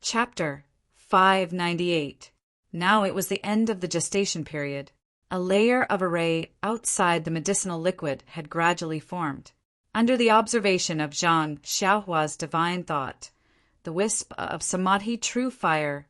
Chapter 598. Now it was the end of the gestation period. A layer of array outside the medicinal liquid had gradually formed. Under the observation of Zhang Xiaohua's divine thought, the wisp of samadhi true fire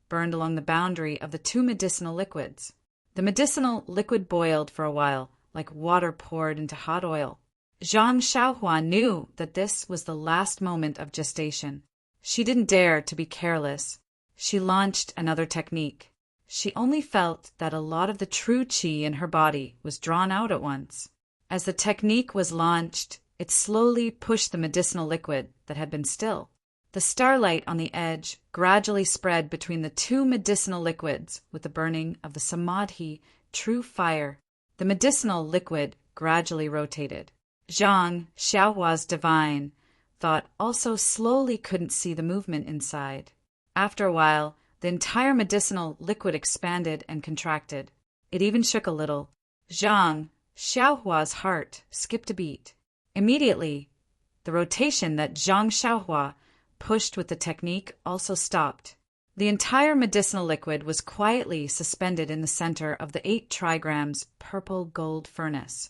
burned along the boundary of the two medicinal liquids. The medicinal liquid boiled for a while, like water poured into hot oil. Zhang Xiaohua knew that this was the last moment of gestation. She didn't dare to be careless. She launched another technique. She only felt that a lot of the true qi in her body was drawn out at once. As the technique was launched, it slowly pushed the medicinal liquid that had been still. The starlight on the edge gradually spread between the two medicinal liquids with the burning of the samadhi true fire. The medicinal liquid gradually rotated. Zhang Xiaohua's divine thought also slowly couldn't see the movement inside. After a while, the entire medicinal liquid expanded and contracted. It even shook a little. Zhang Xiaohua's heart skipped a beat. Immediately, the rotation that Zhang Xiaohua pushed with the technique also stopped. The entire medicinal liquid was quietly suspended in the center of the 8 trigrams purple gold furnace.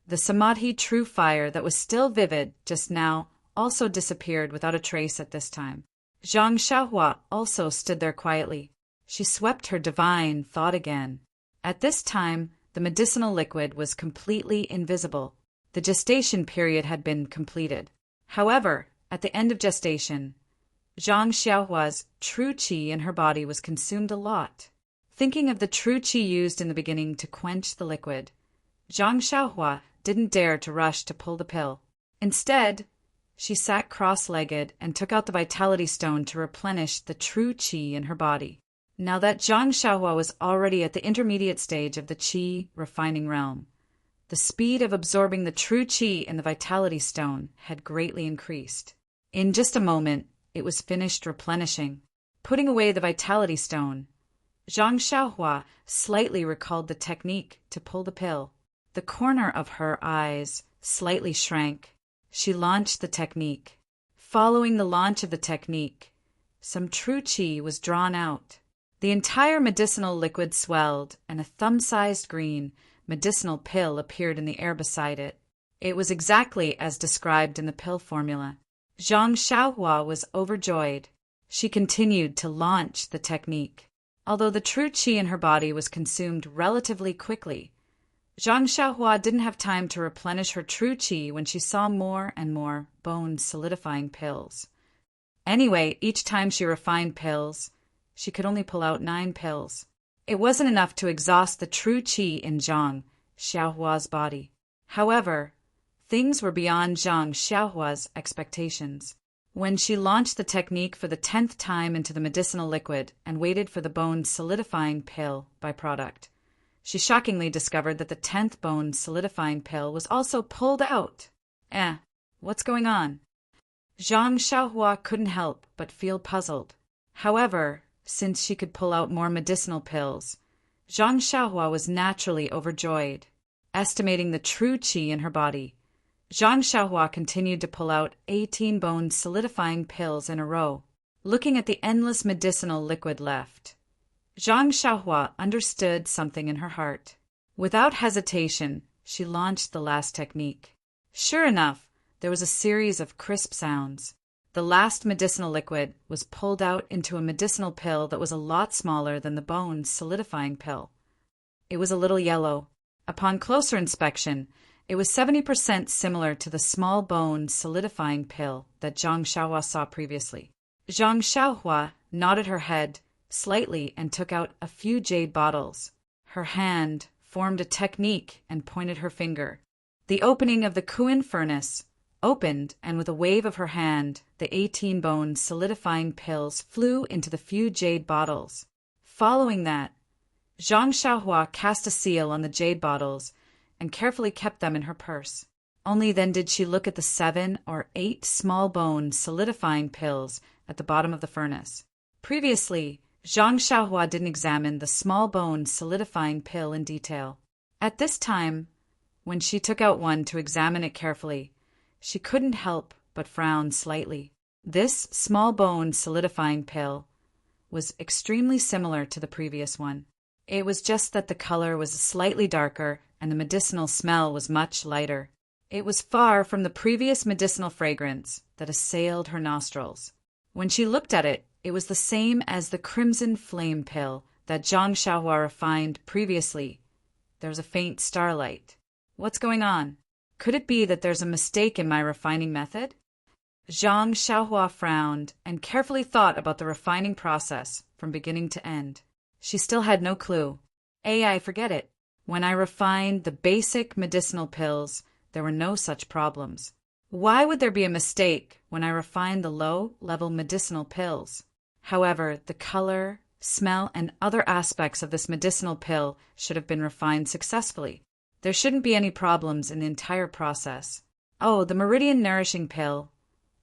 The samadhi true fire that was still vivid just now also disappeared without a trace at this time. Zhang Xiaohua also stood there quietly. She swept her divine thought again. At this time, the medicinal liquid was completely invisible. The gestation period had been completed. However, at the end of gestation, Zhang Xiaohua's true qi in her body was consumed a lot. Thinking of the true qi used in the beginning to quench the liquid, Zhang Xiaohua didn't dare to rush to pull the pill. Instead, she sat cross-legged and took out the vitality stone to replenish the true qi in her body. Now that Zhang Xiaohua was already at the intermediate stage of the qi refining realm, the speed of absorbing the true qi in the vitality stone had greatly increased. In just a moment, it was finished replenishing. Putting away the vitality stone, Zhang Xiaohua slightly recalled the technique to pull the pill. The corner of her eyes slightly shrank. She launched the technique. Following the launch of the technique, some true qi was drawn out. The entire medicinal liquid swelled, and a thumb-sized green medicinal pill appeared in the air beside it. It was exactly as described in the pill formula. Zhang Xiaohua was overjoyed. She continued to launch the technique. Although the true qi in her body was consumed relatively quickly, Zhang Xiaohua didn't have time to replenish her true qi when she saw more and more bone-solidifying pills. Anyway, each time she refined pills, she could only pull out 9 pills. It wasn't enough to exhaust the true qi in Zhang Xiaohua's body. However, things were beyond Zhang Xiaohua's expectations. When she launched the technique for the 10th time into the medicinal liquid and waited for the bone-solidifying pill byproduct, she shockingly discovered that the 10th bone-solidifying pill was also pulled out. What's going on? Zhang Xiaohua couldn't help but feel puzzled. However, since she could pull out more medicinal pills, Zhang Xiaohua was naturally overjoyed. Estimating the true qi in her body, Zhang Xiaohua continued to pull out 18 bone-solidifying pills in a row. Looking at the endless medicinal liquid left, Zhang Xiaohua understood something in her heart. Without hesitation, she launched the last technique. Sure enough, there was a series of crisp sounds. The last medicinal liquid was pulled out into a medicinal pill that was a lot smaller than the bone-solidifying pill. It was a little yellow. Upon closer inspection, it was 70% similar to the small bone-solidifying pill that Zhang Xiaohua saw previously. Zhang Xiaohua nodded her head slightly and took out a few jade bottles. Her hand formed a technique and pointed her finger. The opening of the Kuan furnace opened, and with a wave of her hand, the 18 bone-solidifying pills flew into the few jade bottles. Following that, Zhang Xiaohua cast a seal on the jade bottles and carefully kept them in her purse. Only then did she look at the 7 or 8 small bone-solidifying pills at the bottom of the furnace. Previously, Zhang Xiaohua didn't examine the small bone-solidifying pill in detail. At this time, when she took out one to examine it carefully, she couldn't help but frown slightly. This small bone solidifying pill was extremely similar to the previous one. It was just that the color was slightly darker and the medicinal smell was much lighter. It was far from the previous medicinal fragrance that assailed her nostrils. When she looked at it, it was the same as the crimson flame pill that Zhang Xiaohua refined previously. There was a faint starlight. What's going on? Could it be that there's a mistake in my refining method? Zhang Xiaohua frowned and carefully thought about the refining process from beginning to end. She still had no clue. I forget it. When I refined the basic medicinal pills, there were no such problems. Why would there be a mistake when I refined the low-level medicinal pills? However, the color, smell, and other aspects of this medicinal pill should have been refined successfully. There shouldn't be any problems in the entire process. Oh, the Meridian Nourishing Pill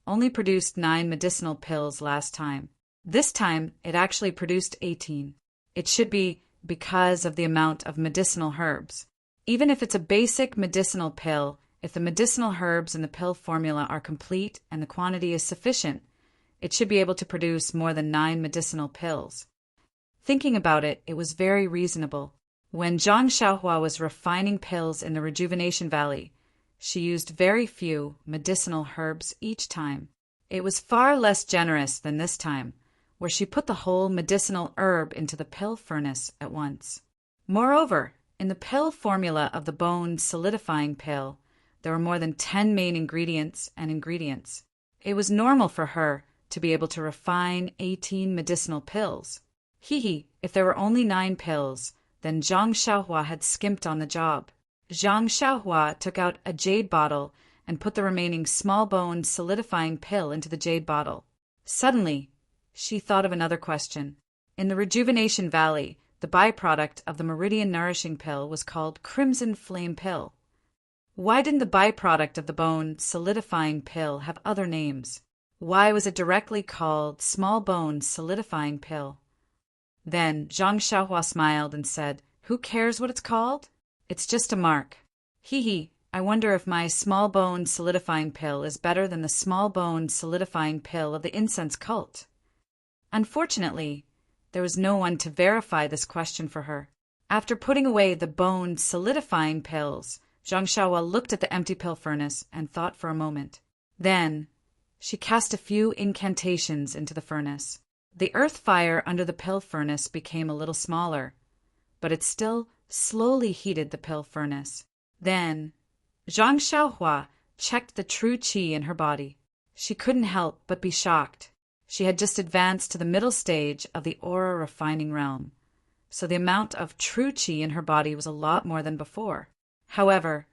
only produced 9 medicinal pills last time. This time, it actually produced 18. It should be because of the amount of medicinal herbs. Even if it's a basic medicinal pill, if the medicinal herbs in the pill formula are complete and the quantity is sufficient, it should be able to produce more than 9 medicinal pills. Thinking about it, it was very reasonable. When Zhang Xiaohua was refining pills in the Rejuvenation Valley, she used very few medicinal herbs each time. It was far less generous than this time, where she put the whole medicinal herb into the pill furnace at once. Moreover, in the pill formula of the bone solidifying pill, there were more than 10 main ingredients and ingredients. It was normal for her to be able to refine 18 medicinal pills. If there were only 9 pills, then Zhang Xiaohua had skimped on the job. Zhang Xiaohua took out a jade bottle and put the remaining small bone solidifying pill into the jade bottle. Suddenly, she thought of another question. In the Rejuvenation Valley, the byproduct of the Meridian Nourishing Pill was called Crimson Flame Pill. Why didn't the byproduct of the bone solidifying pill have other names? Why was it directly called Small Bone Solidifying Pill? Then Zhang Xiaohua smiled and said, "Who cares what it's called? It's just a mark. I wonder if my small bone solidifying pill is better than the small bone solidifying pill of the incense cult." Unfortunately, there was no one to verify this question for her. After putting away the bone solidifying pills, Zhang Xiaohua looked at the empty pill furnace and thought for a moment. Then, she cast a few incantations into the furnace. The earth fire under the pill furnace became a little smaller, but it still slowly heated the pill furnace. Then, Zhang Xiaohua checked the true qi in her body. She couldn't help but be shocked. She had just advanced to the middle stage of the aura refining realm, so the amount of true qi in her body was a lot more than before. However,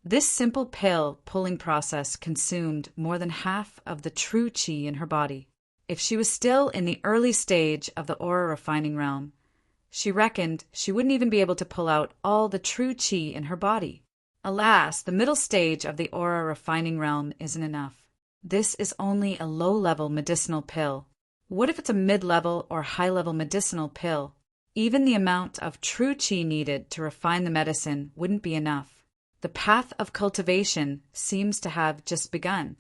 this simple pill pulling process consumed more than half of the true qi in her body. If she was still in the early stage of the aura refining realm, she reckoned she wouldn't even be able to pull out all the true qi in her body. Alas, the middle stage of the aura refining realm isn't enough. This is only a low-level medicinal pill. What if it's a mid-level or high-level medicinal pill? Even the amount of true qi needed to refine the medicine wouldn't be enough. The path of cultivation seems to have just begun.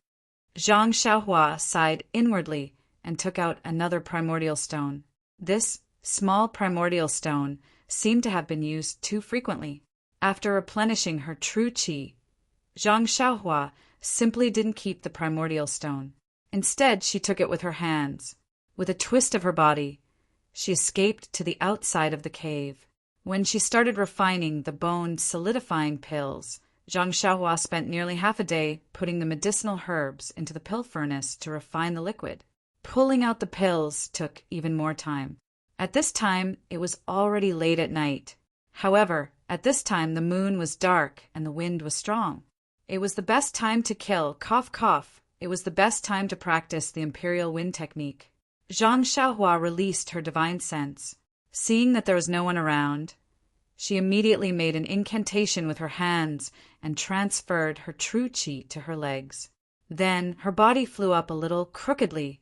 Zhang Xiaohua sighed inwardly and took out another primordial stone. This small primordial stone seemed to have been used too frequently. After replenishing her true qi, Zhang Xiaohua simply didn't keep the primordial stone. Instead, she took it with her hands. With a twist of her body, she escaped to the outside of the cave. When she started refining the bone solidifying pills, Zhang Xiaohua spent nearly half a day putting the medicinal herbs into the pill furnace to refine the liquid. Pulling out the pills took even more time. At this time, it was already late at night. However, at this time the moon was dark and the wind was strong. It was the best time to kill, cough cough. It was the best time to practice the imperial wind technique. Zhang Xiaohua released her divine sense. Seeing that there was no one around, she immediately made an incantation with her hands and transferred her true qi to her legs. Then her body flew up a little crookedly,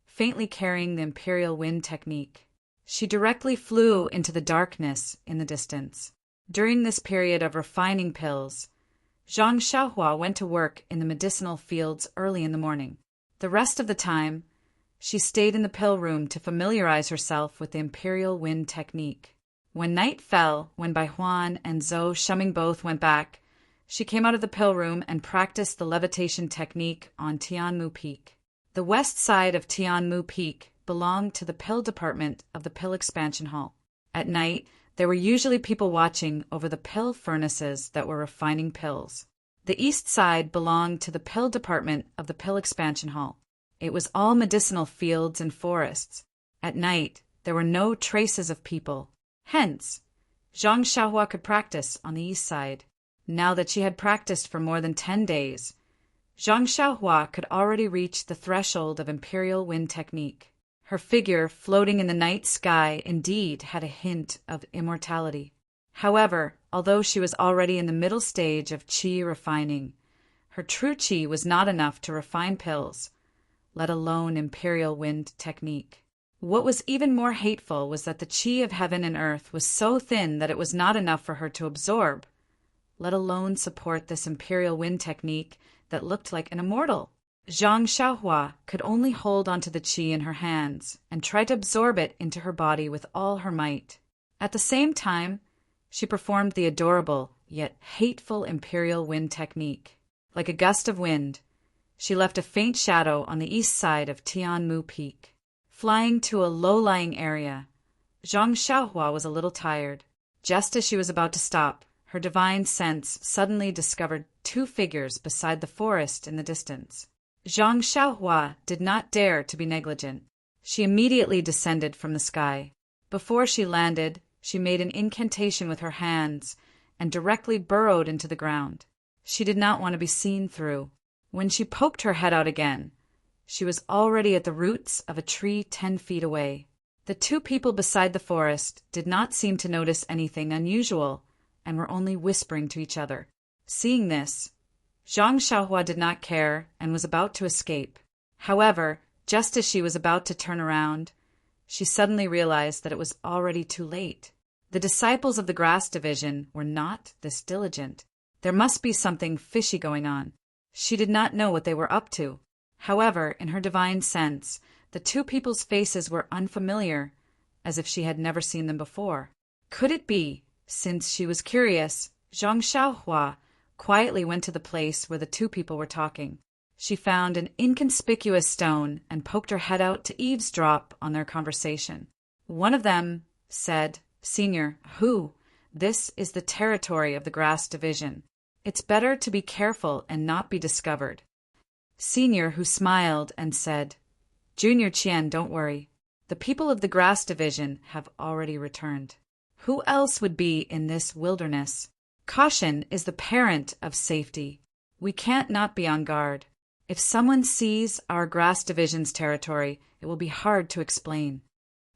faintly carrying the imperial wind technique. She directly flew into the darkness in the distance. During this period of refining pills, Zhang Xiaohua went to work in the medicinal fields early in the morning. The rest of the time, she stayed in the pill room to familiarize herself with the Imperial Wind technique. When night fell, when Bai Huan and Zhou Shuming both went back, she came out of the pill room and practiced the levitation technique on Tianmu Peak. The west side of Tianmu Peak belonged to the pill department of the pill expansion hall. At night, there were usually people watching over the pill furnaces that were refining pills. The east side belonged to the pill department of the pill expansion hall. It was all medicinal fields and forests. At night, there were no traces of people. Hence, Zhang Xiaohua could practice on the east side. Now that she had practiced for more than 10 days, Zhang Xiaohua could already reach the threshold of Imperial Wind technique. Her figure floating in the night sky indeed had a hint of immortality. However, although she was already in the middle stage of qi refining, her true qi was not enough to refine pills, let alone Imperial Wind technique. What was even more hateful was that the qi of heaven and earth was so thin that it was not enough for her to absorb, let alone support this Imperial Wind technique that looked like an immortal. Zhang Xiaohua could only hold onto the qi in her hands and try to absorb it into her body with all her might. At the same time, she performed the adorable yet hateful Imperial Wind technique. Like a gust of wind, she left a faint shadow on the east side of Tianmu Peak. Flying to a low-lying area, Zhang Xiaohua was a little tired. Just as she was about to stop, her divine sense suddenly discovered 2 figures beside the forest in the distance. Zhang Xiaohua did not dare to be negligent. She immediately descended from the sky. Before she landed, she made an incantation with her hands and directly burrowed into the ground. She did not want to be seen through. When she poked her head out again, she was already at the roots of a tree 10 feet away. The 2 people beside the forest did not seem to notice anything unusual and were only whispering to each other. Seeing this, Zhang Xiaohua did not care and was about to escape. However, just as she was about to turn around, she suddenly realized that it was already too late. The disciples of the Grass Division were not this diligent. There must be something fishy going on. She did not know what they were up to. However, in her divine sense, the 2 people's faces were unfamiliar, as if she had never seen them before. Could it be, since she was curious, Zhang Xiaohua quietly went to the place where the 2 people were talking. She found an inconspicuous stone and poked her head out to eavesdrop on their conversation. One of them said, "Senior, this is the territory of the Grass Division. It's better to be careful and not be discovered." Senior, who smiled and said, "Junior Qian, don't worry. The people of the Grass Division have already returned. Who else would be in this wilderness? Caution is the parent of safety. We can't not be on guard. If someone sees our Grass Division's territory, it will be hard to explain.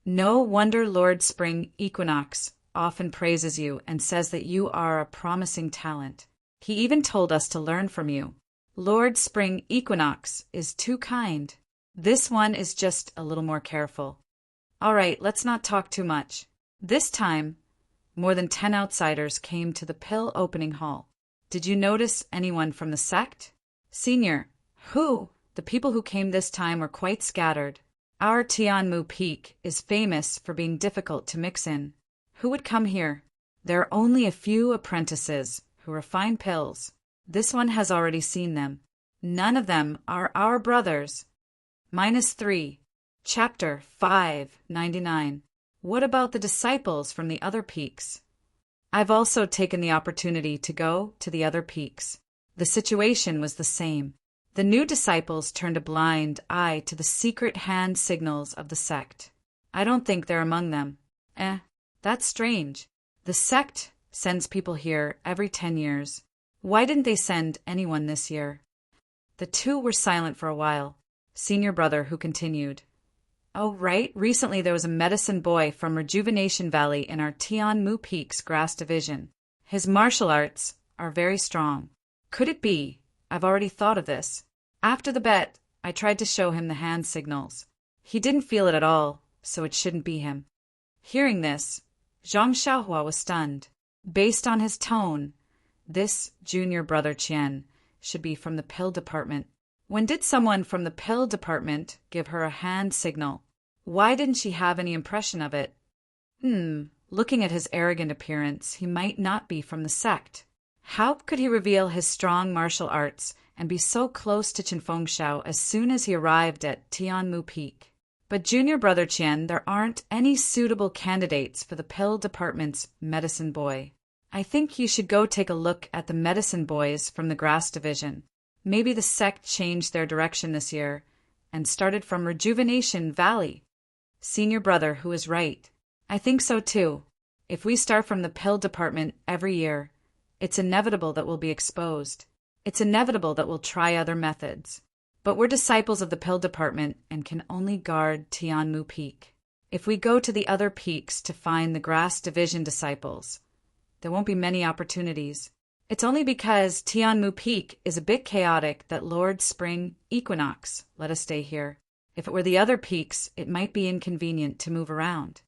No wonder Lord Spring Equinox often praises you and says that you are a promising talent. He even told us to learn from you. Lord Spring Equinox is too kind. This one is just a little more careful. All right, let's not talk too much." This time, more than 10 outsiders came to the pill opening hall. "Did you notice anyone from the sect?" "Senior, the people who came this time were quite scattered. Our Tianmu Peak is famous for being difficult to mix in. Who would come here? There are only a few apprentices who refine pills. This one has already seen them. None of them are our brothers." -3. Chapter 599. What about the disciples from the other peaks? I've also taken the opportunity to go to the other peaks. The situation was the same. The new disciples turned a blind eye to the secret hand signals of the sect. I don't think they're among them. That's strange. The sect sends people here every 10 years. Why didn't they send anyone this year? The 2 were silent for a while. Senior brother, who continued, "Oh, right, recently there was a medicine boy from Rejuvenation Valley in our Tianmu Peak's Grass Division. His martial arts are very strong. Could it be? I've already thought of this. After the bet, I tried to show him the hand signals. He didn't feel it at all, so it shouldn't be him." Hearing this, Zhang Xiaohua was stunned. Based on his tone, this junior brother Qian should be from the pill department. When did someone from the pill department give her a hand signal? Why didn't she have any impression of it? Looking at his arrogant appearance, he might not be from the sect. How could he reveal his strong martial arts and be so close to Chinfengshao as soon as he arrived at Tianmu Peak? But junior brother Qian, there aren't any suitable candidates for the pill department's medicine boy. I think you should go take a look at the medicine boys from the grass division. Maybe the sect changed their direction this year and started from Rejuvenation Valley. Senior brother, who is right. I think so too. If we start from the pill department every year, it's inevitable that we'll be exposed. It's inevitable that we'll try other methods. But we're disciples of the pill department and can only guard Tianmu Peak. If we go to the other peaks to find the grass division disciples, there won't be many opportunities. It's only because Tianmu Peak is a bit chaotic that Lord Spring Equinox let us stay here. If it were the other peaks, it might be inconvenient to move around.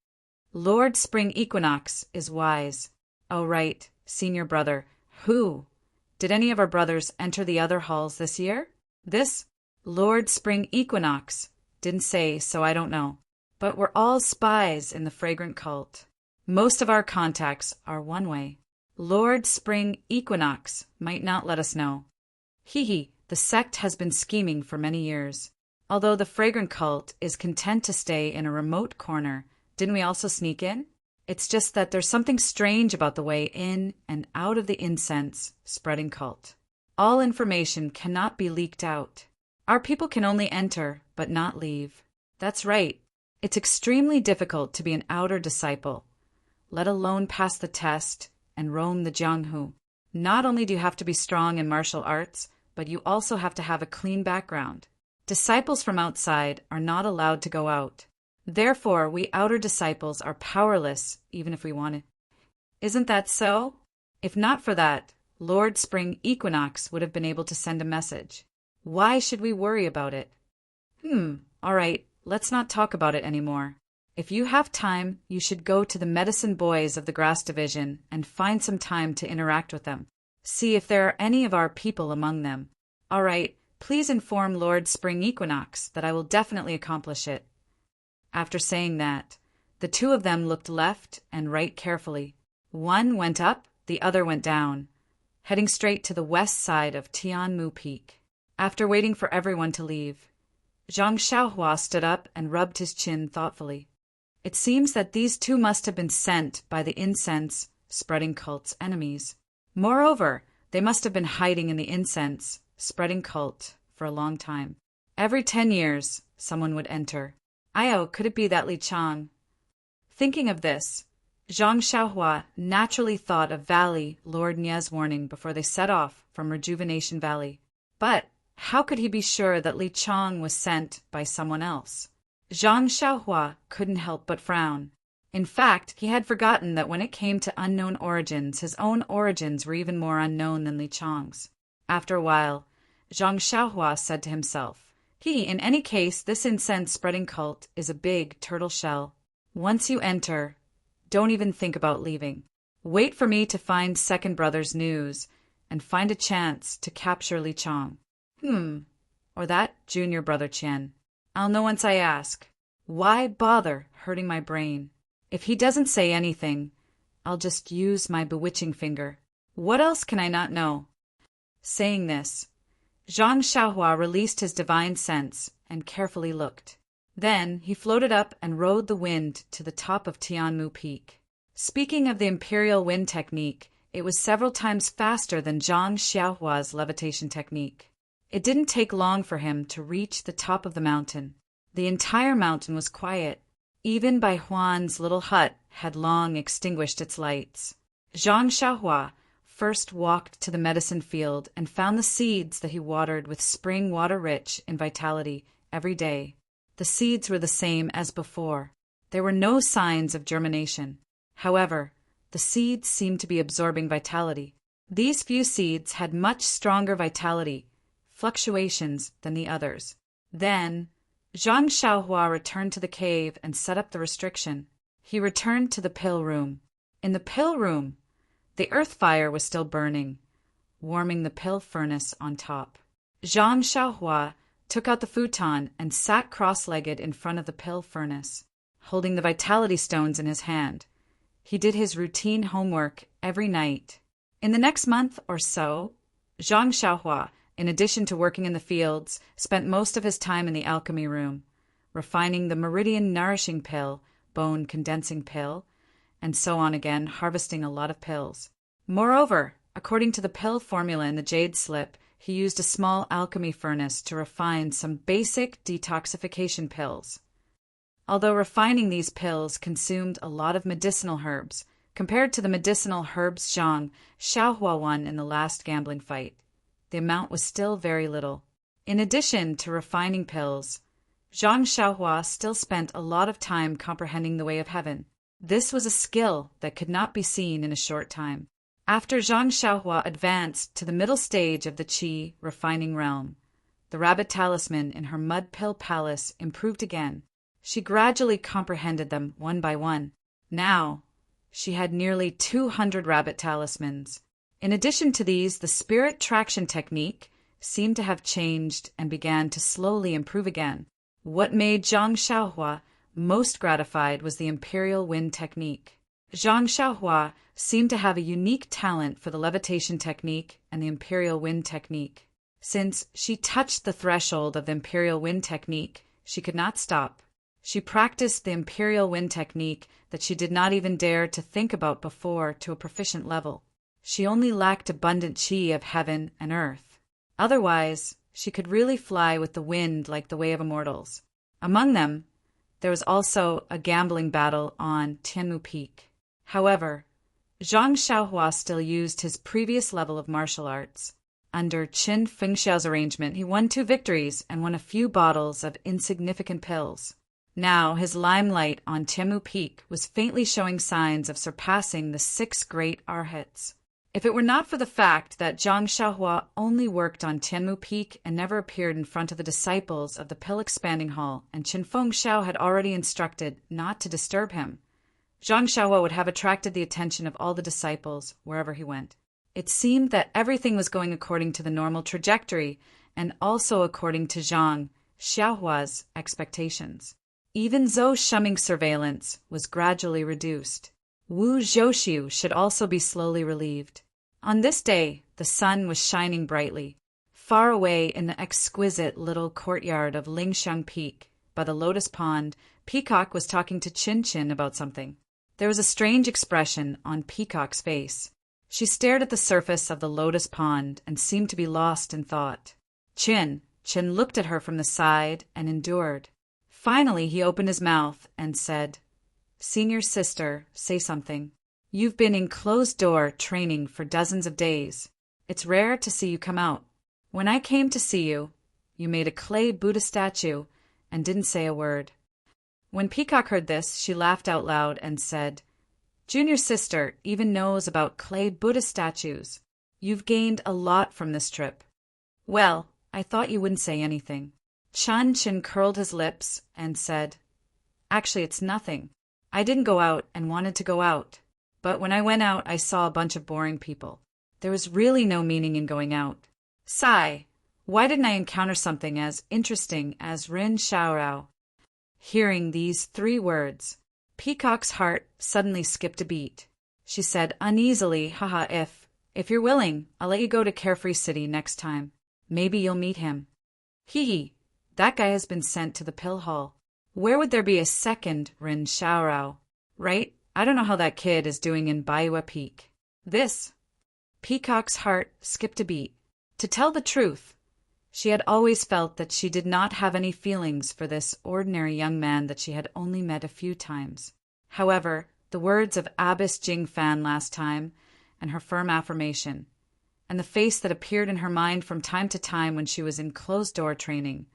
Lord Spring Equinox is wise. Oh, right, senior brother. Who? Did any of our brothers enter the other halls this year? This Lord Spring Equinox didn't say, so I don't know. But we're all spies in the fragrant cult. Most of our contacts are one way. Lord Spring Equinox might not let us know. The sect has been scheming for many years. Although the fragrant cult is content to stay in a remote corner, didn't we also sneak in? It's just that there's something strange about the way in and out of the incense spreading cult. All information cannot be leaked out. Our people can only enter, but not leave. That's right. It's extremely difficult to be an outer disciple, let alone pass the test and roam the Jianghu. Not only do you have to be strong in martial arts, but you also have to have a clean background. Disciples from outside are not allowed to go out. Therefore, we outer disciples are powerless, even if we wanted. Isn't that so? If not for that, Lord Spring Equinox would have been able to send a message. Why should we worry about it? All right, let's not talk about it anymore. If you have time, you should go to the medicine boys of the grass division and find some time to interact with them. See if there are any of our people among them. All right, please inform Lord Spring Equinox that I will definitely accomplish it. After saying that, the two of them looked left and right carefully. One went up, the other went down, heading straight to the west side of Tianmu Peak. After waiting for everyone to leave, Zhang Xiaohua stood up and rubbed his chin thoughtfully. It seems that these two must have been sent by the incense-spreading cult's enemies. Moreover, they must have been hiding in the incense-spreading cult for a long time. Every 10 years, someone would enter. Could it be that Li Chang? Thinking of this, Zhang Xiaohua naturally thought of Valley Lord Nie's warning before they set off from Rejuvenation Valley. But how could he be sure that Li Chang was sent by someone else? Zhang Xiaohua couldn't help but frown. In fact, he had forgotten that when it came to unknown origins, his own origins were even more unknown than Li Chang's. After a while, Zhang Xiaohua said to himself, in any case, this incense-spreading cult is a big turtle shell. Once you enter, don't even think about leaving. Wait for me to find second brother's news and find a chance to capture Li Chang. Or that junior brother Qian. I'll know once I ask. Why bother hurting my brain? If he doesn't say anything, I'll just use my bewitching finger. What else can I not know? Saying this, Zhang Xiaohua released his divine sense and carefully looked. Then he floated up and rode the wind to the top of Tianmu Peak. Speaking of the imperial wind technique, it was several times faster than Zhang Xiaohua's levitation technique. It didn't take long for him to reach the top of the mountain. The entire mountain was quiet. Even Bai Huan's little hut had long extinguished its lights. Zhang Xiaohua first walked to the medicine field and found the seeds that he watered with spring water rich in vitality every day. The seeds were the same as before. There were no signs of germination. However, the seeds seemed to be absorbing vitality. These few seeds had much stronger vitality fluctuations than the others. Then, Zhang Xiaohua returned to the cave and set up the restriction. He returned to the pill room. In the pill room, the earth fire was still burning, warming the pill furnace on top. Zhang Xiaohua took out the futon and sat cross-legged in front of the pill furnace, holding the vitality stones in his hand. He did his routine homework every night. In the next month or so, Zhang Xiaohua, in addition to working in the fields, spent most of his time in the alchemy room, refining the meridian nourishing pill, bone condensing pill, and so on again, harvesting a lot of pills. Moreover, according to the pill formula in the jade slip, he used a small alchemy furnace to refine some basic detoxification pills. Although refining these pills consumed a lot of medicinal herbs, compared to the medicinal herbs Zhang Xiaohua won in the last gambling fight, the amount was still very little. In addition to refining pills, Zhang Xiaohua still spent a lot of time comprehending the way of heaven. This was a skill that could not be seen in a short time. After Zhang Xiaohua advanced to the middle stage of the qi refining realm, the rabbit talisman in her mud pill palace improved again. She gradually comprehended them one by one. Now, she had nearly 200 rabbit talismans. In addition to these, the spirit traction technique seemed to have changed and began to slowly improve again. What made Zhang Xiaohua most gratified was the imperial wind technique. Zhang Xiaohua seemed to have a unique talent for the levitation technique and the imperial wind technique. Since she touched the threshold of the imperial wind technique, she could not stop. She practiced the imperial wind technique that she did not even dare to think about before to a proficient level. She only lacked abundant qi of heaven and earth. Otherwise, she could really fly with the wind like the way of immortals. Among them, there was also a gambling battle on Tianmu Peak. However, Zhang Xiaohua still used his previous level of martial arts. Under Qin Fengxiao's arrangement, he won 2 victories and won a few bottles of insignificant pills. Now his limelight on Tianmu Peak was faintly showing signs of surpassing the 6 great arhats. If it were not for the fact that Zhang Xiaohua only worked on Tianmu Peak and never appeared in front of the disciples of the Pill Expanding Hall, and Qin Fengxiao had already instructed not to disturb him, Zhang Xiaohua would have attracted the attention of all the disciples wherever he went. It seemed that everything was going according to the normal trajectory and also according to Zhang Xiaohua's expectations. Even Zhou Shuming's surveillance was gradually reduced. Wu Zhouxiu should also be slowly relieved. On this day, the sun was shining brightly. Far away in the exquisite little courtyard of Lingxiang Peak, by the lotus pond, Peacock was talking to Qin Qin about something. There was a strange expression on Peacock's face. She stared at the surface of the lotus pond and seemed to be lost in thought. Qin looked at her from the side and endured. Finally, he opened his mouth and said, "Senior sister, say something. You've been in closed-door training for dozens of days. It's rare to see you come out. When I came to see you, you made a clay Buddha statue and didn't say a word." When Peacock heard this, she laughed out loud and said, "Junior sister even knows about clay Buddha statues. You've gained a lot from this trip." "Well, I thought you wouldn't say anything." Qin curled his lips and said, "Actually, it's nothing. I didn't go out and wanted to go out. But when I went out, I saw a bunch of boring people. There was really no meaning in going out. Sigh, why didn't I encounter something as interesting as Rin Xiaorao?" Hearing these 3 words, Peacock's heart suddenly skipped a beat. She said uneasily, "Haha, if you're willing, I'll let you go to Carefree City next time. Maybe you'll meet him." "Hee, that guy has been sent to the pill hall. Where would there be a second Rin Xiaorao? Right? I don't know how that kid is doing in Baiwa Peak." Peacock's heart skipped a beat. To tell the truth, she had always felt that she did not have any feelings for this ordinary young man that she had only met a few times. However, the words of Abbess Jing Fan last time, and her firm affirmation, and the face that appeared in her mind from time to time when she was in closed-door training,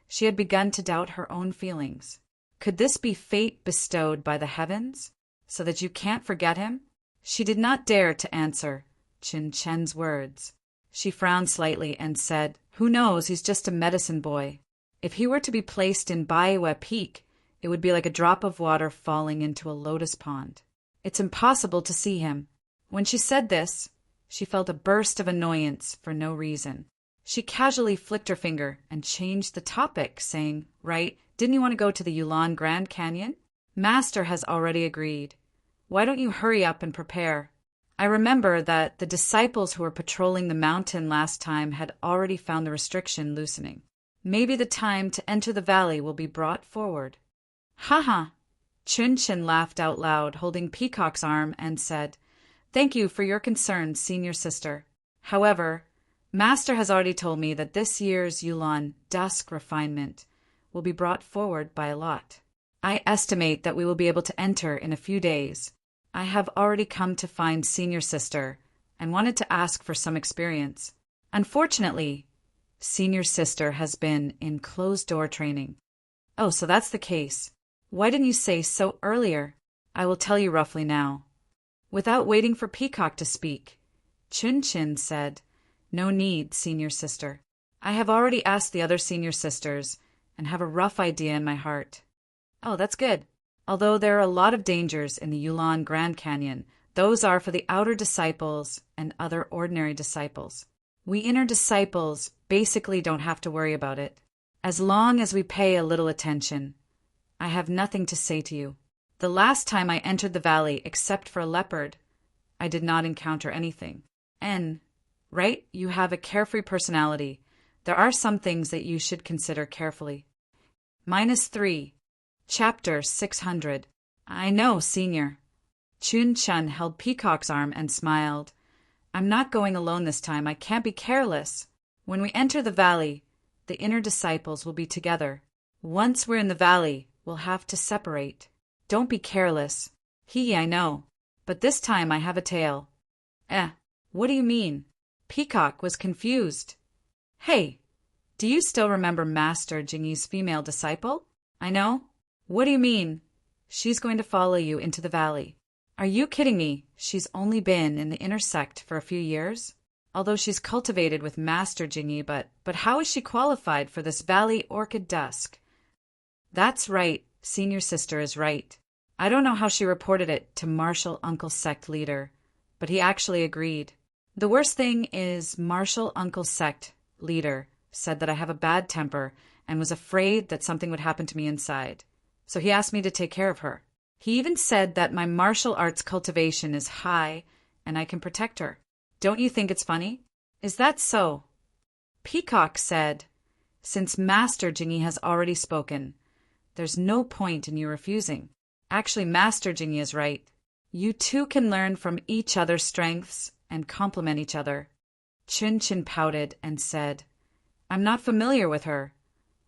she had begun to doubt her own feelings. Could this be fate bestowed by the heavens, so that you can't forget him? She did not dare to answer Qin Chen's words. She frowned slightly and said, "Who knows, he's just a medicine boy. If he were to be placed in Baiwa Peak, it would be like a drop of water falling into a lotus pond. It's impossible to see him." When she said this, she felt a burst of annoyance for no reason. She casually flicked her finger and changed the topic, saying, "Right, didn't you want to go to the Yulon Grand Canyon? Master has already agreed. Why don't you hurry up and prepare?" I remember that the disciples who were patrolling the mountain last time had already found the restriction loosening. Maybe the time to enter the valley will be brought forward. Haha! Chun-Chin laughed out loud, holding Peacock's arm, and said, "Thank you for your concern, senior sister. However, Master has already told me that this year's Yulon dusk refinement will be brought forward by a lot. I estimate that we will be able to enter in a few days. I have already come to find senior sister and wanted to ask for some experience. Unfortunately, senior sister has been in closed-door training." "Oh, so that's the case. Why didn't you say so earlier?" "I will tell you roughly now." Without waiting for Peacock to speak, Chun-Chin said, "No need, senior sister. I have already asked the other senior sisters and have a rough idea in my heart." "Oh, that's good. Although there are a lot of dangers in the Yulon Grand Canyon, those are for the outer disciples and other ordinary disciples. We inner disciples basically don't have to worry about it, as long as we pay a little attention. I have nothing to say to you. The last time I entered the valley, except for a leopard, I did not encounter anything. Right, you have a carefree personality. There are some things that you should consider carefully. -3. Chapter 600. I know, senior. Chun-Chin held Peacock's arm and smiled. "I'm not going alone this time. I can't be careless. When we enter the valley, the inner disciples will be together. Once we're in the valley, we'll have to separate. Don't be careless." I know. But this time I have a tail." What do you mean?" Peacock was confused. "Hey, do you still remember Master Jingy's female disciple?" "I know. What do you mean?" "She's going to follow you into the valley." "Are you kidding me? She's only been in the inner sect for a few years? Although she's cultivated with Master Jingy, but how is she qualified for this valley orchid dusk?" "That's right. Senior sister is right. I don't know how she reported it to Martial Uncle's sect leader, but he actually agreed. The worst thing is Martial Uncle's sect leader said that I have a bad temper and was afraid that something would happen to me inside. So he asked me to take care of her. He even said that my martial arts cultivation is high and I can protect her. Don't you think it's funny?" "Is that so?" Peacock said, "Since Master Jingy has already spoken, there's no point in you refusing. Actually, Master Jingy is right. You two can learn from each other's strengths and complement each other." Chun-Chin pouted and said, "I'm not familiar with her.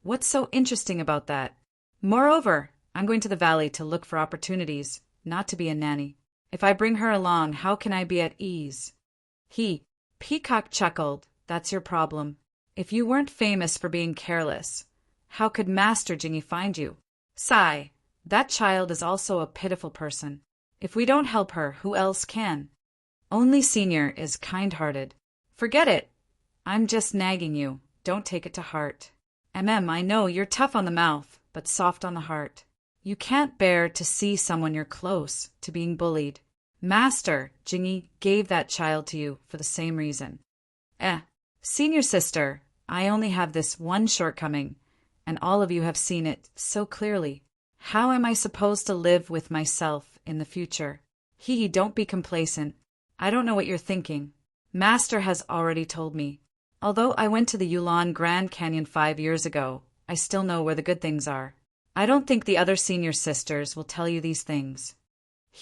What's so interesting about that? Moreover, I'm going to the valley to look for opportunities, not to be a nanny. If I bring her along, how can I be at ease?" Peacock chuckled. "That's your problem. If you weren't famous for being careless, how could Master Jingy find you? Sigh, that child is also a pitiful person. If we don't help her, who else can? Only Senior is kind-hearted. Forget it. I'm just nagging you. Don't take it to heart. I know you're tough on the mouth, but soft on the heart. You can't bear to see someone you're close to being bullied. Master Jingy gave that child to you for the same reason. Senior sister, I only have this one shortcoming, and all of you have seen it so clearly. How am I supposed to live with myself in the future? Don't be complacent. I don't know what you're thinking. Master has already told me. Although I went to the Yulon Grand Canyon 5 years ago, I still know where the good things are. I don't think the other senior sisters will tell you these things."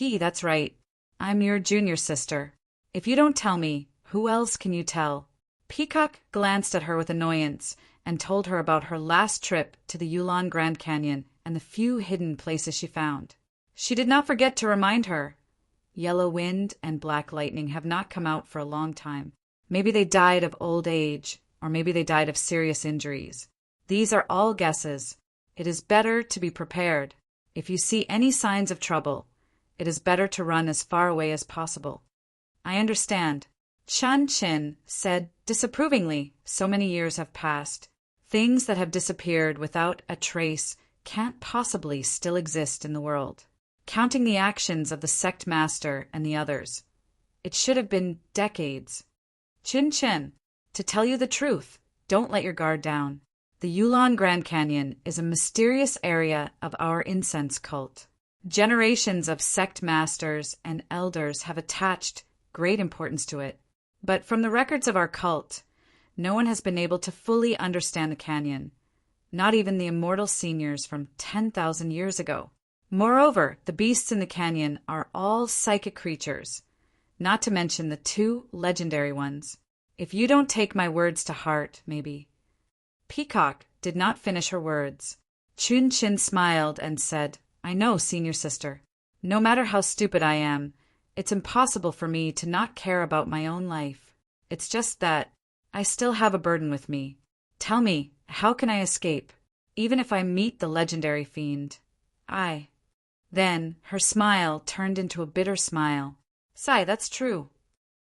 That's right. I'm your junior sister. If you don't tell me, who else can you tell?" Peacock glanced at her with annoyance and told her about her last trip to the Yulon Grand Canyon and the few hidden places she found. She did not forget to remind her, "Yellow Wind and Black Lightning have not come out for a long time. Maybe they died of old age, or maybe they died of serious injuries. These are all guesses. It is better to be prepared. If you see any signs of trouble, it is better to run as far away as possible." "I understand." Chun-Chin said disapprovingly. "So many years have passed. Things that have disappeared without a trace can't possibly still exist in the world. Counting the actions of the sect master and the others, it should have been decades. Chun-Chin, to tell you the truth, don't let your guard down. The Yulon Grand Canyon is a mysterious area of our incense cult. Generations of sect masters and elders have attached great importance to it. But from the records of our cult, no one has been able to fully understand the canyon, not even the immortal seniors from 10,000 years ago. Moreover, the beasts in the canyon are all psychic creatures, not to mention the two legendary ones. If you don't take my words to heart, maybe. Peacock did not finish her words. Chun Chin smiled and said, I know, senior sister. No matter how stupid I am, it's impossible for me to not care about my own life. It's just that I still have a burden with me. Tell me, how can I escape, even if I meet the legendary fiend? Then her smile turned into a bitter smile. Sigh, that's true.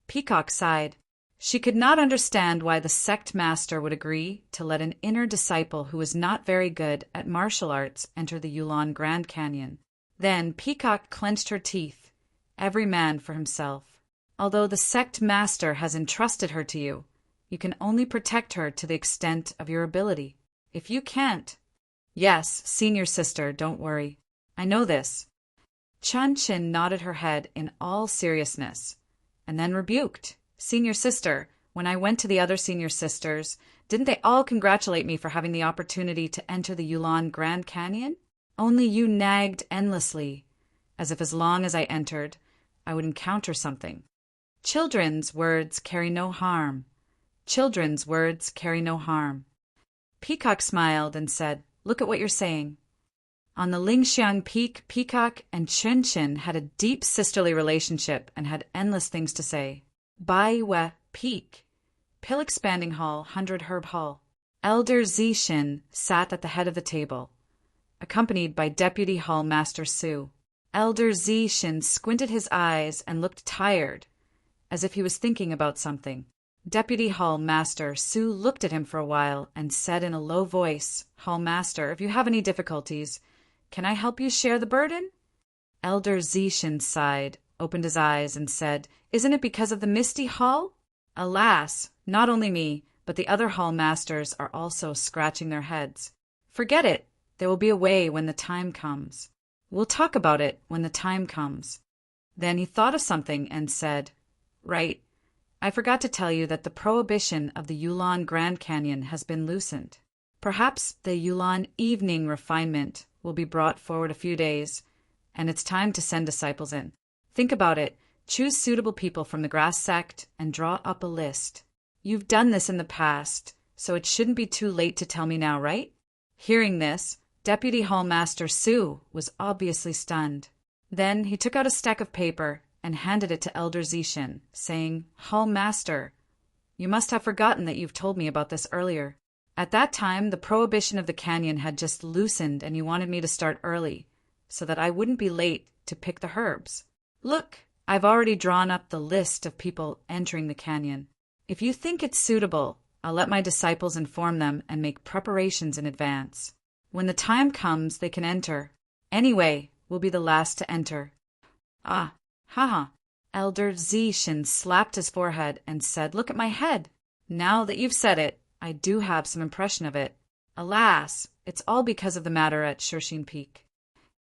Peacock sighed. She could not understand why the sect master would agree to let an inner disciple who was not very good at martial arts enter the Yulon Grand Canyon. Then Peacock clenched her teeth, every man for himself. Although the sect master has entrusted her to you, you can only protect her to the extent of your ability. If you can't— Yes, senior sister, don't worry. I know this. Chun Chin nodded her head in all seriousness, and then rebuked. Senior sister, when I went to the other senior sisters, didn't they all congratulate me for having the opportunity to enter the Yulon Grand Canyon? Only you nagged endlessly, as if as long as I entered, I would encounter something. Children's words carry no harm. Children's words carry no harm. Peacock smiled and said, Look at what you're saying. On the Lingxiang Peak, Peacock and Chun Chin had a deep sisterly relationship and had endless things to say. Bai We Peak, Pill Expanding Hall, 100 Herb Hall. Elder Zixin sat at the head of the table, accompanied by Deputy Hall Master Su. Elder Zixin squinted his eyes and looked tired, as if he was thinking about something. Deputy Hall Master Su looked at him for a while and said in a low voice, Hall Master, if you have any difficulties, can I help you share the burden? Elder Zixin sighed, opened his eyes, and said, Isn't it because of the Misty Hall? Alas, not only me, but the other hall masters are also scratching their heads. Forget it. There will be a way when the time comes. We'll talk about it when the time comes. Then he thought of something and said, Right. I forgot to tell you that the prohibition of the Yulon Grand Canyon has been loosened. Perhaps the Yulon evening refinement will be brought forward a few days, and it's time to send disciples in. Think about it. Choose suitable people from the grass sect and draw up a list. You've done this in the past, so it shouldn't be too late to tell me now, right? Hearing this, Deputy Hall Master Su was obviously stunned. Then he took out a stack of paper and handed it to Elder Zixin, saying, Hall Master, you must have forgotten that you've told me about this earlier. At that time, the prohibition of the canyon had just loosened and you wanted me to start early, so that I wouldn't be late to pick the herbs. Look, I've already drawn up the list of people entering the canyon. If you think it's suitable, I'll let my disciples inform them and make preparations in advance. When the time comes, they can enter. Anyway, we'll be the last to enter. Haha. Elder Zixin slapped his forehead and said, Look at my head. Now that you've said it, I do have some impression of it. Alas, it's all because of the matter at Shurshin Peak.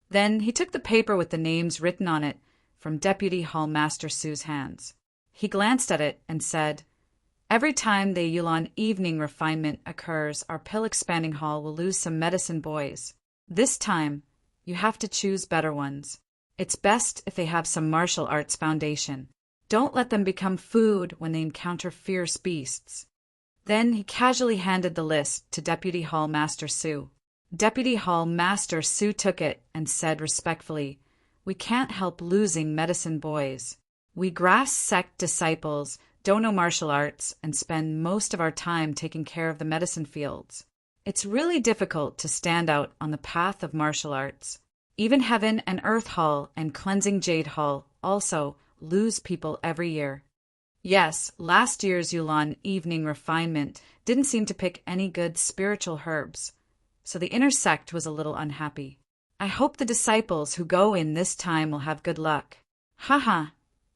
Then he took the paper with the names written on it from Deputy Hall Master Su's hands. He glanced at it and said, Every time the Yulon evening refinement occurs, our Pill Expanding Hall will lose some medicine boys. This time, you have to choose better ones. It's best if they have some martial arts foundation. Don't let them become food when they encounter fierce beasts. Then he casually handed the list to Deputy Hall Master Su. Deputy Hall Master Su took it and said respectfully, We can't help losing medicine boys. We grass sect disciples don't know martial arts and spend most of our time taking care of the medicine fields. It's really difficult to stand out on the path of martial arts. Even Heaven and Earth Hall and Cleansing Jade Hall also lose people every year. Yes, last year's Yulon evening refinement didn't seem to pick any good spiritual herbs, so the inner sect was a little unhappy. I hope the disciples who go in this time will have good luck. Haha.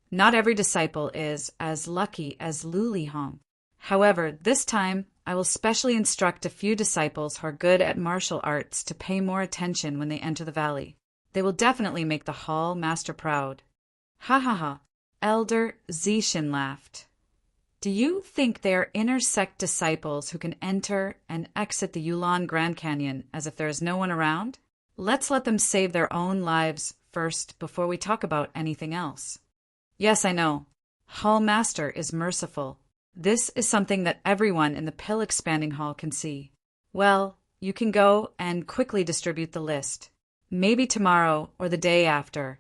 Not every disciple is as lucky as Luli Hong. However, this time I will specially instruct a few disciples who are good at martial arts to pay more attention when they enter the valley. They will definitely make the hall master proud. Ha ha ha. Elder Zishin laughed. Do you think they are inner sect disciples who can enter and exit the Yulan Grand Canyon as if there is no one around? Let's let them save their own lives first before we talk about anything else. Yes, I know. Hall Master is merciful. This is something that everyone in the pill expanding hall can see. Well, you can go and quickly distribute the list. Maybe tomorrow or the day after,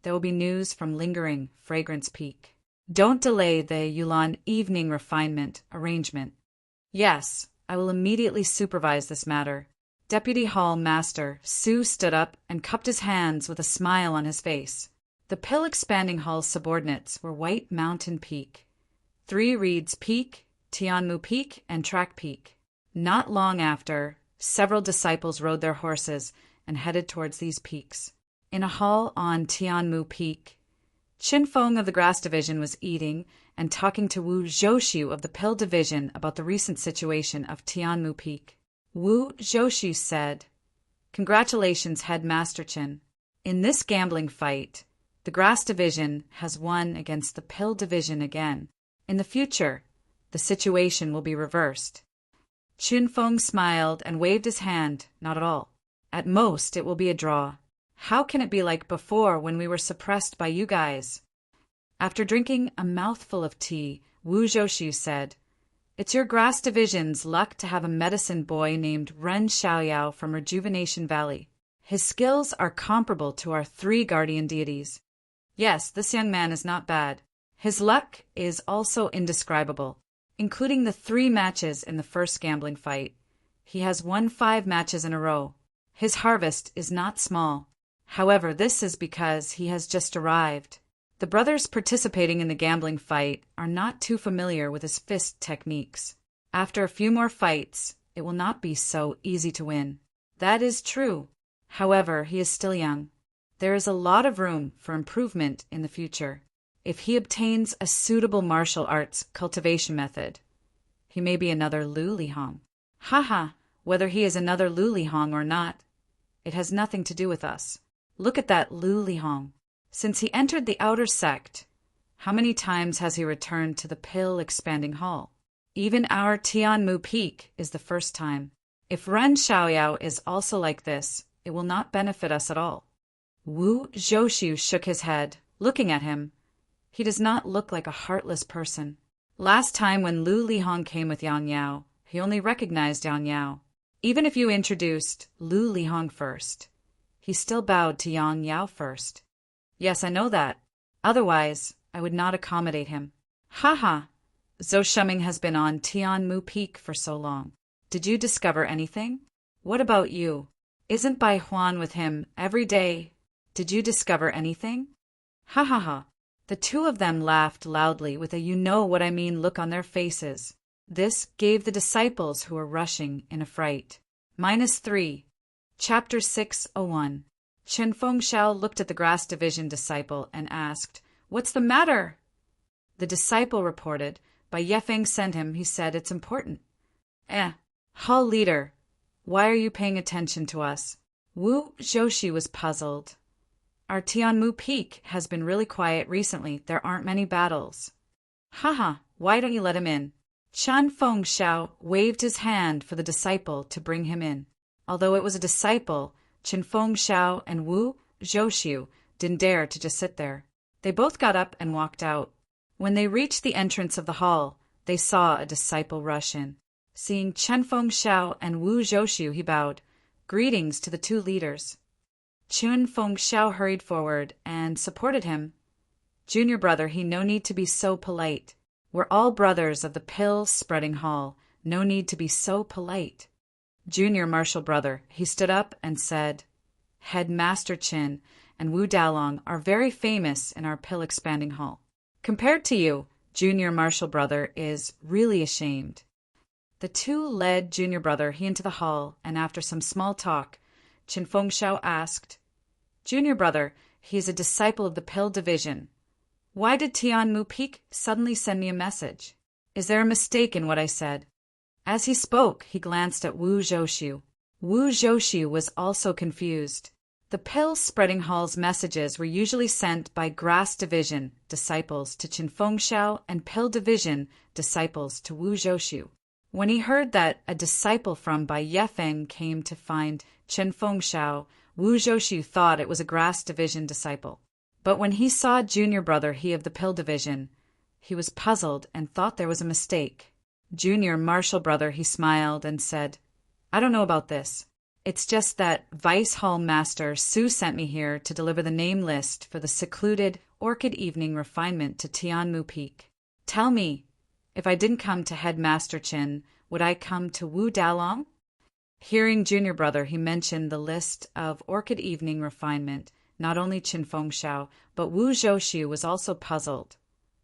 there will be news from lingering Fragrance Peak. Don't delay the Yulan evening refinement arrangement. Yes, I will immediately supervise this matter. Deputy Hall Master Su stood up and cupped his hands with a smile on his face. The pill expanding hall's subordinates were White Mountain Peak, Three Reeds Peak, Tianmu Peak, and Track Peak. Not long after, several disciples rode their horses and headed towards these peaks. In a hall on Tianmu Peak, Qin Feng of the Grass Division was eating and talking to Wu Zhouxiu of the Pill Division about the recent situation of Tianmu Peak. Wu Zhouxiu said, "Congratulations, Headmaster Qin. In this gambling fight, the Grass Division has won against the Pill Division again. In the future, the situation will be reversed." Qin Feng smiled and waved his hand. Not at all. At most, it will be a draw. How can it be like before when we were suppressed by you guys? After drinking a mouthful of tea, Wu Zhouxiu said, "It's your Grass Division's luck to have a medicine boy named Ren Xiaoyao from Rejuvenation Valley. His skills are comparable to our 3 guardian deities. Yes, this young man is not bad. His luck is also indescribable, including the 3 matches in the first gambling fight. He has won 5 matches in a row. His harvest is not small. However, this is because he has just arrived. The brothers participating in the gambling fight are not too familiar with his fist techniques. After a few more fights, it will not be so easy to win." That is true. However, he is still young. There is a lot of room for improvement in the future. If he obtains a suitable martial arts cultivation method, he may be another Lu Lihong. Haha, whether he is another Lu Lihong or not, it has nothing to do with us. Look at that Lu Lihong. Since he entered the outer sect, how many times has he returned to the pill expanding hall? Even our Tianmu Peak is the first time. If Ren Xiaoyao is also like this, it will not benefit us at all. Wu Zhouxiu shook his head, looking at him. He does not look like a heartless person. Last time when Lu Lihong came with Yang Yao, he only recognized Yang Yao. Even if you introduced Lu Lihong first, he still bowed to Yang Yao first. Yes, I know that. Otherwise, I would not accommodate him. Haha, Zhou Shuming has been on Tianmu Peak for so long. Did you discover anything? What about you? Isn't Bai Huan with him every day? Did you discover anything? Ha ha ha. The 2 of them laughed loudly with a you-know-what-I-mean look on their faces. This gave the disciples who were rushing in a fright. -3. Chapter 601. Chen Fengxiao looked at the Grass Division disciple and asked, "What's the matter?" The disciple reported, "By Yefeng sent him, he said it's important." Hall leader, why are you paying attention to us? Wu Zhouxi was puzzled. Our Tianmu Peak has been really quiet recently. There aren't many battles. Haha, why don't you let him in? Chen Fengxiao waved his hand for the disciple to bring him in. Although it was a disciple, Chen Fengxiao and Wu Zhouxiu didn't dare to just sit there. They both got up and walked out. When they reached the entrance of the hall, they saw a disciple rush in. Seeing Chen Fengxiao and Wu Zhouxiu, he bowed. Greetings to the 2 leaders. Chen Fengxiao hurried forward and supported him. Junior brother, he no need to be so polite. We're all brothers of the pill-spreading hall. No need to be so polite. Junior martial brother, he stood up and said, Headmaster Qin and Wu Dalong are very famous in our pill-expanding hall. Compared to you, junior martial brother is really ashamed. The 2 led junior brother he into the hall, and after some small talk, Chen Fengxiao asked, Junior brother, he is a disciple of the Pill Division. Why did Tianmu Peak suddenly send me a message? Is there a mistake in what I said? As he spoke, he glanced at Wu Zhoushu. Wu Zhoushu was also confused. The Pill Spreading Hall's messages were usually sent by Grass Division disciples to Qinfengshao and Pill Division disciples to Wu Zhoushu. When he heard that a disciple from Bai Yefeng came to find Qinfengshao, Wu Zhoushu thought it was a Grass Division disciple. But when he saw Junior Brother He of the Pill Division, he was puzzled and thought there was a mistake. Junior Marshal Brother He smiled and said, "I don't know about this. It's just that Vice Hall Master Su sent me here to deliver the name list for the secluded Orchid Evening Refinement to Tianmu Peak. Tell me, if I didn't come to Head Master Qin, would I come to Wu Dalong?" Hearing Junior Brother, he mentioned the list of Orchid Evening Refinement. Not only Qinfengshao, but Wu Zhoushu was also puzzled.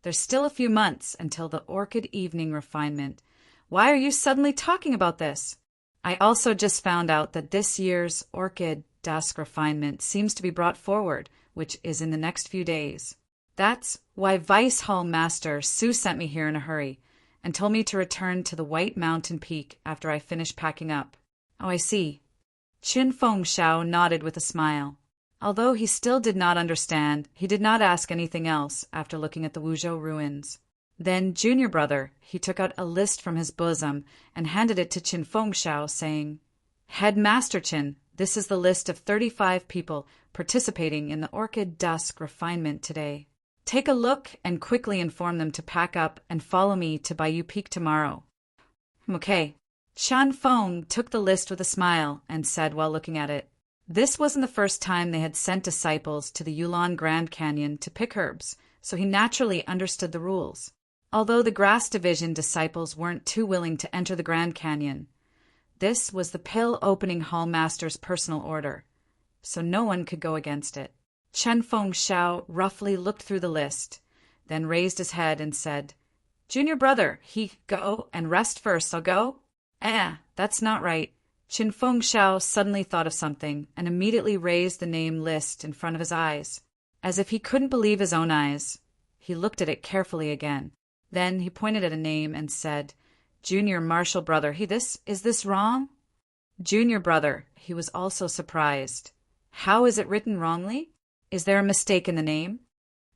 There's still a few months until the Orchid Evening Refinement. Why are you suddenly talking about this? I also just found out that this year's Orchid Dusk Refinement seems to be brought forward, which is in the next few days. That's why Vice Hall Master Su sent me here in a hurry and told me to return to the White Mountain Peak after I finish packing up. Oh, I see. Qinfengshao nodded with a smile. Although he still did not understand, he did not ask anything else after looking at the Wuzhou ruins. Then Junior Brother, he took out a list from his bosom and handed it to Qinfengshao, saying, "Head Master Qin, this is the list of 35 people participating in the Orchid Dusk Refinement today. Take a look and quickly inform them to pack up and follow me to Bayou Peak tomorrow." Okay. Chan Feng took the list with a smile and said while looking at it, this wasn't the first time they had sent disciples to the Yulon Grand Canyon to pick herbs, so he naturally understood the rules. Although the Grass Division disciples weren't too willing to enter the Grand Canyon, this was the Pill Opening Hall Master's personal order, so no one could go against it. Qinfengshao roughly looked through the list, then raised his head and said, "Junior Brother, he go and rest first, I'll go?" That's not right. Qinfengshao suddenly thought of something and immediately raised the name list in front of his eyes. As if he couldn't believe his own eyes, he looked at it carefully again. Then he pointed at a name and said, "Junior Marshal Brother, is this wrong?" Junior Brother, he was also surprised. How is it written wrongly? Is there a mistake in the name?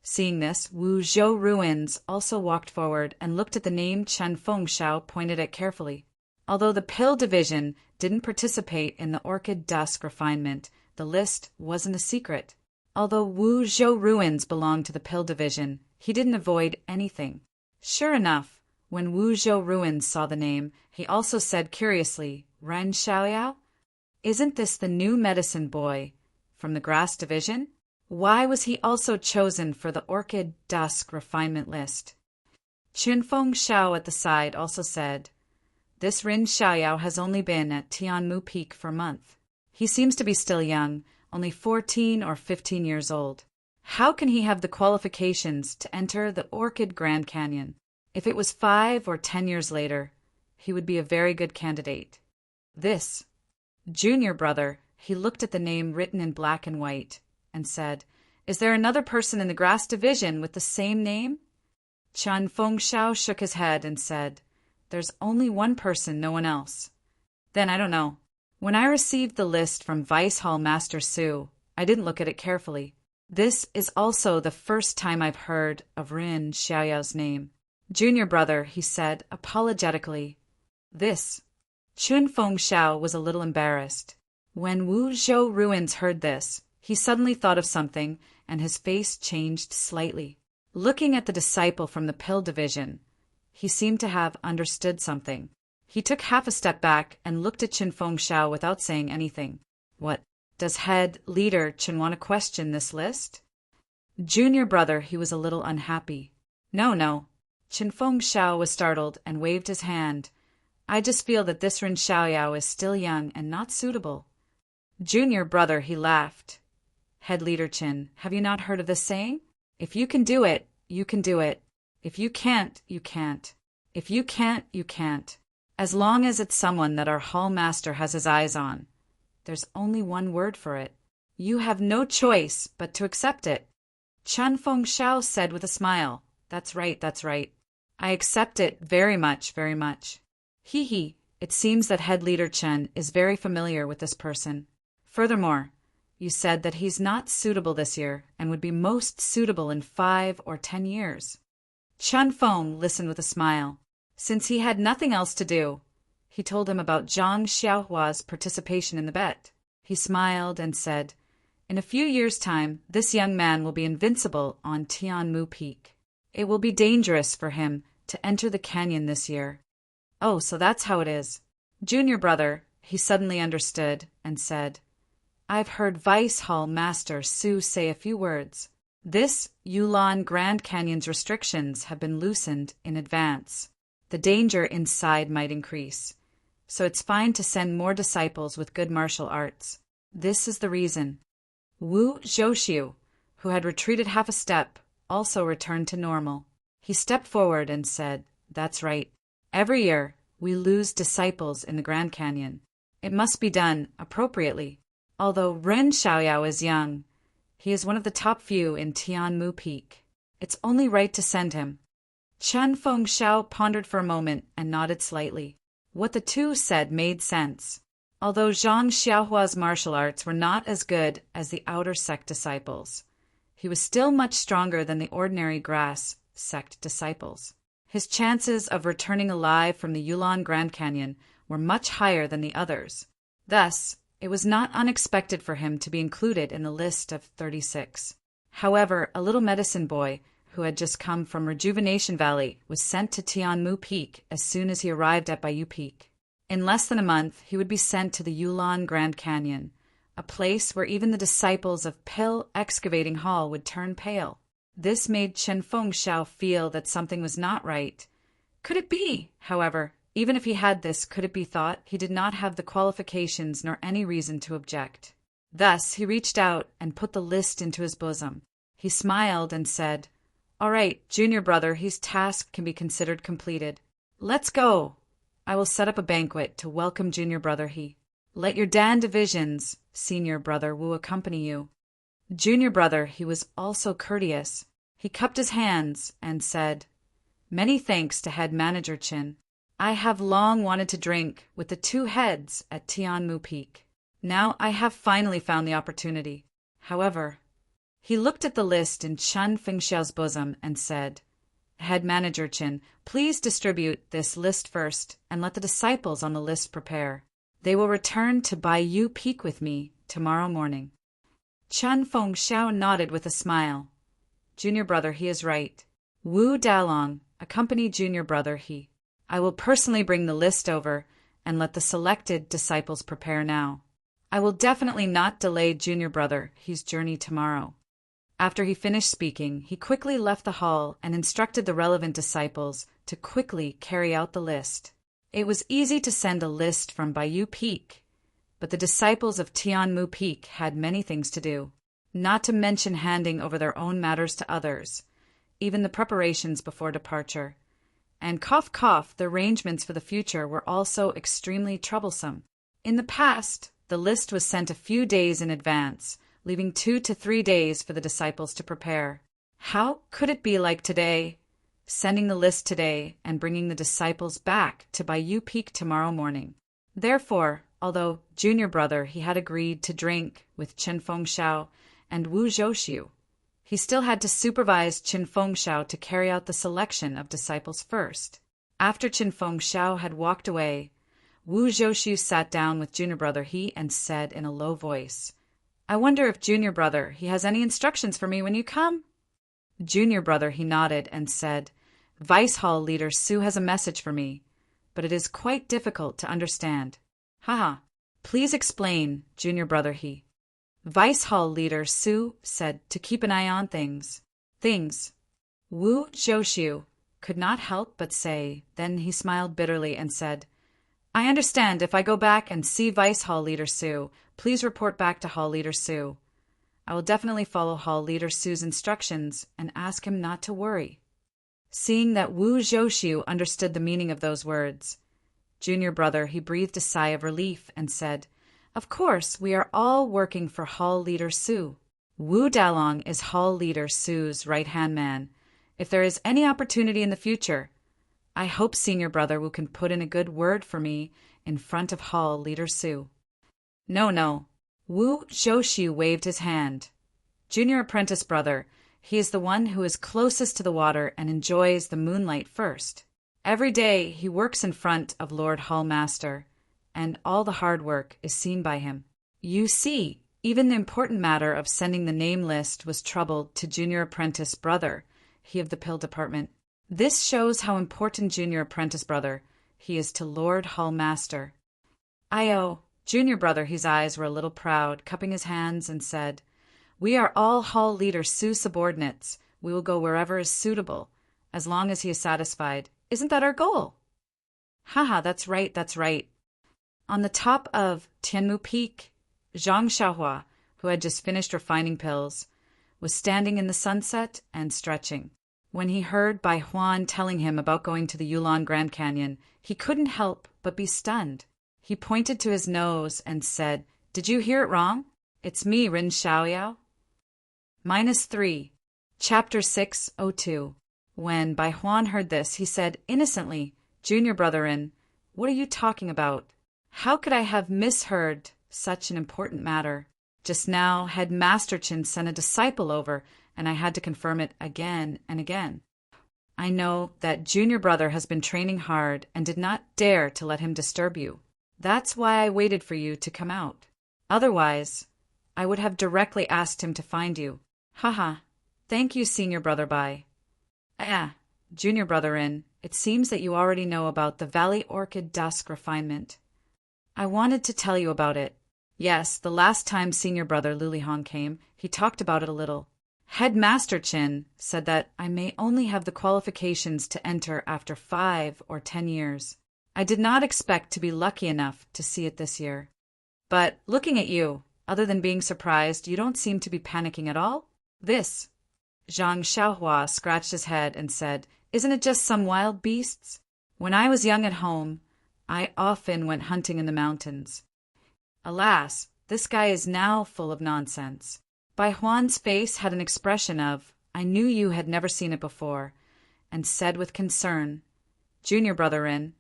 Seeing this, Wu Zhou Ruins also walked forward and looked at the name Qinfengshao pointed at carefully. Although the Pill Division didn't participate in the Orchid Dusk Refinement, the list wasn't a secret. Although Wu Zhou Ruins belonged to the Pill Division, he didn't avoid anything. Sure enough, when Wu Zhou Ruins saw the name, he also said curiously, "Ren Xiaoyao? Isn't this the new medicine boy from the Grass Division? Why was he also chosen for the Orchid Dusk Refinement list?" Qinfengshao at the side also said, "This Rin Xiaoyao has only been at Tianmu Peak for a month. He seems to be still young, only 14 or 15 years old. How can he have the qualifications to enter the Orchid Grand Canyon? If it was 5 or 10 years later, he would be a very good candidate." This Junior Brother, he looked at the name written in black and white and said, "Is there another person in the Grass Division with the same name?" Qinfengshao shook his head and said, "There's only one person, no one else." Then I don't know. When I received the list from Vice Hall Master Su, I didn't look at it carefully. This is also the first time I've heard of Rin Xiaoyao's name. Junior Brother, he said apologetically. This Qinfengshao was a little embarrassed. When Wu Zhou Ruins heard this, he suddenly thought of something and his face changed slightly. Looking at the disciple from the Pill Division, he seemed to have understood something. He took half a step back and looked at Qinfengshao without saying anything. What, does head leader Qin want to question this list? Junior Brother, he was a little unhappy. No. Qinfengshao was startled and waved his hand. I just feel that this Rin Xiaoyao is still young and not suitable. Junior Brother, he laughed. Head leader Qin, have you not heard of this saying? If you can do it, you can do it. If you can't, you can't. If you can't, you can't. As long as it's someone that our hall master has his eyes on. There's only one word for it. You have no choice but to accept it. Qinfengshao said with a smile, That's right. I accept it very much, very much." Hee hee, it seems that head leader Chen is very familiar with this person. Furthermore, you said that he's not suitable this year and would be most suitable in 5 or 10 years. Chen Feng listened with a smile. Since he had nothing else to do, he told him about Zhang Xiaohua's participation in the bet. He smiled and said, "In a few years' time, this young man will be invincible on Tianmu Peak. It will be dangerous for him to enter the canyon this year." "Oh, so that's how it is." Junior brother, he suddenly understood and said, "I've heard Vice Hall Master Su say a few words. This Yulon Grand Canyon's restrictions have been loosened in advance. The danger inside might increase, so it's fine to send more disciples with good martial arts. This is the reason." Wu Zhouxiu, who had retreated half a step, also returned to normal. He stepped forward and said, "That's right. Every year, we lose disciples in the Grand Canyon. It must be done appropriately. Although Ren Xiaoyao is young, he is one of the top few in Tianmu Peak. It's only right to send him." Chen Fengxiao pondered for a moment and nodded slightly. What the two said made sense. Although Zhang Xiaohua's martial arts were not as good as the outer sect disciples, he was still much stronger than the ordinary grass sect disciples. His chances of returning alive from the Yulon Grand Canyon were much higher than the others. Thus, it was not unexpected for him to be included in the list of 36. However, a little medicine boy who had just come from Rejuvenation Valley was sent to Tianmu Peak as soon as he arrived at Bayou Peak. In less than a month, he would be sent to the Yulon Grand Canyon, a place where even the disciples of Pill Excavating Hall would turn pale. This made Chen Fengxiao feel that something was not right. Could it be, however, even if he had this could it be thought, he did not have the qualifications nor any reason to object. Thus he reached out and put the list into his bosom. He smiled and said, "All right, junior brother, his task can be considered completed. Let's go. I will set up a banquet to welcome junior brother he. Let your Dan divisions, senior brother, Wu accompany you." Junior brother, he was also courteous. He cupped his hands and said, "Many thanks to head manager Chin. I have long wanted to drink with the two heads at Tianmu Peak. Now I have finally found the opportunity. However," he looked at the list in Chen Fengxiao's bosom and said, "Head manager Chin, please distribute this list first and let the disciples on the list prepare. They will return to Bayou Peak with me tomorrow morning." Chen Fengxiao nodded with a smile. Junior brother, he is right. Wu Dalong, accompany junior brother he. I will personally bring the list over and let the selected disciples prepare now. I will definitely not delay junior brother his journey tomorrow. After he finished speaking, he quickly left the hall and instructed the relevant disciples to quickly carry out the list. It was easy to send a list from Bayou Peak, but the disciples of Tianmu Peak had many things to do, not to mention handing over their own matters to others, even the preparations before departure. And cough cough, the arrangements for the future were also extremely troublesome. In the past, the list was sent a few days in advance, leaving 2 to 3 days for the disciples to prepare. How could it be like today, sending the list today and bringing the disciples back to Bayou Peak tomorrow morning? Therefore, although junior brother he had agreed to drink with Chen Fengxiao and Wu Zhouxiu, he still had to supervise Chen Fengxiao to carry out the selection of disciples first. After Chen Fengxiao had walked away, Wu Zhouxiu sat down with junior brother he and said in a low voice, "I wonder if junior brother he has any instructions for me when you come?" Junior brother he nodded and said, "Vice Hall leader Su has a message for me, but it is quite difficult to understand." "Haha, please explain, junior brother he." Vice Hall leader Su said to keep an eye on things. Things. Wu Zhouxiu could not help but say, then he smiled bitterly and said, "I understand. If I go back and see Vice Hall leader Su, please report back to Hall leader Su. I will definitely follow Hall leader Su's instructions and ask him not to worry." Seeing that Wu Zhouxiu understood the meaning of those words, junior brother he breathed a sigh of relief and said, "Of course, we are all working for Hall leader Su. Wu Dalong is Hall leader Su's right-hand man. If there is any opportunity in the future, I hope Senior Brother Wu can put in a good word for me in front of Hall Leader Su. No. Wu Zhouxiu waved his hand. Junior Apprentice Brother, he is the one who is closest to the water and enjoys the moonlight first. Every day he works in front of Lord Hall Master, and all the hard work is seen by him. You see, even the important matter of sending the name list was troubled to Junior Apprentice Brother, he of the Pill Department. This shows how important Junior Apprentice Brother he is to Lord Hall Master. Junior Brother, his eyes were a little proud, cupping his hands, and said, We are all Hall Leader Su subordinates. We will go wherever is suitable, as long as he is satisfied. Isn't that our goal? Haha, that's right. On the top of Tianmu Peak, Zhang Xiaohua, who had just finished refining pills, was standing in the sunset and stretching. When he heard Bai Huan telling him about going to the Yulon Grand Canyon, he couldn't help but be stunned. He pointed to his nose and said, Did you hear it wrong? It's me, Rin Xiaoyao. -3. Chapter 602. When Bai Huan heard this, he said innocently, Junior Brother Rin, what are you talking about? How could I have misheard such an important matter? Just now, Head Master Chin sent a disciple over, and I had to confirm it again and again. I know that Junior Brother has been training hard and did not dare to let him disturb you. That's why I waited for you to come out. Otherwise, I would have directly asked him to find you. Haha. Thank you, Senior Brother Bai. Junior Brother Rin, it seems that you already know about the Valley Orchid Dusk refinement. I wanted to tell you about it. Yes, the last time Senior Brother Lulihong came, he talked about it a little. Head Master Chin said that I may only have the qualifications to enter after 5 or 10 years. I did not expect to be lucky enough to see it this year. But looking at you, other than being surprised, you don't seem to be panicking at all? Zhang Xiaohua scratched his head and said, Isn't it just some wild beasts? When I was young at home, I often went hunting in the mountains. Alas, this guy is now full of nonsense. Bai Huan's face had an expression of, I knew you had never seen it before, and said with concern, Junior Brother Rin,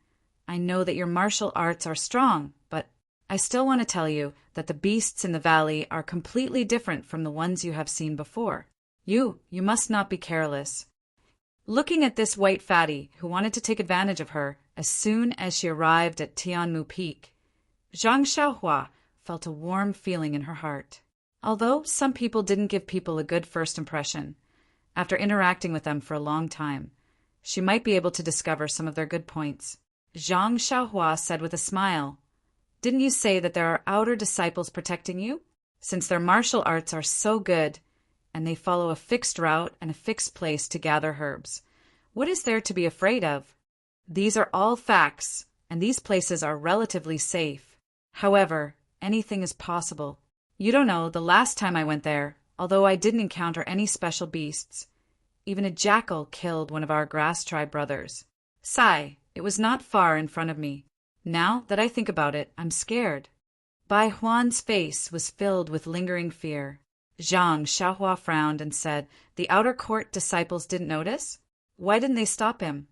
I know that your martial arts are strong, but I still want to tell you that the beasts in the valley are completely different from the ones you have seen before. You must not be careless. Looking at this white fatty who wanted to take advantage of her as soon as she arrived at Tianmu Peak, Zhang Xiaohua felt a warm feeling in her heart. Although some people didn't give people a good first impression, after interacting with them for a long time, she might be able to discover some of their good points. Zhang Xiaohua said with a smile, Didn't you say that there are outer disciples protecting you? Since their martial arts are so good, and they follow a fixed route and a fixed place to gather herbs, what is there to be afraid of? These are all facts, and these places are relatively safe. However, anything is possible. You don't know, the last time I went there, although I didn't encounter any special beasts, even a jackal killed one of our grass tribe brothers. It was not far in front of me. Now that I think about it, I'm scared. Bai Huan's face was filled with lingering fear. Zhang Xiaohua frowned and said, The outer court disciples didn't notice? Why didn't they stop him?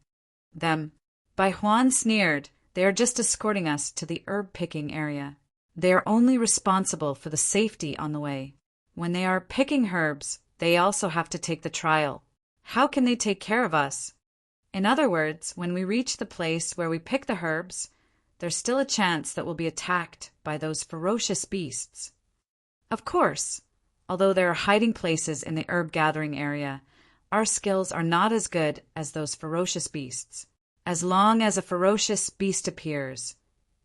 Them. Bai Huan sneered, They are just escorting us to the herb-picking area. They are only responsible for the safety on the way. When they are picking herbs, they also have to take the trial. How can they take care of us? In other words, when we reach the place where we pick the herbs, there's still a chance that we'll be attacked by those ferocious beasts. Of course, although there are hiding places in the herb-gathering area, our skills are not as good as those ferocious beasts. As long as a ferocious beast appears,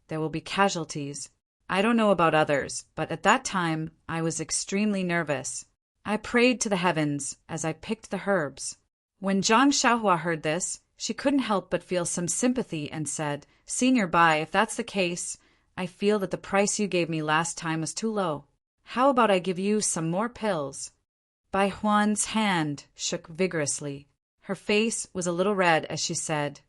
there will be casualties. I don't know about others, but at that time I was extremely nervous. I prayed to the heavens as I picked the herbs. When Zhang Xiaohua heard this, she couldn't help but feel some sympathy and said, Senior Bai, if that's the case, I feel that the price you gave me last time was too low. How about I give you some more pills? Bai Huan's hand shook vigorously. Her face was a little red as she said,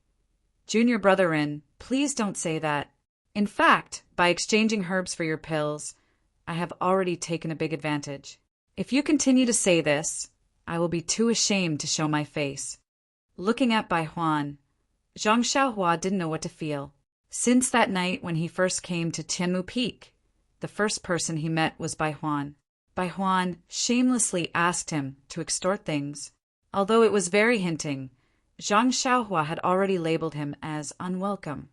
Junior Brother Rin, please don't say that. In fact, by exchanging herbs for your pills, I have already taken a big advantage. If you continue to say this, I will be too ashamed to show my face. Looking at Bai Huan, Zhang Xiaohua didn't know what to feel. Since that night when he first came to Tianmu Peak, the first person he met was Bai Huan. Bai Huan shamelessly asked him to extort things. Although it was very hinting, Zhang Xiaohua had already labeled him as unwelcome.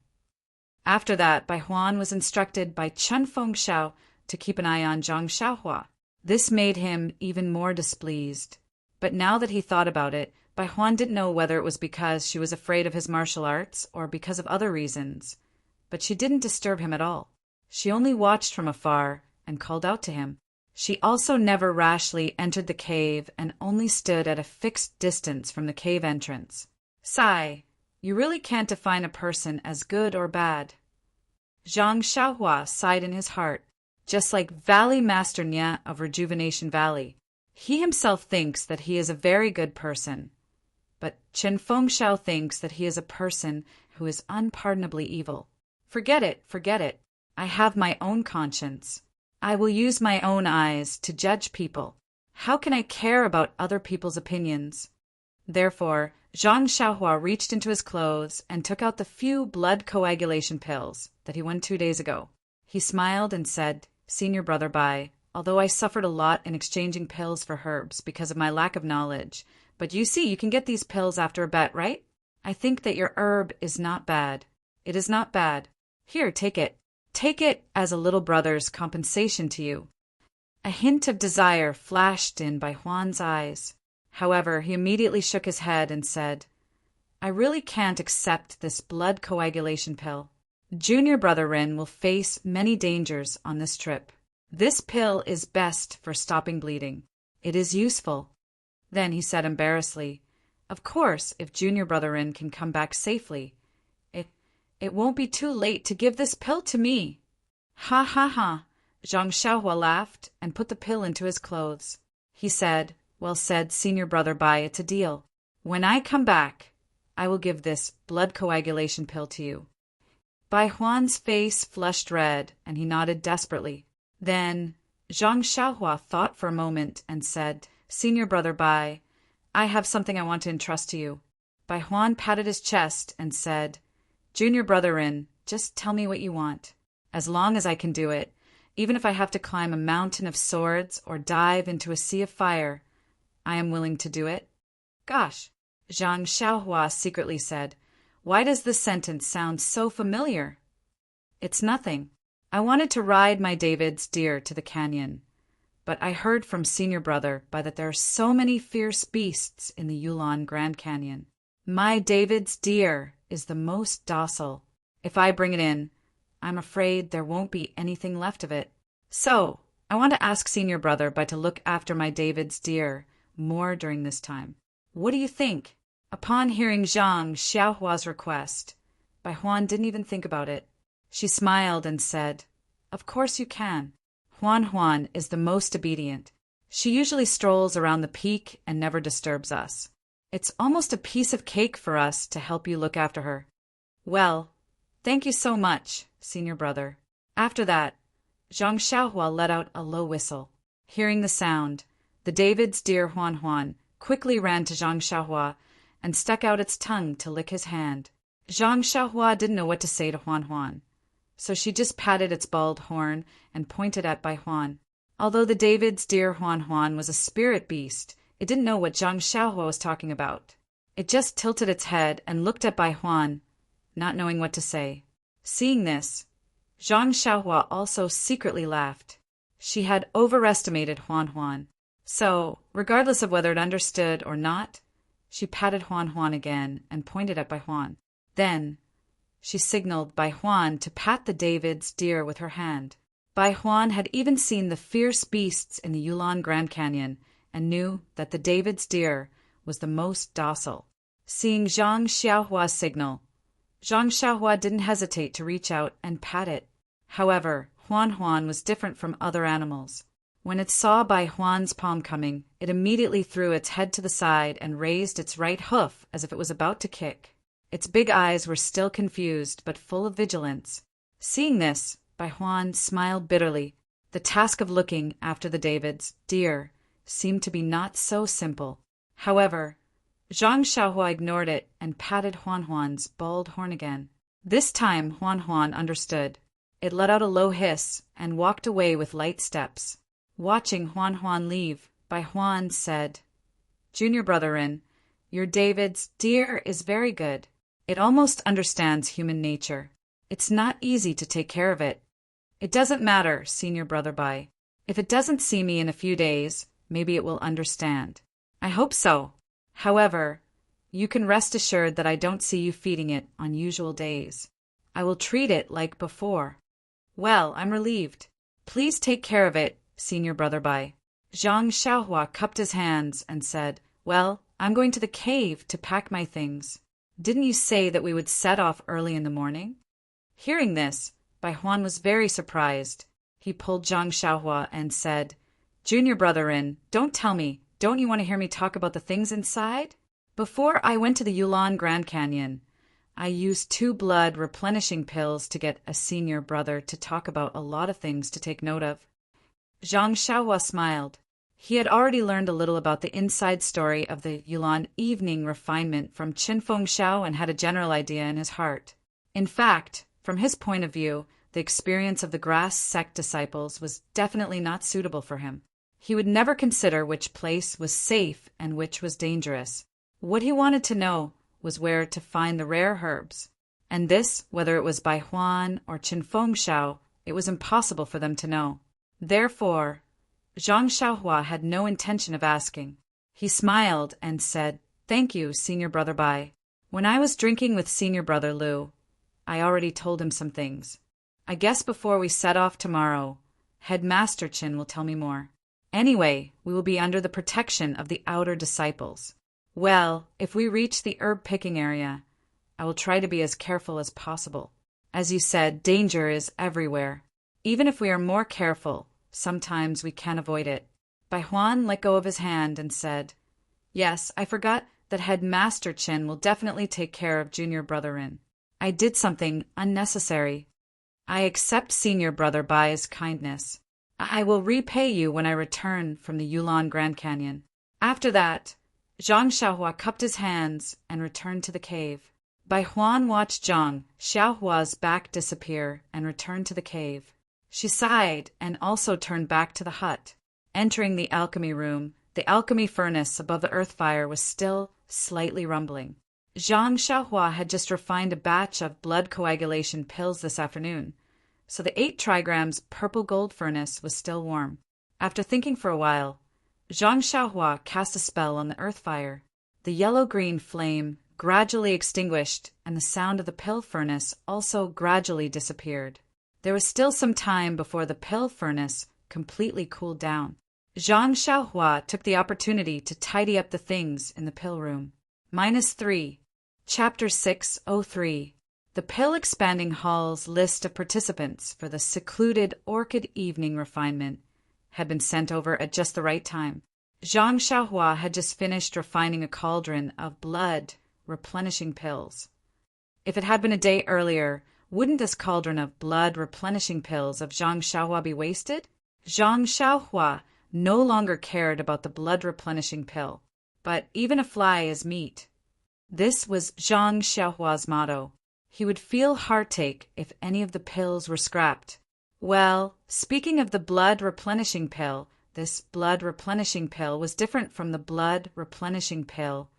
After that, Bai Huan was instructed by Chen Fengxiao to keep an eye on Zhang Xiaohua. This made him even more displeased. But now that he thought about it, Bai Huan didn't know whether it was because she was afraid of his martial arts or because of other reasons. But she didn't disturb him at all. She only watched from afar and called out to him. She also never rashly entered the cave and only stood at a fixed distance from the cave entrance. Sigh, you really can't define a person as good or bad. Zhang Xiaohua sighed in his heart, just like Valley Master Nya of Rejuvenation Valley. He himself thinks that he is a very good person, but Chen Fengxiao thinks that he is a person who is unpardonably evil. Forget it, forget it. I have my own conscience. I will use my own eyes to judge people. How can I care about other people's opinions? Therefore, Zhang Xiaohua reached into his clothes and took out the few blood coagulation pills that he won 2 days ago. He smiled and said, "Senior brother Bai, although I suffered a lot in exchanging pills for herbs because of my lack of knowledge, but you see, you can get these pills after a bet, right? I think that your herb is not bad. It is not bad. Here, take it. Take it as a little brother's compensation to you." A hint of desire flashed in Bai Huan's eyes. However, he immediately shook his head and said, "I really can't accept this blood coagulation pill. Junior brother Rin will face many dangers on this trip. This pill is best for stopping bleeding. It is useful." Then he said embarrassedly, "Of course, if junior brother Rin can come back safely, it won't be too late to give this pill to me." "Ha ha ha." Zhang Xiaohua laughed and put the pill into his clothes. He said, "Well said, senior brother Bai, it's a deal. When I come back, I will give this blood coagulation pill to you." Bai Huan's face flushed red, and he nodded desperately. Then Zhang Xiaohua thought for a moment and said, "Senior brother Bai, I have something I want to entrust to you." Bai Huan patted his chest and said, "Junior brother Rin, just tell me what you want. As long as I can do it, even if I have to climb a mountain of swords or dive into a sea of fire, I am willing to do it." "Gosh," Zhang Xiaohua secretly said, "why does this sentence sound so familiar?" "It's nothing. I wanted to ride my David's deer to the canyon, but I heard from senior brother Bai that there are so many fierce beasts in the Yulon Grand Canyon. My David's deer is the most docile. If I bring it in, I'm afraid there won't be anything left of it. So, I want to ask senior brother Bai to look after my David's deer more during this time. What do you think?" Upon hearing Zhang Xiaohua's request, Bai Huan didn't even think about it. She smiled and said, "Of course you can. Huan is the most obedient. She usually strolls around the peak and never disturbs us. It's almost a piece of cake for us to help you look after her." "Well, thank you so much, senior brother." After that, Zhang Xiaohua let out a low whistle. Hearing the sound, the David's deer Huan quickly ran to Zhang Xiaohua and stuck out its tongue to lick his hand. Zhang Xiaohua didn't know what to say to Huan, so she just patted its bald horn and pointed at Bai Huan. Although the David's deer Huan was a spirit beast, it didn't know what Zhang Xiaohua was talking about. It just tilted its head and looked at Bai Huan, not knowing what to say. Seeing this, Zhang Xiaohua also secretly laughed. She had overestimated Huan. So, regardless of whether it understood or not, she patted Huan again and pointed at Bai Huan. Then, she signaled Bai Huan to pat the David's deer with her hand. Bai Huan had even seen the fierce beasts in the Yulon Grand Canyon and knew that the David's deer was the most docile. Seeing Zhang Xiaohua's signal, Zhang Xiaohua didn't hesitate to reach out and pat it. However, Huan was different from other animals. When it saw Bai Huan's palm coming, it immediately threw its head to the side and raised its right hoof as if it was about to kick. Its big eyes were still confused but full of vigilance. Seeing this, Bai Huan smiled bitterly. The task of looking after the David's deer seemed to be not so simple. However, Zhang Xiaohua ignored it and patted Huan Huan's bald horn again. This time Huan Huan understood. It let out a low hiss and walked away with light steps. Watching Huan Huan leave, Bai Huan said, "Junior brother-in, your David's deer is very good. It almost understands human nature. It's not easy to take care of it. It doesn't matter, senior brother Bai. If it doesn't see me in a few days, maybe it will understand. I hope so. However, you can rest assured that I don't see you feeding it on usual days. I will treat it like before." "Well, I'm relieved. Please take care of it, senior brother Bai." Zhang Xiaohua cupped his hands and said, "Well, I'm going to the cave to pack my things. Didn't you say that we would set off early in the morning?" Hearing this, Bai Huan was very surprised. He pulled Zhang Xiaohua and said, "Junior brother-in, don't you want to hear me talk about the things inside? Before I went to the Yulon Grand Canyon, I used 2 blood replenishing pills to get a senior brother to talk about a lot of things to take note of." Zhang Xiaohua smiled. He had already learned a little about the inside story of the Yulon evening refinement from Qinfeng Xiao and had a general idea in his heart. In fact, from his point of view, the experience of the grass sect disciples was definitely not suitable for him. He would never consider which place was safe and which was dangerous. What he wanted to know was where to find the rare herbs. And this, whether it was Bai Huan or Qinfeng Xiao, it was impossible for them to know. Therefore, Zhang Xiaohua had no intention of asking. He smiled and said, "Thank you, senior brother Bai. When I was drinking with senior brother Lu, I already told him some things. I guess before we set off tomorrow, Headmaster Qin will tell me more. Anyway, we will be under the protection of the outer disciples. Well, if we reach the herb-picking area, I will try to be as careful as possible. As you said, danger is everywhere. Even if we are more careful, sometimes we can avoid it." Bai Huan let go of his hand and said, "Yes, I forgot that Headmaster Qin will definitely take care of junior brother-in. I did something unnecessary. I accept senior brother Bai's kindness. I will repay you when I return from the Yulon Grand Canyon." After that, Zhang Xiaohua cupped his hands and returned to the cave. Bai Huan watched Zhang Xiaohua's back disappear and return to the cave. She sighed and also turned back to the hut. Entering the alchemy room, the alchemy furnace above the earth fire was still slightly rumbling. Zhang Xiaohua had just refined a batch of blood coagulation pills this afternoon, so the 8 trigrams purple gold furnace was still warm. After thinking for a while, Zhang Xiaohua cast a spell on the earth fire. The yellow-green flame gradually extinguished, and the sound of the pill furnace also gradually disappeared. There was still some time before the pill furnace completely cooled down. Zhang Xiaohua took the opportunity to tidy up the things in the pill room. -3. Chapter 603. The Pill Expanding Hall's list of participants for the secluded Orchid Evening refinement had been sent over at just the right time. Zhang Xiaohua had just finished refining a cauldron of blood replenishing pills. If it had been a day earlier, wouldn't this cauldron of blood replenishing pills of Zhang Xiaohua be wasted? Zhang Xiaohua no longer cared about the blood replenishing pill, but even a fly is meat. This was Zhang Xiaohua's motto. He would feel heartache if any of the pills were scrapped. Well, speaking of the blood replenishing pill, this blood replenishing pill was different from the blood replenishing pill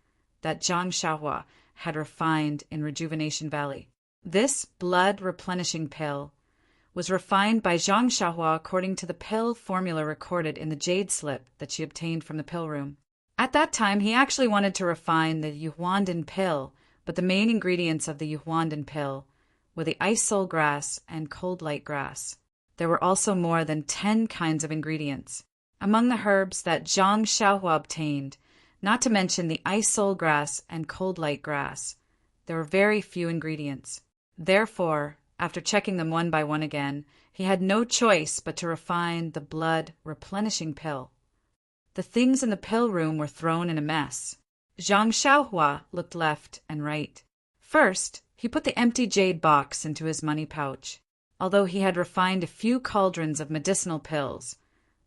that Zhang Xiaohua had refined in Rejuvenation Valley. This blood replenishing pill was refined by Zhang Xiaohua according to the pill formula recorded in the jade slip that she obtained from the pill room. At that time, he actually wanted to refine the Yuhuandan pill, but the main ingredients of the Yuhuandan pill were the ice soul grass and cold light grass. There were also more than 10 kinds of ingredients. Among the herbs that Zhang Xiaohua obtained, not to mention the ice soul grass and cold light grass, there were very few ingredients. Therefore, after checking them one by one again, he had no choice but to refine the blood replenishing pill. The things in the pill room were thrown in a mess. Zhang Xiaohua looked left and right. First, he put the empty jade box into his money pouch. Although he had refined a few cauldrons of medicinal pills,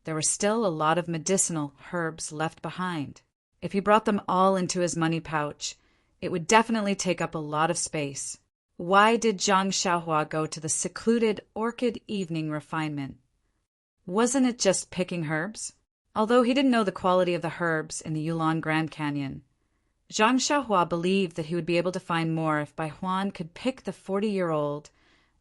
there were still a lot of medicinal herbs left behind. If he brought them all into his money pouch, it would definitely take up a lot of space. Why did Zhang Xiaohua go to the secluded orchid evening refinement? Wasn't it just picking herbs? Although he didn't know the quality of the herbs in the Yulon Grand Canyon, Zhang Xiaohua believed that he would be able to find more if Bai Huan could pick the 40-year-old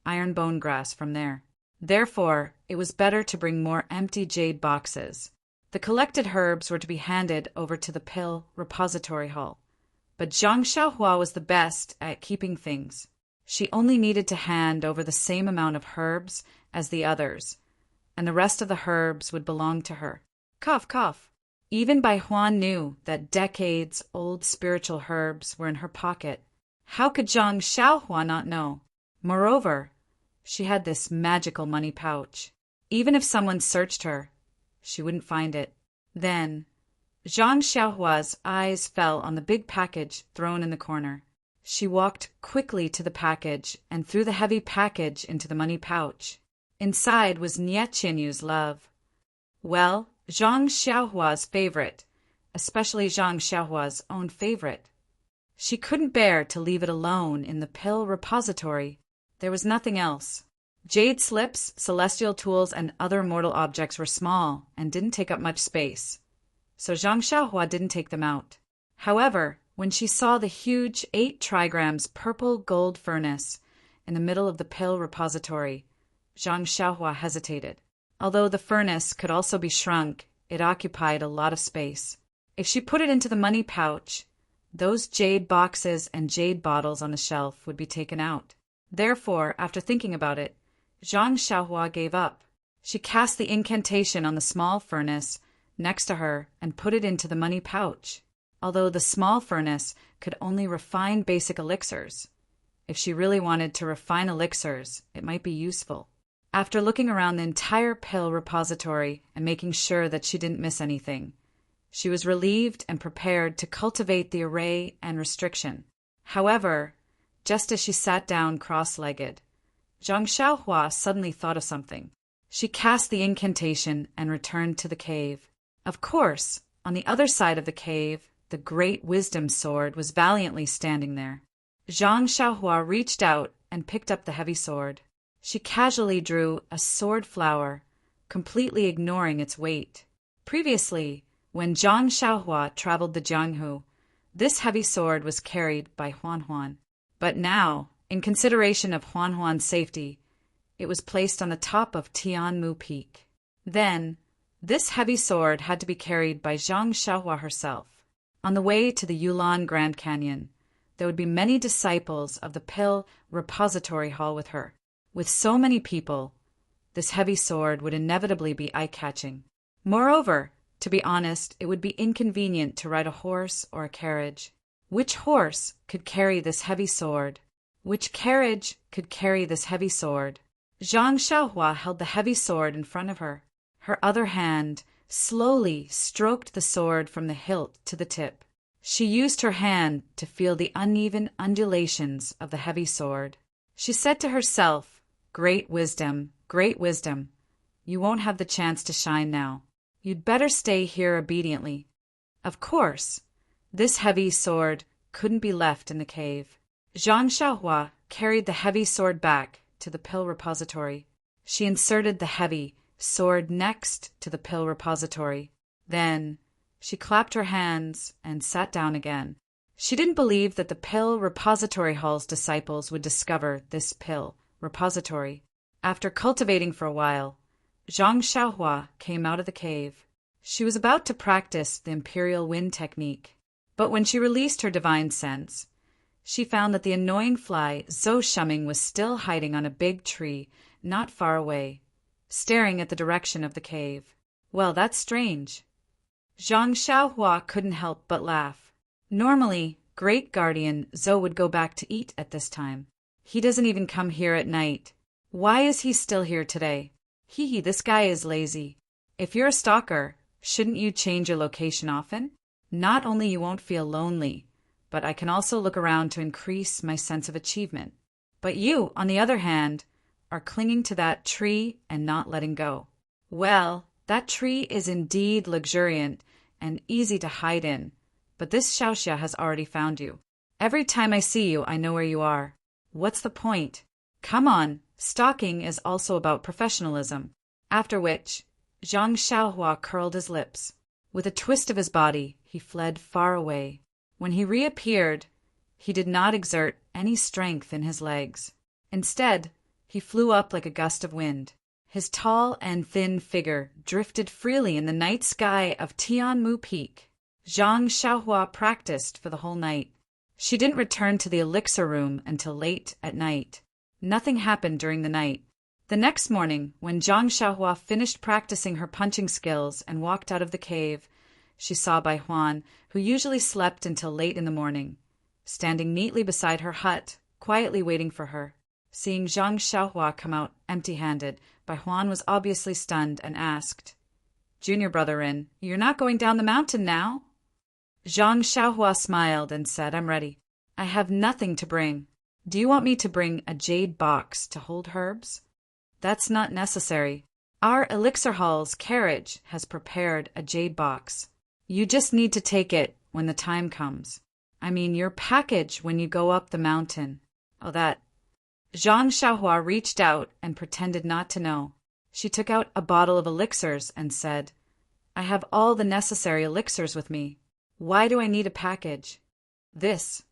iron bone grass from there. Therefore, it was better to bring more empty jade boxes. The collected herbs were to be handed over to the pill repository hall. But Zhang Xiaohua was the best at keeping things. She only needed to hand over the same amount of herbs as the others, and the rest of the herbs would belong to her. Cough, cough. Even Bai Huan knew that decades-old spiritual herbs were in her pocket. How could Zhang Xiaohua not know? Moreover, she had this magical money pouch. Even if someone searched her, she wouldn't find it. Then, Zhang Xiaohua's eyes fell on the big package thrown in the corner. She walked quickly to the package and threw the heavy package into the money pouch. Inside was Nie Qianyu's love. Well, Zhang Xiaohua's favorite, especially Zhang Xiaohua's own favorite. She couldn't bear to leave it alone in the pill repository. There was nothing else. Jade slips, celestial tools, and other mortal objects were small and didn't take up much space, so Zhang Xiaohua didn't take them out. However, when she saw the huge 8 trigrams purple gold furnace in the middle of the pill repository, Zhang Xiaohua hesitated. Although the furnace could also be shrunk, it occupied a lot of space. If she put it into the money pouch, those jade boxes and jade bottles on the shelf would be taken out. Therefore, after thinking about it, Zhang Xiaohua gave up. She cast the incantation on the small furnace next to her and put it into the money pouch. Although the small furnace could only refine basic elixirs, if she really wanted to refine elixirs, it might be useful. After looking around the entire pill repository and making sure that she didn't miss anything, she was relieved and prepared to cultivate the array and restriction. However, just as she sat down cross-legged, Zhang Xiaohua suddenly thought of something. She cast the incantation and returned to the cave. Of course, on the other side of the cave, the great wisdom sword was valiantly standing there. Zhang Xiaohua reached out and picked up the heavy sword. She casually drew a sword flower, completely ignoring its weight. Previously, when Zhang Xiaohua traveled the Jianghu, this heavy sword was carried by Huan. But now, in consideration of Huan's safety, it was placed on the top of Tianmu Peak. Then, this heavy sword had to be carried by Zhang Xiaohua herself. On the way to the Yulon Grand Canyon, there would be many disciples of the pill repository hall with her. With so many people, this heavy sword would inevitably be eye-catching. Moreover, to be honest, it would be inconvenient to ride a horse or a carriage. Which horse could carry this heavy sword? Which carriage could carry this heavy sword? Zhang Xiaohua held the heavy sword in front of her. Her other hand slowly stroked the sword from the hilt to the tip. She used her hand to feel the uneven undulations of the heavy sword. She said to herself, great wisdom, you won't have the chance to shine now. You'd better stay here obediently. Of course, this heavy sword couldn't be left in the cave. Zhang Xiaohua carried the heavy sword back to the pill repository. She inserted the heavy sword next to the pill repository. Then, she clapped her hands and sat down again. She didn't believe that the pill repository hall's disciples would discover this pill repository. After cultivating for a while, Zhang Xiaohua came out of the cave. She was about to practice the imperial wind technique, but when she released her divine sense, she found that the annoying fly Zhou Shuming was still hiding on a big tree not far away, staring at the direction of the cave. Well, that's strange. Zhang Xiaohua couldn't help but laugh. Normally, Great Guardian Zhou would go back to eat at this time. He doesn't even come here at night. Why is he still here today? Hee, this guy is lazy. If you're a stalker, shouldn't you change your location often? Not only you won't feel lonely, but I can also look around to increase my sense of achievement. But you, on the other hand, are clinging to that tree and not letting go. Well, that tree is indeed luxuriant and easy to hide in, but this Xiaoxia has already found you. Every time I see you, I know where you are. What's the point? Come on, stalking is also about professionalism." After which, Zhang Xiaohua curled his lips. With a twist of his body, he fled far away. When he reappeared, he did not exert any strength in his legs. Instead, he flew up like a gust of wind. His tall and thin figure drifted freely in the night sky of Tianmu Peak. Zhang Xiaohua practiced for the whole night. She didn't return to the elixir room until late at night. Nothing happened during the night. The next morning, when Zhang Xiaohua finished practicing her punching skills and walked out of the cave, she saw Bai Huan, who usually slept until late in the morning, standing neatly beside her hut, quietly waiting for her. Seeing Zhang Xiaohua come out empty-handed, Bai Huan was obviously stunned and asked, "Junior brother Rin, you're not going down the mountain now?" Zhang Xiaohua smiled and said, "I'm ready. I have nothing to bring. Do you want me to bring a jade box to hold herbs?" "That's not necessary. Our elixir hall's carriage has prepared a jade box. You just need to take it when the time comes. I mean your package when you go up the mountain." "Oh, that." Zhang Xiaohua reached out and pretended not to know. She took out a bottle of elixirs and said, "I have all the necessary elixirs with me. Why do I need a package?" "This."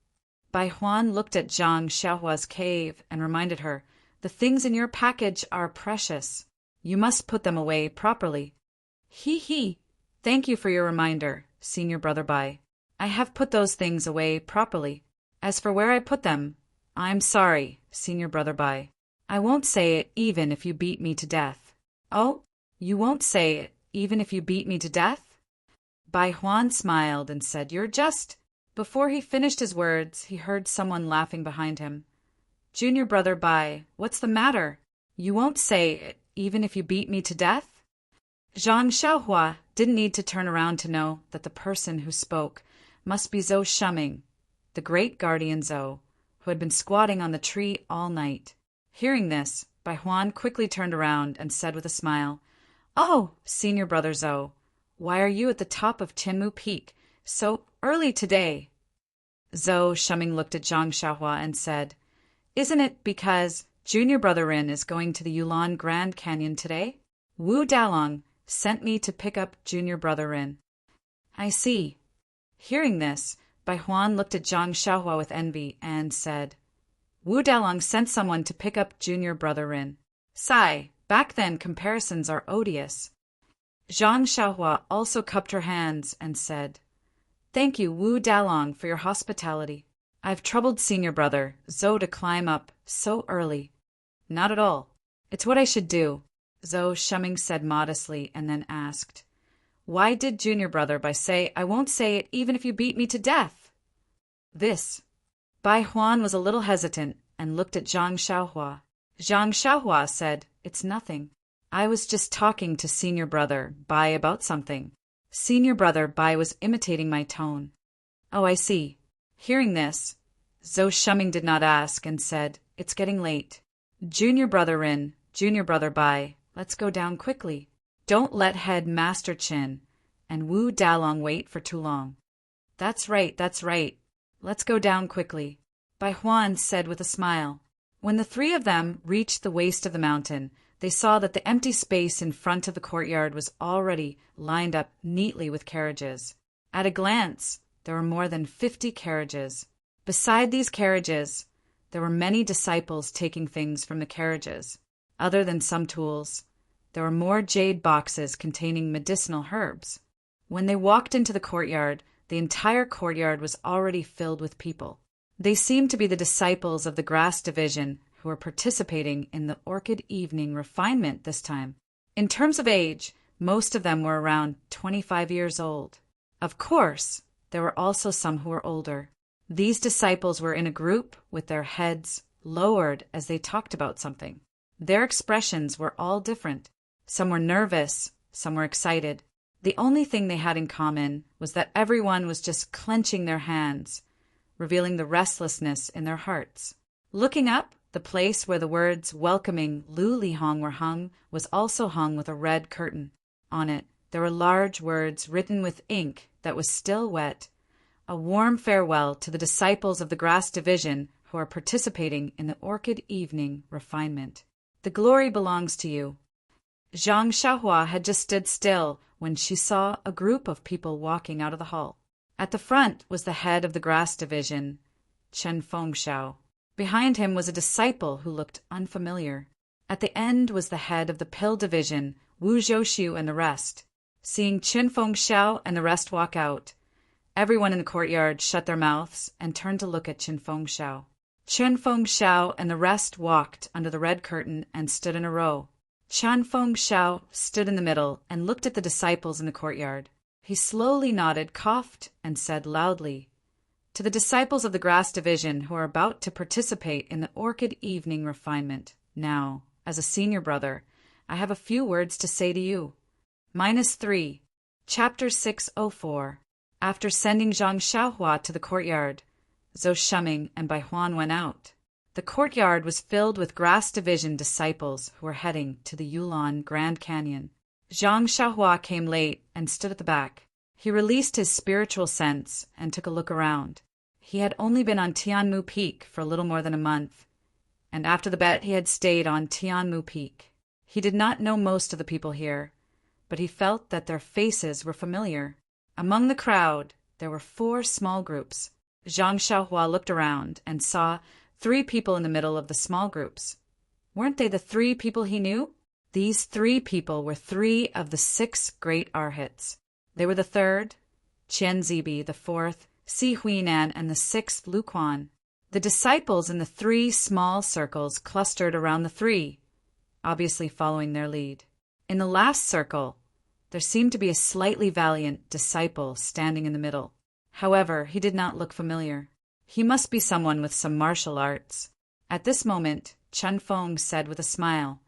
Bai Huan looked at Zhang Xiaohua's cave and reminded her, "The things in your package are precious. You must put them away properly." He. Thank you for your reminder, Senior Brother Bai. I have put those things away properly. As for where I put them, I'm sorry, Senior Brother Bai. I won't say it even if you beat me to death." "Oh, you won't say it even if you beat me to death?" Bai Huan smiled and said, "You're just—" Before he finished his words, he heard someone laughing behind him. "Junior Brother Bai, what's the matter? You won't say it even if you beat me to death?" Zhang Xiaohua didn't need to turn around to know that the person who spoke must be Zhou Shuming, the great guardian Zhou, who had been squatting on the tree all night. Hearing this, Bai Huan quickly turned around and said with a smile, "Oh, Senior Brother Zhou, why are you at the top of Tianmu Peak so early today?" Zhou Shuming looked at Zhang Xiaohua and said, "Isn't it because Junior Brother Rin is going to the Yulon Grand Canyon today? Wu Dalong sent me to pick up Junior Brother Rin." "I see." Hearing this, Bai Huan looked at Zhang Xiaohua with envy and said, "Wu Dalong sent someone to pick up Junior Brother Rin. Sigh, back then comparisons are odious." Zhang Xiaohua also cupped her hands and said, "Thank you, Wu Dalong, for your hospitality. I've troubled Senior Brother Zhou to climb up so early." "Not at all. It's what I should do," Zhou Shuming said modestly and then asked, "Why did Junior Brother Bai say I won't say it even if you beat me to death?" "This." Bai Huan was a little hesitant and looked at Zhang Xiaohua. Zhang Xiaohua said, "It's nothing. I was just talking to Senior Brother Bai about something." Senior Brother Bai was imitating my tone. "Oh, I see." Hearing this, Zhou Shuming did not ask and said, "It's getting late. Junior Brother Rin, Junior Brother Bai, let's go down quickly. Don't let Head Master Chin and Wu Dalong wait for too long." That's right. Let's go down quickly," Bai Huan said with a smile. When the three of them reached the waist of the mountain, they saw that the empty space in front of the courtyard was already lined up neatly with carriages. At a glance, there were more than 50 carriages. Beside these carriages, there were many disciples taking things from the carriages. Other than some tools, there were more jade boxes containing medicinal herbs. When they walked into the courtyard, the entire courtyard was already filled with people. They seemed to be the disciples of the grass division who were participating in the orchid evening refinement this time. In terms of age, most of them were around 25 years old. Of course, there were also some who were older. These disciples were in a group with their heads lowered as they talked about something. Their expressions were all different. Some were nervous, some were excited. The only thing they had in common was that everyone was just clenching their hands, revealing the restlessness in their hearts. Looking up, the place where the words welcoming Lu Lihong were hung was also hung with a red curtain. On it, there were large words written with ink that was still wet. A warm farewell to the disciples of the Grass Division who are participating in the Orchid Evening Refinement. The glory belongs to you. Zhang Xiaohua had just stood still when she saw a group of people walking out of the hall. At the front was the head of the Grass Division, Chen Fengxiao. Behind him was a disciple who looked unfamiliar. At the end was the head of the Pill Division, Wu Zhouxiu, and the rest. Seeing Chen Fengxiao and the rest walk out, everyone in the courtyard shut their mouths and turned to look at Chen Fengxiao. Chen Fengxiao and the rest walked under the red curtain and stood in a row. Chen Fengxiao stood in the middle and looked at the disciples in the courtyard. He slowly nodded, coughed, and said loudly, "To the disciples of the Grass Division who are about to participate in the Orchid Evening Refinement, now, as a senior brother, I have a few words to say to you." -3. Chapter 604. After sending Zhang Xiaohua to the courtyard, Zhou Shuming and Bai Huan went out. The courtyard was filled with Grass Division disciples who were heading to the Yulon Grand Canyon. Zhang Xiaohua came late and stood at the back. He released his spiritual sense and took a look around. He had only been on Tianmu Peak for a little more than a month, and after the bet he had stayed on Tianmu Peak. He did not know most of the people here, but he felt that their faces were familiar. Among the crowd, there were 4 small groups. Zhang Xiaohua looked around and saw 3 people in the middle of the small groups. Weren't they the 3 people he knew? These 3 people were 3 of the 6 great arhats. They were the 3rd, Qian Zibi, the 4th, Si Huinan, and the 6th, Lu Quan. The disciples in the 3 small circles clustered around the 3, obviously following their lead. In the last circle, there seemed to be a slightly valiant disciple standing in the middle. However, he did not look familiar. He must be someone with some martial arts. At this moment, Chen Feng said with a smile,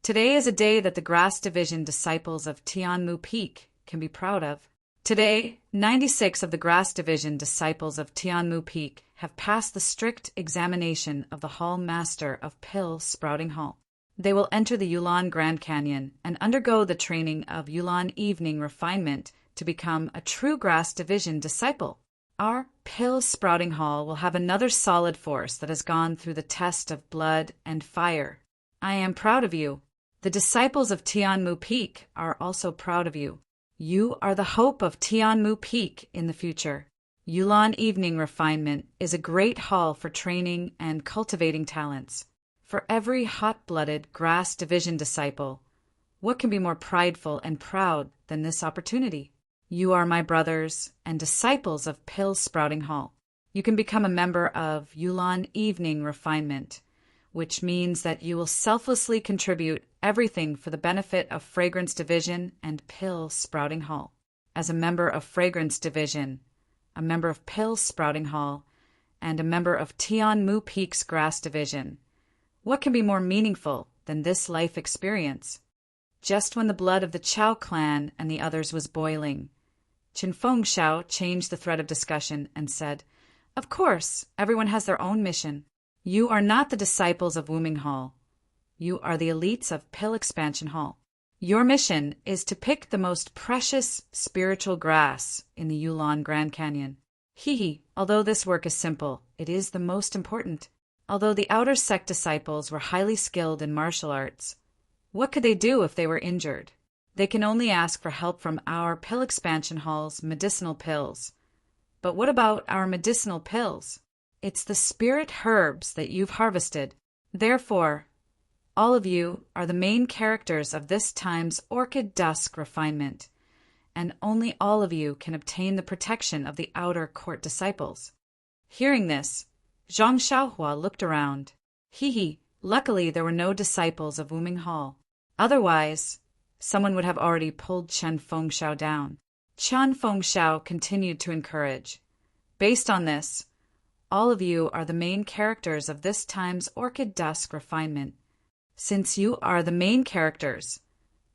"Today is a day that the Grass Division disciples of Tianmu Peak can be proud of. Today, 96 of the Grass Division disciples of Tianmu Peak have passed the strict examination of the Hall Master of Pill Sprouting Hall. They will enter the Yulon Grand Canyon and undergo the training of Yulon Evening Refinement to become a true Grass Division disciple. Our Pill Sprouting Hall will have another solid force that has gone through the test of blood and fire. I am proud of you. The disciples of Tianmu Peak are also proud of you. You are the hope of Tianmu Peak in the future. Yulon Evening Refinement is a great hall for training and cultivating talents. For every hot-blooded Grass Division disciple, what can be more prideful and proud than this opportunity? You are my brothers and disciples of Pill Sprouting Hall. You can become a member of Yulon Evening Refinement, which means that you will selflessly contribute everything for the benefit of Fragrance Division and Pill Sprouting Hall. As a member of Fragrance Division, a member of Pill Sprouting Hall, and a member of Tianmu Peak's Grass Division, what can be more meaningful than this life experience? Just when the blood of the Chao clan and the others was boiling, Chen Fengxiao changed the thread of discussion and said, "Of course, everyone has their own mission. You are not the disciples of Wuming Hall. You are the elites of Pill Expansion Hall. Your mission is to pick the most precious spiritual grass in the Yulon Grand Canyon. Although this work is simple, it is the most important. Although the outer sect disciples were highly skilled in martial arts, what could they do if they were injured? They can only ask for help from our Pill Expansion Hall's medicinal pills. But what about our medicinal pills? It's the spirit herbs that you've harvested. Therefore, all of you are the main characters of this time's Orchid Dusk Refinement, and only all of you can obtain the protection of the outer court disciples." Hearing this, Zhang Xiaohua looked around. Luckily there were no disciples of Wuming Hall. Otherwise, someone would have already pulled Chen Fengxiao down. Chen Fengxiao continued to encourage. "Based on this, all of you are the main characters of this time's Orchid Dusk Refinement. Since you are the main characters,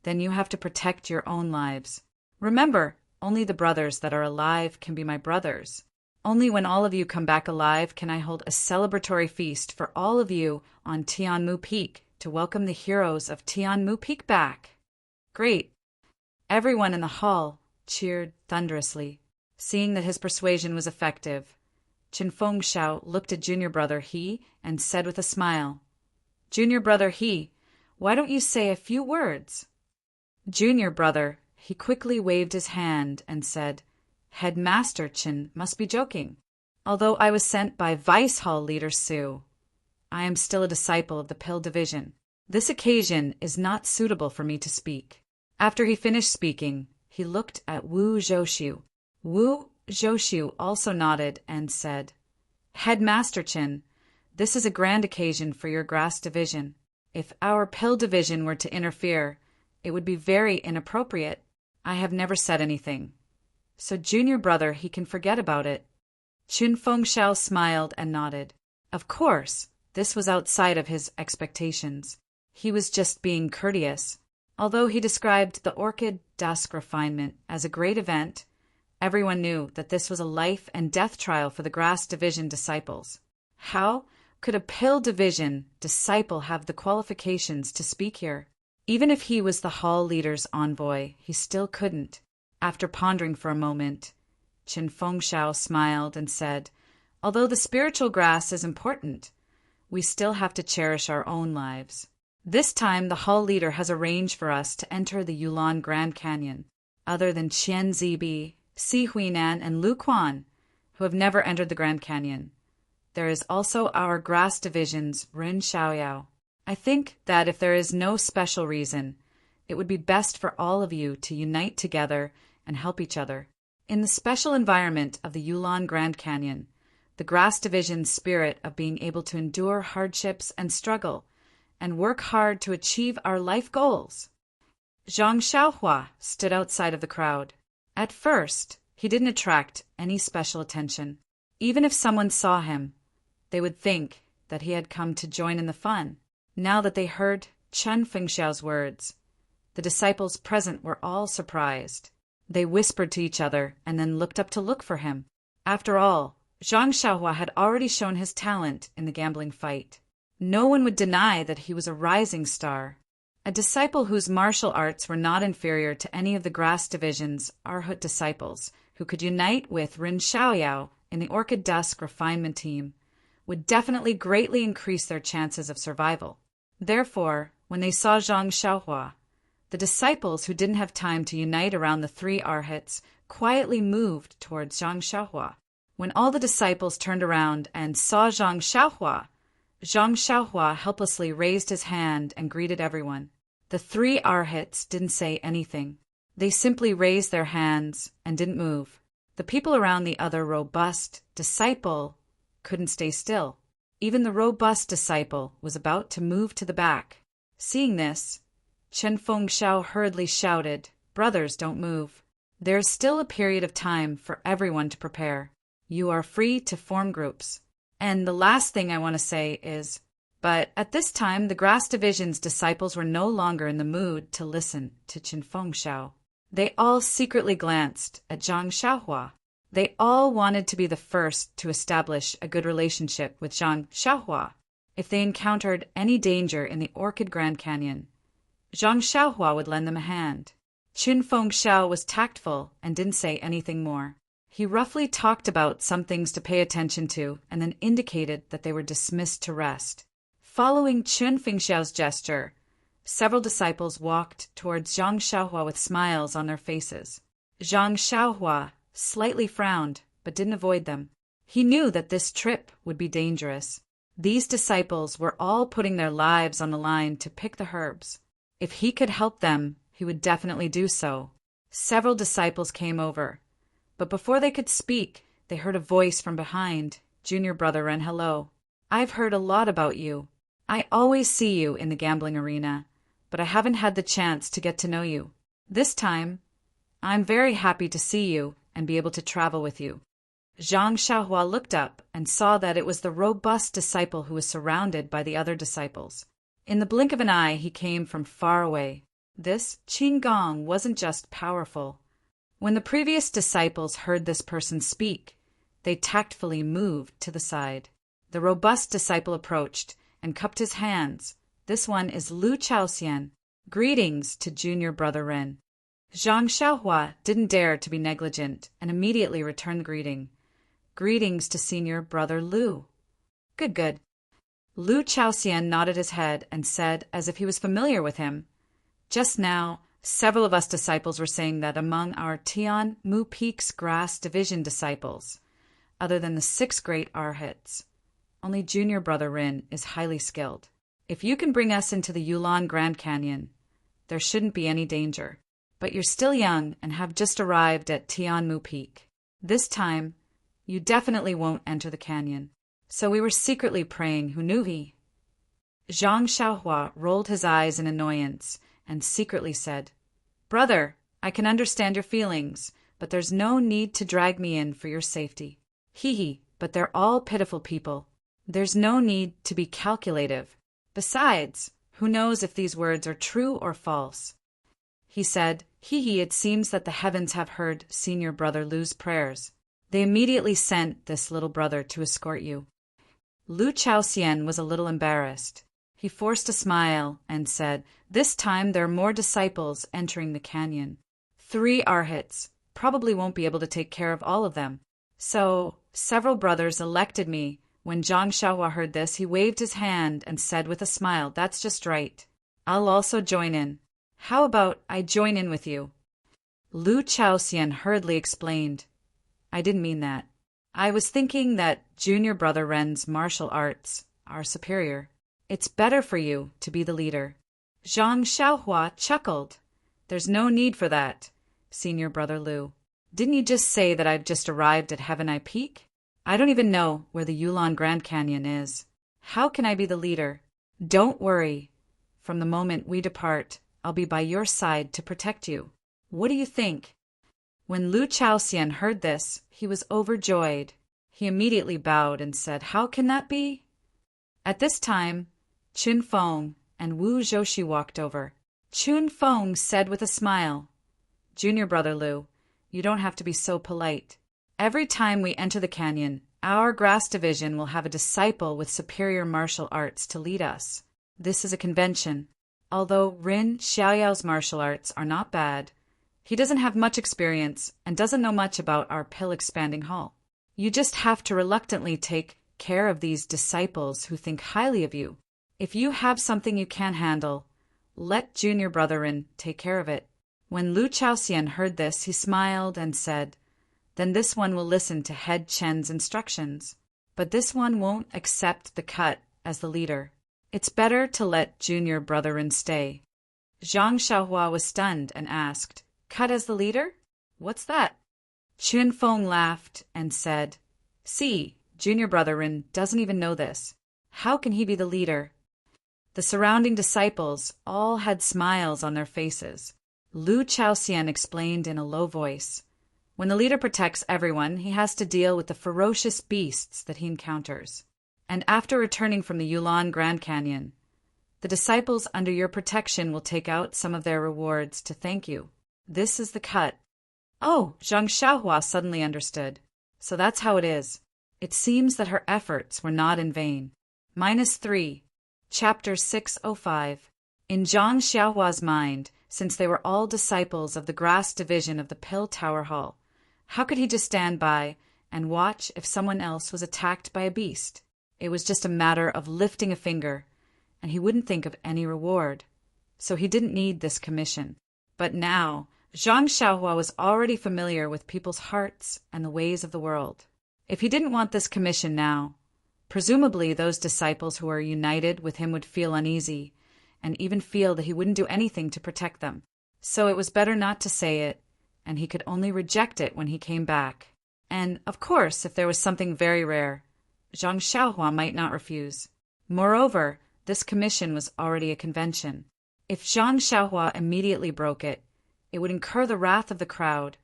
then you have to protect your own lives. Remember, only the brothers that are alive can be my brothers. Only when all of you come back alive can I hold a celebratory feast for all of you on Tianmu Peak to welcome the heroes of Tianmu Peak back." Great! Everyone in the hall cheered thunderously. Seeing that his persuasion was effective, Qinfeng Xiao looked at junior brother He and said with a smile, "Junior brother He, why don't you say a few words?" Junior brother He quickly waved his hand and said, "Headmaster Qin must be joking. Although I was sent by Vice Hall Leader Su, I am still a disciple of the Pill Division. This occasion is not suitable for me to speak." After he finished speaking, he looked at Wu Zhouxiu. Wu Zhouxiu also nodded and said, "Headmaster Qin, this is a grand occasion for your grass division. If our Pill Division were to interfere, it would be very inappropriate. I have never said anything, so junior brother He can forget about it." Qinfeng Xiao smiled and nodded. Of course, this was outside of his expectations. He was just being courteous. Although he described the Orchid Dusk refinement as a great event, everyone knew that this was a life and death trial for the Grass Division disciples. How could a Pill Division disciple have the qualifications to speak here? Even if he was the hall leader's envoy, he still couldn't. After pondering for a moment, Qinfeng Xiao smiled and said, "Although the spiritual grass is important, we still have to cherish our own lives. This time the hall leader has arranged for us to enter the Yulon Grand Canyon. Other than Qian Zibi, Si Huinan, and Lu Quan, who have never entered the Grand Canyon, there is also our grass division's Rin Xiaoyao. I think that if there is no special reason, it would be best for all of you to unite together and help each other. In the special environment of the Yulon Grand Canyon, the Grass Division's spirit of being able to endure hardships and struggle and work hard to achieve our life goals." Zhang Xiaohua stood outside of the crowd. At first, he didn't attract any special attention. Even if someone saw him, they would think that he had come to join in the fun. Now that they heard Chen Fengxiao's words, the disciples present were all surprised. They whispered to each other and then looked up to look for him. After all, Zhang Xiaohua had already shown his talent in the gambling fight. No one would deny that he was a rising star, a disciple whose martial arts were not inferior to any of the Grass Division's Arhut disciples, who could unite with Rin Xiaoyao in the Orchid Dusk refinement team, would definitely greatly increase their chances of survival. Therefore, when they saw Zhang Xiaohua, the disciples who didn't have time to unite around the three Arhats quietly moved towards Zhang Xiaohua. When all the disciples turned around and saw Zhang Xiaohua helplessly raised his hand and greeted everyone. The three Arhats didn't say anything. They simply raised their hands and didn't move. The people around the other robust disciple couldn't stay still. Even the robust disciple was about to move to the back. Seeing this, Qinfeng Xiao hurriedly shouted, "Brothers, don't move. There's still a period of time for everyone to prepare. You are free to form groups." And the last thing I want to say is, but at this time the Grass Division's disciples were no longer in the mood to listen to Qinfeng Xiao. They all secretly glanced at Zhang Xiaohua. They all wanted to be the first to establish a good relationship with Zhang Xiaohua. If they encountered any danger in the Orchid Grand Canyon, Zhang Xiaohua would lend them a hand. Qinfeng Xiao was tactful and didn't say anything more. He roughly talked about some things to pay attention to and then indicated that they were dismissed to rest. Following Qinfeng Xiao's gesture, several disciples walked towards Zhang Xiaohua with smiles on their faces. Zhang Xiaohua slightly frowned, but didn't avoid them. He knew that this trip would be dangerous. These disciples were all putting their lives on the line to pick the herbs. If he could help them, he would definitely do so. Several disciples came over, but before they could speak, they heard a voice from behind. Junior brother Ren, hello. I've heard a lot about you. I always see you in the gambling arena, but I haven't had the chance to get to know you. This time, I'm very happy to see you and be able to travel with you. Zhang Xiaohua looked up and saw that it was the robust disciple who was surrounded by the other disciples. In the blink of an eye, he came from far away. This Qin Gong wasn't just powerful. When the previous disciples heard this person speak, they tactfully moved to the side. The robust disciple approached and cupped his hands. This one is Lu Chaoxian. Greetings to junior brother Ren. Zhang Xiaohua didn't dare to be negligent and immediately returned the greeting. Greetings to Senior Brother Lu. Good, good. Lu Chaoxian nodded his head and said, as if he was familiar with him, just now, several of us disciples were saying that among our Tian Mu Peak's Grass Division disciples, other than the 6 great arhats, only Junior Brother Rin is highly skilled. If you can bring us into the Yulon Grand Canyon, there shouldn't be any danger. But you're still young and have just arrived at Tianmu Peak. This time, you definitely won't enter the canyon. So we were secretly praying who knew he. Zhang Xiaohua rolled his eyes in annoyance and secretly said, Brother, I can understand your feelings, but there's no need to drag me in for your safety. Hee, but they're all pitiful people. There's no need to be calculative. Besides, who knows if these words are true or false? He said, it seems that the heavens have heard Senior Brother Lu's prayers. They immediately sent this little brother to escort you. Lu Chaoxian was a little embarrassed. He forced a smile and said, This time there are more disciples entering the canyon. 3 arhats probably won't be able to take care of all of them. So, several brothers elected me. When Zhang Xiaohua heard this, he waved his hand and said with a smile, That's just right. I'll also join in. How about I join in with you? Lu Chaoxian hurriedly explained, I didn't mean that. I was thinking that Junior Brother Ren's martial arts are superior. It's better for you to be the leader. Zhang Xiaohua chuckled. There's no need for that, Senior Brother Lu. Didn't you just say that I've just arrived at Heaven Eye Peak? I don't even know where the Yulon Grand Canyon is. How can I be the leader? Don't worry. From the moment we depart, I'll be by your side to protect you. What do you think? When Lu Chaoxian heard this, he was overjoyed. He immediately bowed and said, How can that be? At this time, Chun Feng and Wu Zhoshi walked over. Chun Feng said with a smile, Junior Brother Lu, you don't have to be so polite. Every time we enter the canyon, our grass division will have a disciple with superior martial arts to lead us. This is a convention. Although Rin Xiaoyao's martial arts are not bad, he doesn't have much experience and doesn't know much about our pill-expanding hall. You just have to reluctantly take care of these disciples who think highly of you. If you have something you can't handle, let Junior Brother Rin take care of it. When Lu Chaoxian heard this, he smiled and said, Then this one will listen to Head Chen's instructions. But this one won't accept the cut as the leader. It's better to let Junior Brother Rin stay. Zhang Xiaohua was stunned and asked, Cut as the leader? What's that? Chun Feng laughed and said, See, Junior Brother Rin doesn't even know this. How can he be the leader? The surrounding disciples all had smiles on their faces. Lu Chaoxian explained in a low voice, When the leader protects everyone, he has to deal with the ferocious beasts that he encounters. And after returning from the Yulon Grand Canyon, the disciples under your protection will take out some of their rewards to thank you. This is the cut. Oh, Zhang Xiaohua suddenly understood. So that's how it is. It seems that her efforts were not in vain. -3. Chapter 605. In Zhang Xiaohua's mind, since they were all disciples of the grass division of the Pill Tower Hall, how could he just stand by and watch if someone else was attacked by a beast? It was just a matter of lifting a finger, and he wouldn't think of any reward. So he didn't need this commission. But now, Zhang Xiaohua was already familiar with people's hearts and the ways of the world. If he didn't want this commission now, presumably those disciples who are united with him would feel uneasy, and even feel that he wouldn't do anything to protect them. So it was better not to say it, and he could only reject it when he came back. And, of course, if there was something very rare, Zhang Xiaohua might not refuse. Moreover, this commission was already a convention. If Zhang Xiaohua immediately broke it, it would incur the wrath of the crowd,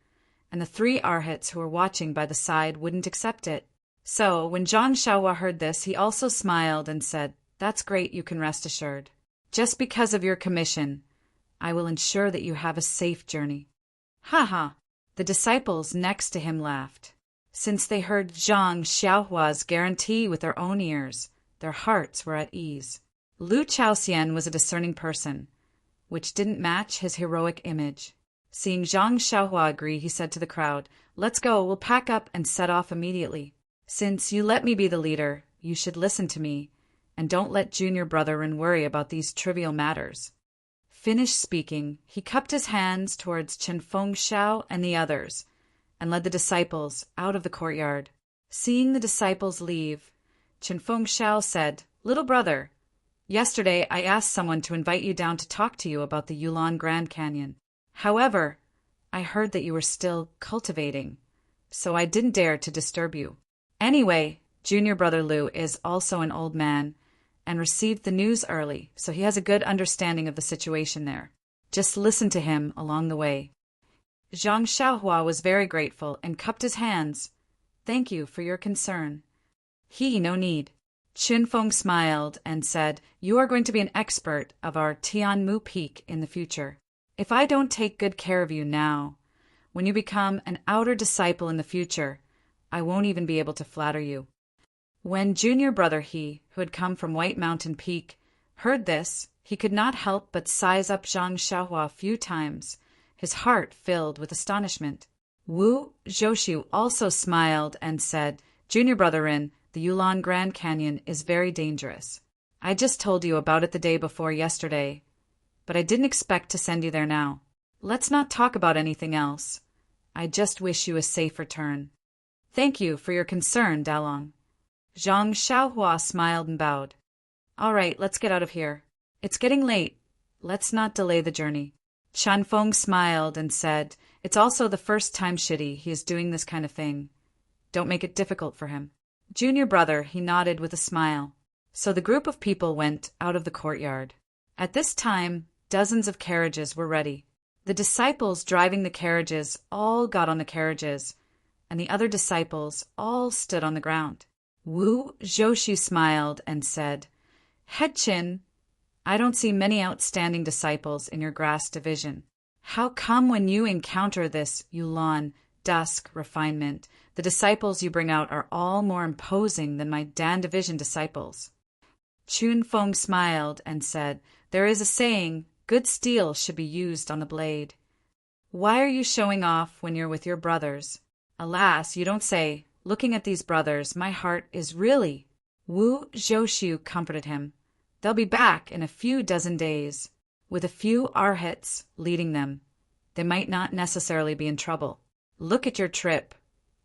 and the 3 arhats who were watching by the side wouldn't accept it. So, when Zhang Xiaohua heard this, he also smiled and said, That's great, you can rest assured. Just because of your commission, I will ensure that you have a safe journey. Ha ha! The disciples next to him laughed. Since they heard Zhang Xiaohua's guarantee with their own ears, their hearts were at ease. Lu Chaoxian was a discerning person, which didn't match his heroic image. Seeing Zhang Xiaohua agree, he said to the crowd, "Let's go, we'll pack up and set off immediately. Since you let me be the leader, you should listen to me, and don't let junior brother Ren worry about these trivial matters." Finished speaking, he cupped his hands towards Chen-Feng Xiao and the others, and led the disciples out of the courtyard. Seeing the disciples leave, Chen-Feng Xiao said, "Little brother, yesterday I asked someone to invite you down to talk to you about the Yulon Grand Canyon. However, I heard that you were still cultivating, so I didn't dare to disturb you. Anyway, junior brother Lu is also an old man and received the news early, so he has a good understanding of the situation there. Just listen to him along the way." Zhang Xiaohua was very grateful and cupped his hands. "Thank you for your concern." No need." Chen-Feng smiled and said, "You are going to be an expert of our Tianmu Peak in the future. If I don't take good care of you now, when you become an outer disciple in the future, I won't even be able to flatter you." When junior brother He, who had come from White Mountain Peak, heard this, he could not help but size up Zhang Xiaohua a few times, his heart filled with astonishment. Wu Zhoushu also smiled and said, "Junior brother Rin, the Yulon Grand Canyon is very dangerous. I just told you about it the day before yesterday, but I didn't expect to send you there now. Let's not talk about anything else. I just wish you a safe return." "Thank you for your concern, Dalong." Zhang Xiaohua smiled and bowed. "All right, let's get out of here. It's getting late. Let's not delay the journey." Chen-Feng smiled and said, "It's also the first time he is doing this kind of thing. Don't make it difficult for him." Junior brother, he nodded with a smile. So the group of people went out of the courtyard. At this time, dozens of carriages were ready. The disciples driving the carriages all got on the carriages, and the other disciples all stood on the ground. Wu Zhoushu smiled and said, "Head Chin, I don't see many outstanding disciples in your grass division. How come when you encounter this Yulon dusk refinement, the disciples you bring out are all more imposing than my Dan division disciples?" Chen-Feng smiled and said, "There is a saying, good steel should be used on the blade. Why are you showing off when you're with your brothers? Alas, you don't say. Looking at these brothers, my heart is really—" Wu Zhoushu comforted him. "They'll be back in a few dozen days, with a few arhats leading them. They might not necessarily be in trouble. Look at your trip.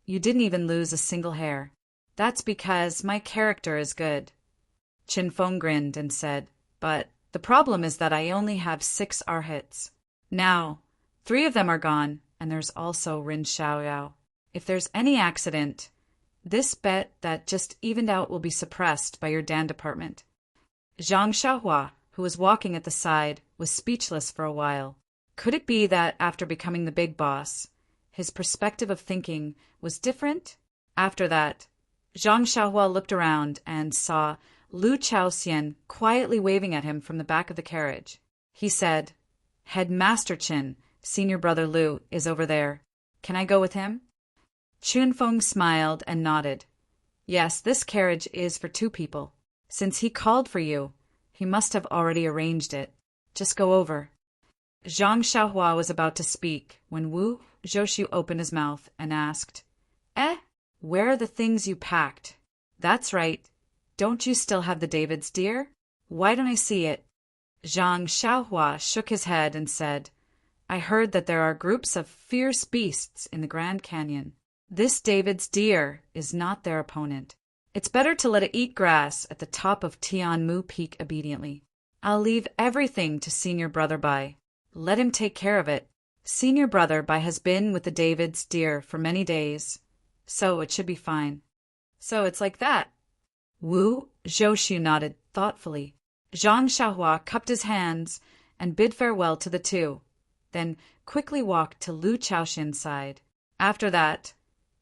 You didn't even lose a single hair. That's because my character is good." Chen-Feng grinned and said, "But the problem is that I only have 6 arhats. Now, 3 of them are gone, and there's also Rin Xiaoyao. If there's any accident, this bet that just evened out will be suppressed by your Dan department." Zhang Xiaohua, who was walking at the side, was speechless for a while. Could it be that after becoming the big boss, his perspective of thinking was different? After that, Zhang Xiaohua looked around and saw Lu Chaoxian quietly waving at him from the back of the carriage. He said, "Headmaster Chin, senior brother Lu, is over there. Can I go with him?" Chen-Feng smiled and nodded. "Yes, this carriage is for 2 people. Since he called for you, he must have already arranged it. Just go over." Zhang Xiaohua was about to speak when Wu Zhoushu opened his mouth and asked, Where are the things you packed?" "That's right. Don't you still have the David's deer? Why don't I see it?" Zhang Xiaohua shook his head and said, "I heard that there are groups of fierce beasts in the Grand Canyon. This David's deer is not their opponent. It's better to let it eat grass at the top of Tianmu Peak obediently. I'll leave everything to senior brother Bai. Let him take care of it. Senior brother Bai has been with the David's deer for many days, so it should be fine." "So it's like that." Wu Zhoushu nodded thoughtfully. Zhang Xiaohua cupped his hands and bid farewell to the 2, then quickly walked to Lu Chaoxian's side. After that,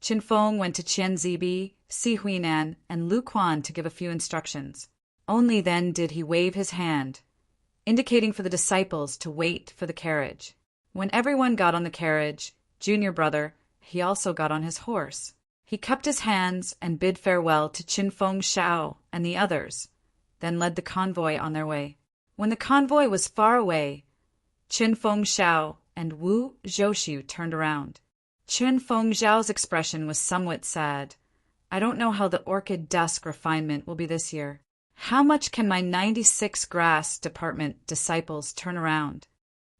Chen-Feng went to Qian Zibi, Si Huinan, and Lu Quan to give a few instructions. Only then did he wave his hand, indicating for the disciples to wait for the carriage. When everyone got on the carriage, junior brother, he also got on his horse. He cupped his hands and bid farewell to Chen-Feng Xiao and the others, then led the convoy on their way. When the convoy was far away, Chen-Feng Xiao and Wu Zhoushu turned around. Chen Fengzhao's expression was somewhat sad. I don't know how the orchid dusk refinement will be this year. How much can my 96 grass department disciples turn around?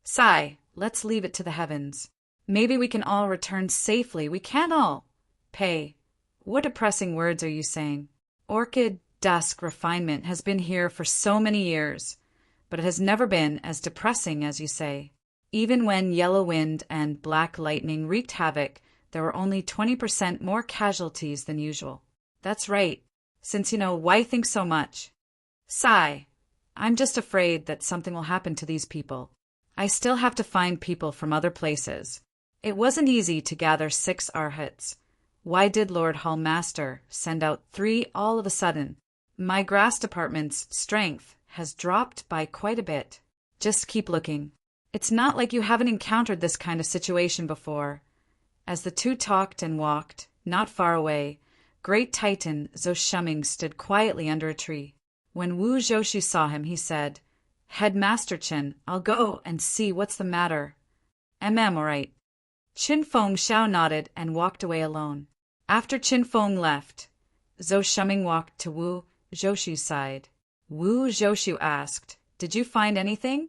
Sigh, let's leave it to the heavens. Maybe we can all return safely. We can't all. Pay. What depressing words are you saying? Orchid dusk refinement has been here for so many years, but it has never been as depressing as you say. Even when yellow wind and black lightning wreaked havoc, there were only 20% more casualties than usual. That's right, since why think so much? Sigh. I'm just afraid that something will happen to these people. I still have to find people from other places. It wasn't easy to gather 6 arhats. Why did Lord Hallmaster send out 3 all of a sudden? My grass department's strength has dropped by quite a bit. Just keep looking. It's not like you haven't encountered this kind of situation before. As the two talked and walked, not far away, Great Titan Zhou Shuming stood quietly under a tree. When Wu Zhoushu saw him, he said, Headmaster Qin, I'll go and see what's the matter. All right. Qin Fengzhao nodded and walked away alone. After Qin Feng left, Zhou Shuming walked to Wu Zhoushu's side. Wu Zhoushu asked, Did you find anything?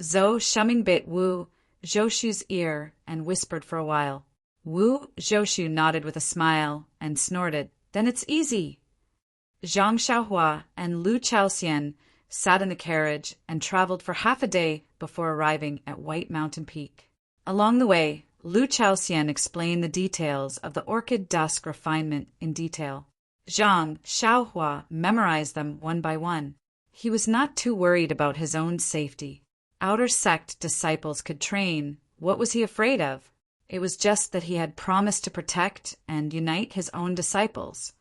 Zhou Shuming bit Wu Zhoushu's ear and whispered for a while. Wu Zhoushu nodded with a smile and snorted, Then it's easy. Zhang Xiaohua and Lu Chaoxian sat in the carriage and traveled for half a day before arriving at White Mountain Peak. Along the way, Lu Chaoxian explained the details of the orchid dusk refinement in detail. Zhang Xiaohua memorized them one by one. He was not too worried about his own safety. Outer sect disciples could train. What was he afraid of? It was just that he had promised to protect and unite his own disciples,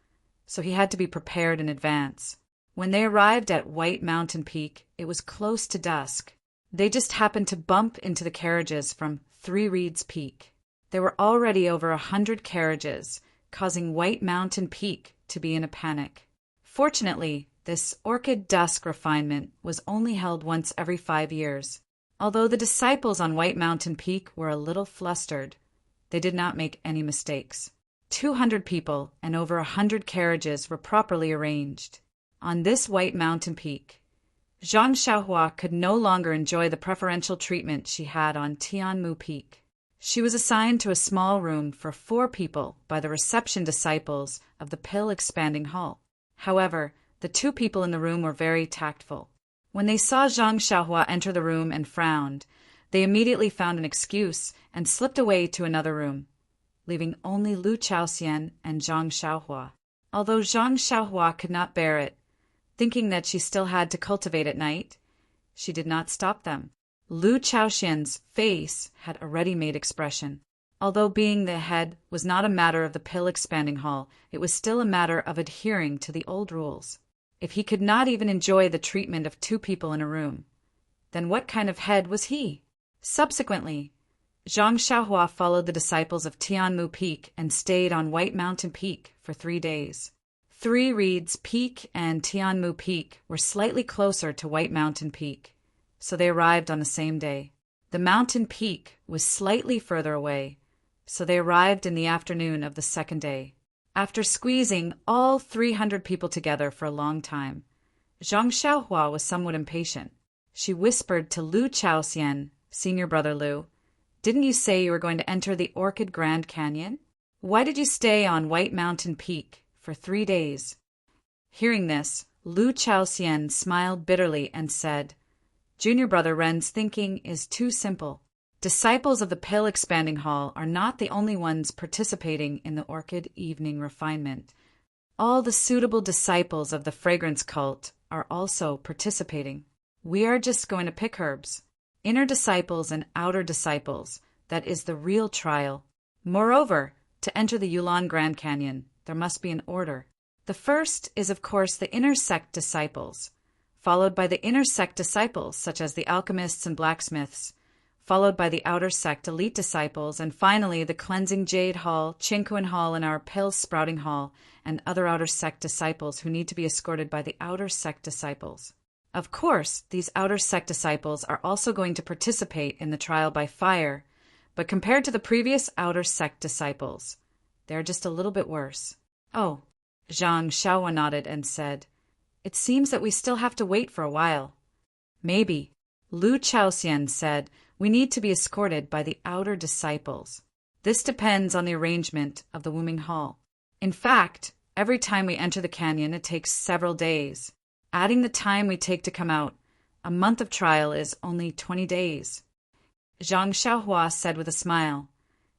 so he had to be prepared in advance. When they arrived at White Mountain Peak, it was close to dusk. They just happened to bump into the carriages from 3 Reeds Peak. There were already over 100 carriages, causing White Mountain Peak to be in a panic. Fortunately, this orchid dusk refinement was only held once every 5 years. Although the disciples on White Mountain Peak were a little flustered, they did not make any mistakes. 200 people and over 100 carriages were properly arranged. On this White Mountain Peak, Zhang Xiaohua could no longer enjoy the preferential treatment she had on Tianmu Peak. She was assigned to a small room for 4 people by the reception disciples of the pill-expanding hall. However, the 2 people in the room were very tactful. When they saw Zhang Xiaohua enter the room and frowned, they immediately found an excuse and slipped away to another room, leaving only Lu Chaoxian and Zhang Xiaohua. Although Zhang Xiaohua could not bear it, thinking that she still had to cultivate at night, she did not stop them. Lu Chaoxian's face had a ready-made expression. Although being the head was not a matter of the pill-expanding hall, it was still a matter of adhering to the old rules. If he could not even enjoy the treatment of 2 people in a room, then what kind of head was he? Subsequently, Zhang Xiaohua followed the disciples of Tianmu Peak and stayed on White Mountain Peak for 3 days. 3 Reeds Peak and Tianmu Peak were slightly closer to White Mountain Peak, so they arrived on the same day. The mountain peak was slightly further away, so they arrived in the afternoon of the 2nd day. After squeezing all 300 people together for a long time, Zhang Xiaohua was somewhat impatient. She whispered to Lu Chaoxian, Senior Brother Lu, Didn't you say you were going to enter the Orchid Grand Canyon? Why did you stay on White Mountain Peak for 3 days? Hearing this, Lu Chaoxian smiled bitterly and said, Junior Brother Ren's thinking is too simple. Disciples of the Pill-Expanding Hall are not the only ones participating in the Orchid Evening Refinement. All the suitable disciples of the Fragrance Cult are also participating. We are just going to pick herbs. Inner disciples and outer disciples, that is the real trial. Moreover, to enter the Yulon Grand Canyon, there must be an order. The first is, of course, the inner sect disciples, followed by the inner sect disciples, such as the alchemists and blacksmiths, followed by the outer sect elite disciples, and finally the Cleansing Jade Hall, Qingkuan Hall, and our Pill Sprouting Hall, and other outer sect disciples who need to be escorted by the outer sect disciples. Of course, these outer sect disciples are also going to participate in the trial by fire, but compared to the previous outer sect disciples, they're just a little bit worse. Oh, Zhang Xiaohua nodded and said, "It seems that we still have to wait for a while." "Maybe." Lu Chaoxian said, "We need to be escorted by the outer disciples. This depends on the arrangement of the Wuming Hall. In fact, every time we enter the canyon, it takes several days. Adding the time we take to come out, a month of trial is only 20 days. Zhang Xiaohua said with a smile,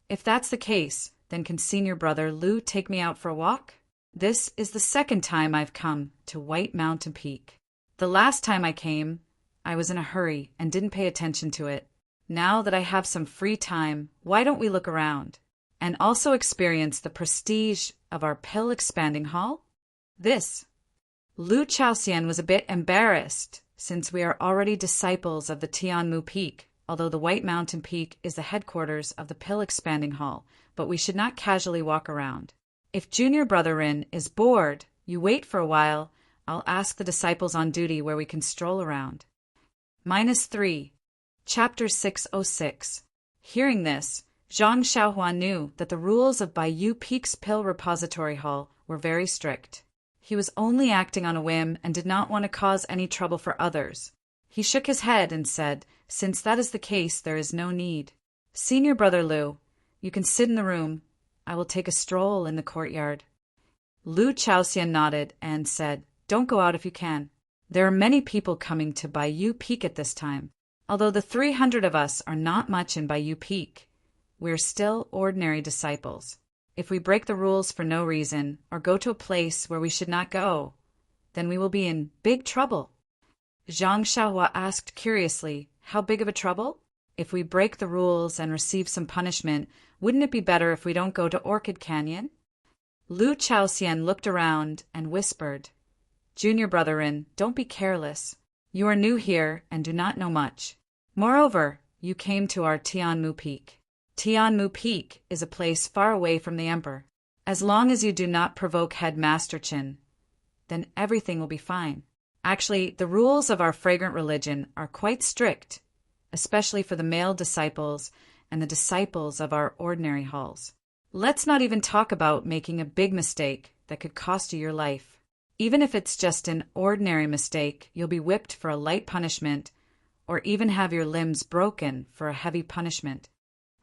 "If that's the case, then can senior brother Lu take me out for a walk? This is the second time I've come to White Mountain Peak. The last time I came, I was in a hurry and didn't pay attention to it. Now that I have some free time, why don't we look around and also experience the prestige of our pill-expanding hall?" Lu Chaoxian was a bit embarrassed, since we are already disciples of the Tianmu Peak, although the White Mountain Peak is the headquarters of the pill-expanding hall, but we should not casually walk around. If junior brother Rin is bored, you wait for a while, I'll ask the disciples on duty where we can stroll around. -3. Chapter 606. Hearing this, Zhang Xiaohua knew that the rules of Baiyu Peak's Pill Repository Hall were very strict. He was only acting on a whim and did not want to cause any trouble for others. He shook his head and said, "Since that is the case, there is no need. Senior brother Lu, you can sit in the room. I will take a stroll in the courtyard." Lu Chaoxian nodded and said, "Don't go out if you can. There are many people coming to Baiyu Peak at this time. Although the 300 of us are not much in Baiyu Peak, we're still ordinary disciples. If we break the rules for no reason or go to a place where we should not go, then we will be in big trouble." Zhang Xiaohua asked curiously, "How big of a trouble? If we break the rules and receive some punishment, wouldn't it be better if we don't go to Orchid Canyon?" Lu Chaoxian looked around and whispered, "Junior brother Rin, don't be careless. You are new here and do not know much. Moreover, you came to our Tianmu Peak. Tianmu Peak is a place far away from the Emperor. As long as you do not provoke Headmaster Qin, then everything will be fine. Actually, the rules of our fragrant religion are quite strict, especially for the male disciples and the disciples of our ordinary halls. Let's not even talk about making a big mistake that could cost you your life. Even if it's just an ordinary mistake, you'll be whipped for a light punishment, or even have your limbs broken for a heavy punishment."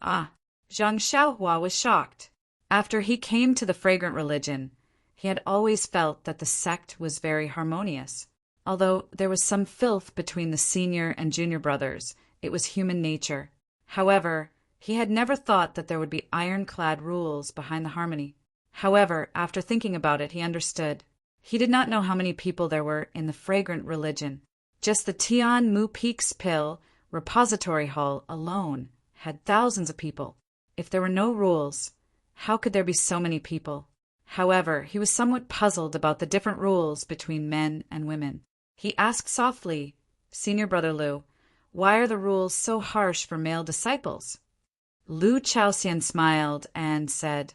Zhang Xiaohua was shocked. After he came to the fragrant religion, he had always felt that the sect was very harmonious. Although there was some filth between the senior and junior brothers, it was human nature. However, he had never thought that there would be ironclad rules behind the harmony. However, after thinking about it, he understood. He did not know how many people there were in the fragrant religion. Just the Tianmu Peak's Pill Repository Hall alone had thousands of people. If there were no rules, how could there be so many people? However, he was somewhat puzzled about the different rules between men and women. He asked softly, "Senior brother Lu, why are the rules so harsh for male disciples?" Lu Chaoxian smiled and said,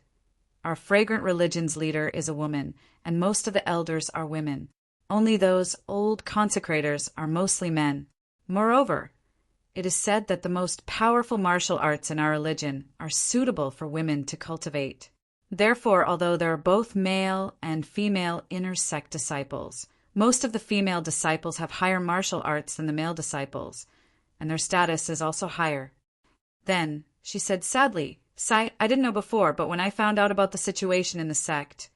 "Our fragrant religion's leader is a woman, and most of the elders are women. Only those old consecrators are mostly men. Moreover, it is said that the most powerful martial arts in our religion are suitable for women to cultivate. Therefore, although there are both male and female inner sect disciples, most of the female disciples have higher martial arts than the male disciples, and their status is also higher." Then she said sadly, "I didn't know before, but when I found out about the situation in the sect,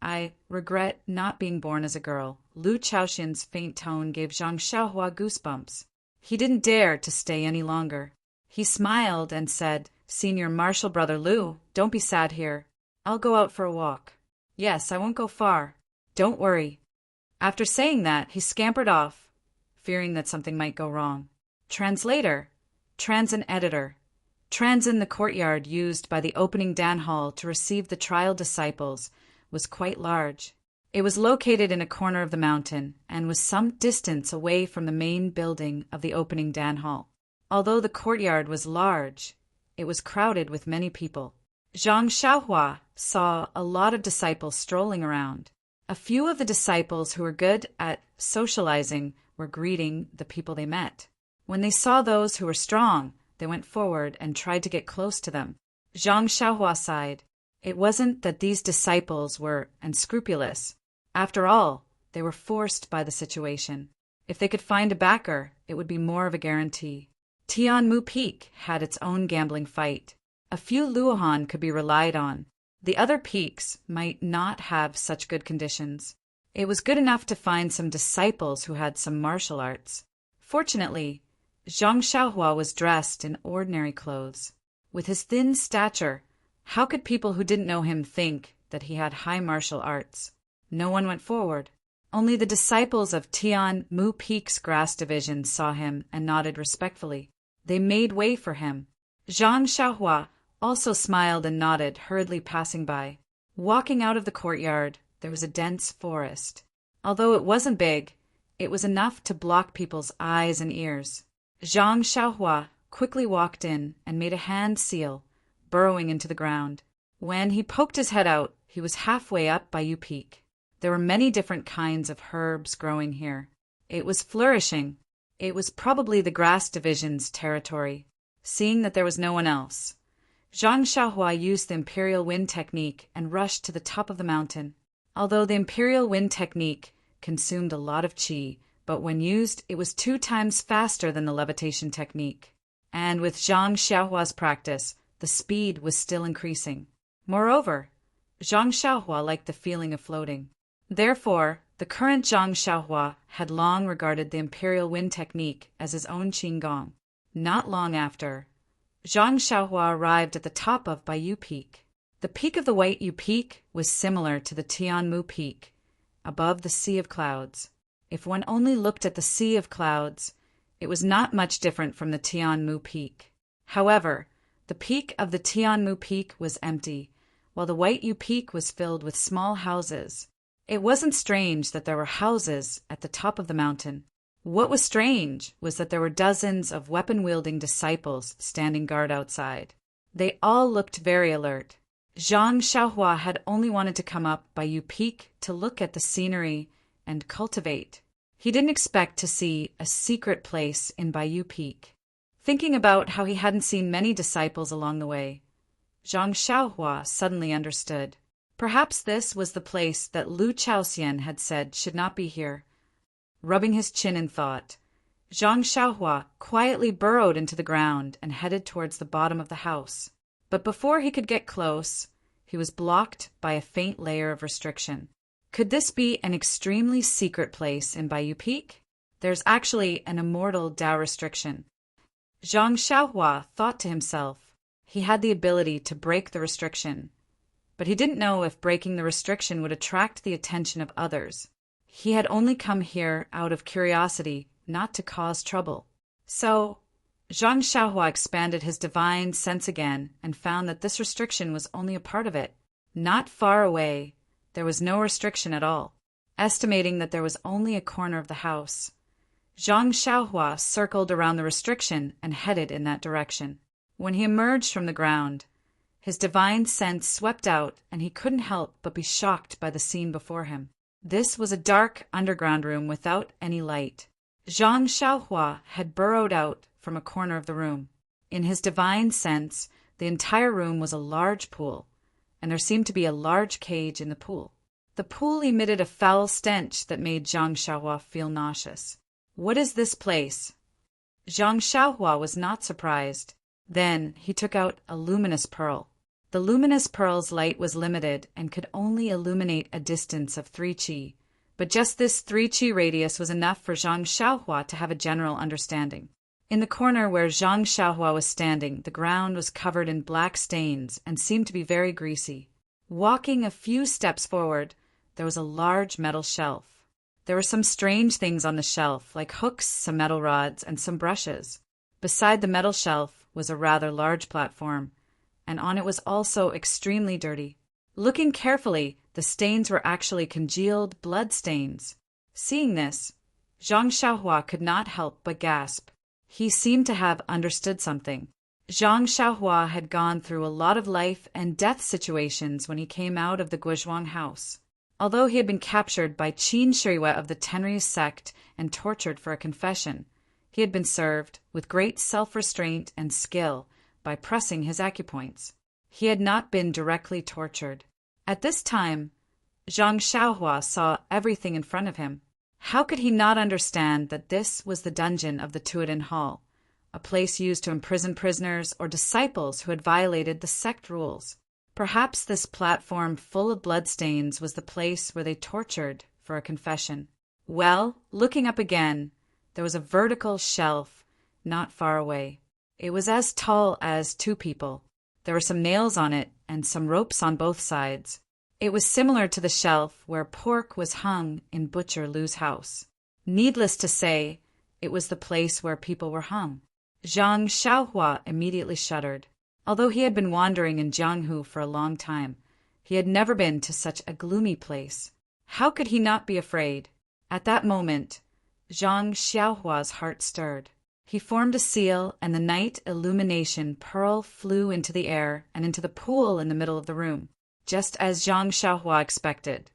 I regret not being born as a girl." Lu Chaoxian's faint tone gave Zhang Xiaohua goosebumps. He didn't dare to stay any longer. He smiled and said, "Senior martial brother Lu, don't be sad here. I'll go out for a walk. Yes, I won't go far. Don't worry." After saying that, he scampered off, fearing that something might go wrong. Translator, Transin editor. Transin, the courtyard used by the opening Dan Hall to receive the trial disciples, was quite large. It was located in a corner of the mountain and was some distance away from the main building of the opening Dan Hall. Although the courtyard was large, it was crowded with many people. Zhang Xiaohua saw a lot of disciples strolling around. A few of the disciples who were good at socializing were greeting the people they met. When they saw those who were strong, they went forward and tried to get close to them. Zhang Xiaohua sighed. It wasn't that these disciples were unscrupulous. After all, they were forced by the situation. If they could find a backer, it would be more of a guarantee. Tianmu Peak had its own gambling fight. A few Luohan could be relied on. The other peaks might not have such good conditions. It was good enough to find some disciples who had some martial arts. Fortunately, Zhang Xiaohua was dressed in ordinary clothes. With his thin stature, how could people who didn't know him think that he had high martial arts? No one went forward. Only the disciples of Tian Mu Peak's grass division saw him and nodded respectfully. They made way for him. Zhang Xiaohua also smiled and nodded, hurriedly passing by. Walking out of the courtyard, there was a dense forest. Although it wasn't big, it was enough to block people's eyes and ears. Zhang Xiaohua quickly walked in and made a hand seal, burrowing into the ground. When he poked his head out, he was halfway up Bayou Peak. There were many different kinds of herbs growing here. It was flourishing. It was probably the grass division's territory. Seeing that there was no one else, Zhang Xiaohua used the Imperial Wind technique and rushed to the top of the mountain. Although the Imperial Wind technique consumed a lot of qi, but when used, it was 2 times faster than the levitation technique. And with Zhang Xiaohua's practice, the speed was still increasing. Moreover, Zhang Xiaohua liked the feeling of floating. Therefore, the current Zhang Xiaohua had long regarded the Imperial Wind technique as his own qigong. Not long after, Zhang Xiaohua arrived at the top of Bayou Peak. The peak of the White Yu Peak was similar to the Tianmu Peak, above the sea of clouds. If one only looked at the sea of clouds, it was not much different from the Tianmu Peak. However, the peak of the Tianmu Peak was empty, while the White Yu Peak was filled with small houses. It wasn't strange that there were houses at the top of the mountain. What was strange was that there were dozens of weapon-wielding disciples standing guard outside. They all looked very alert. Zhang Xiaohua had only wanted to come up Bayou Peak to look at the scenery and cultivate. He didn't expect to see a secret place in Bayou Peak. Thinking about how he hadn't seen many disciples along the way, Zhang Xiaohua suddenly understood. Perhaps this was the place that Lu Chaoxian had said should not be here. Rubbing his chin in thought, Zhang Xiaohua quietly burrowed into the ground and headed towards the bottom of the house. But before he could get close, he was blocked by a faint layer of restriction. Could this be an extremely secret place in Bayou Peak? There's actually an immortal Dao restriction. Zhang Xiaohua thought to himself. He had the ability to break the restriction, but he didn't know if breaking the restriction would attract the attention of others. He had only come here out of curiosity, not to cause trouble. So, Zhang Xiaohua expanded his divine sense again and found that this restriction was only a part of it. Not far away, there was no restriction at all. Estimating that there was only a corner of the house, Zhang Xiaohua circled around the restriction and headed in that direction. When he emerged from the ground, his divine sense swept out and he couldn't help but be shocked by the scene before him. This was a dark underground room without any light. Zhang Xiaohua had burrowed out from a corner of the room. In his divine sense, the entire room was a large pool, and there seemed to be a large cage in the pool. The pool emitted a foul stench that made Zhang Xiaohua feel nauseous. What is this place? Zhang Xiaohua was not surprised. Then he took out a luminous pearl. The luminous pearl's light was limited and could only illuminate a distance of 3 qi, but just this 3 qi radius was enough for Zhang Xiaohua to have a general understanding. In the corner where Zhang Xiaohua was standing, the ground was covered in black stains and seemed to be very greasy. Walking a few steps forward, there was a large metal shelf. There were some strange things on the shelf, like hooks, some metal rods, and some brushes. Beside the metal shelf was a rather large platform, and on it was also extremely dirty. Looking carefully, the stains were actually congealed blood stains. Seeing this, Zhang Xiaohua could not help but gasp. He seemed to have understood something. Zhang Xiaohua had gone through a lot of life and death situations when he came out of the Guizhuang house. Although he had been captured by Qin Shiriwa of the Tenryus sect and tortured for a confession, he had been served with great self-restraint and skill by pressing his acupoints. He had not been directly tortured. At this time, Zhang Xiaohua saw everything in front of him. How could he not understand that this was the dungeon of the Tuoden Hall, a place used to imprison prisoners or disciples who had violated the sect rules? Perhaps this platform full of bloodstains was the place where they tortured for a confession. Well, looking up again, there was a vertical shelf not far away. It was as tall as two people. There were some nails on it and some ropes on both sides. It was similar to the shelf where pork was hung in Butcher Lu's house. Needless to say, it was the place where people were hung. Zhang Xiaohua immediately shuddered. Although he had been wandering in Jianghu for a long time, he had never been to such a gloomy place. How could he not be afraid? At that moment, Zhang Xiaohua's heart stirred. He formed a seal, and the night illumination pearl flew into the air and into the pool in the middle of the room. Just as Zhang Xiaohua expected,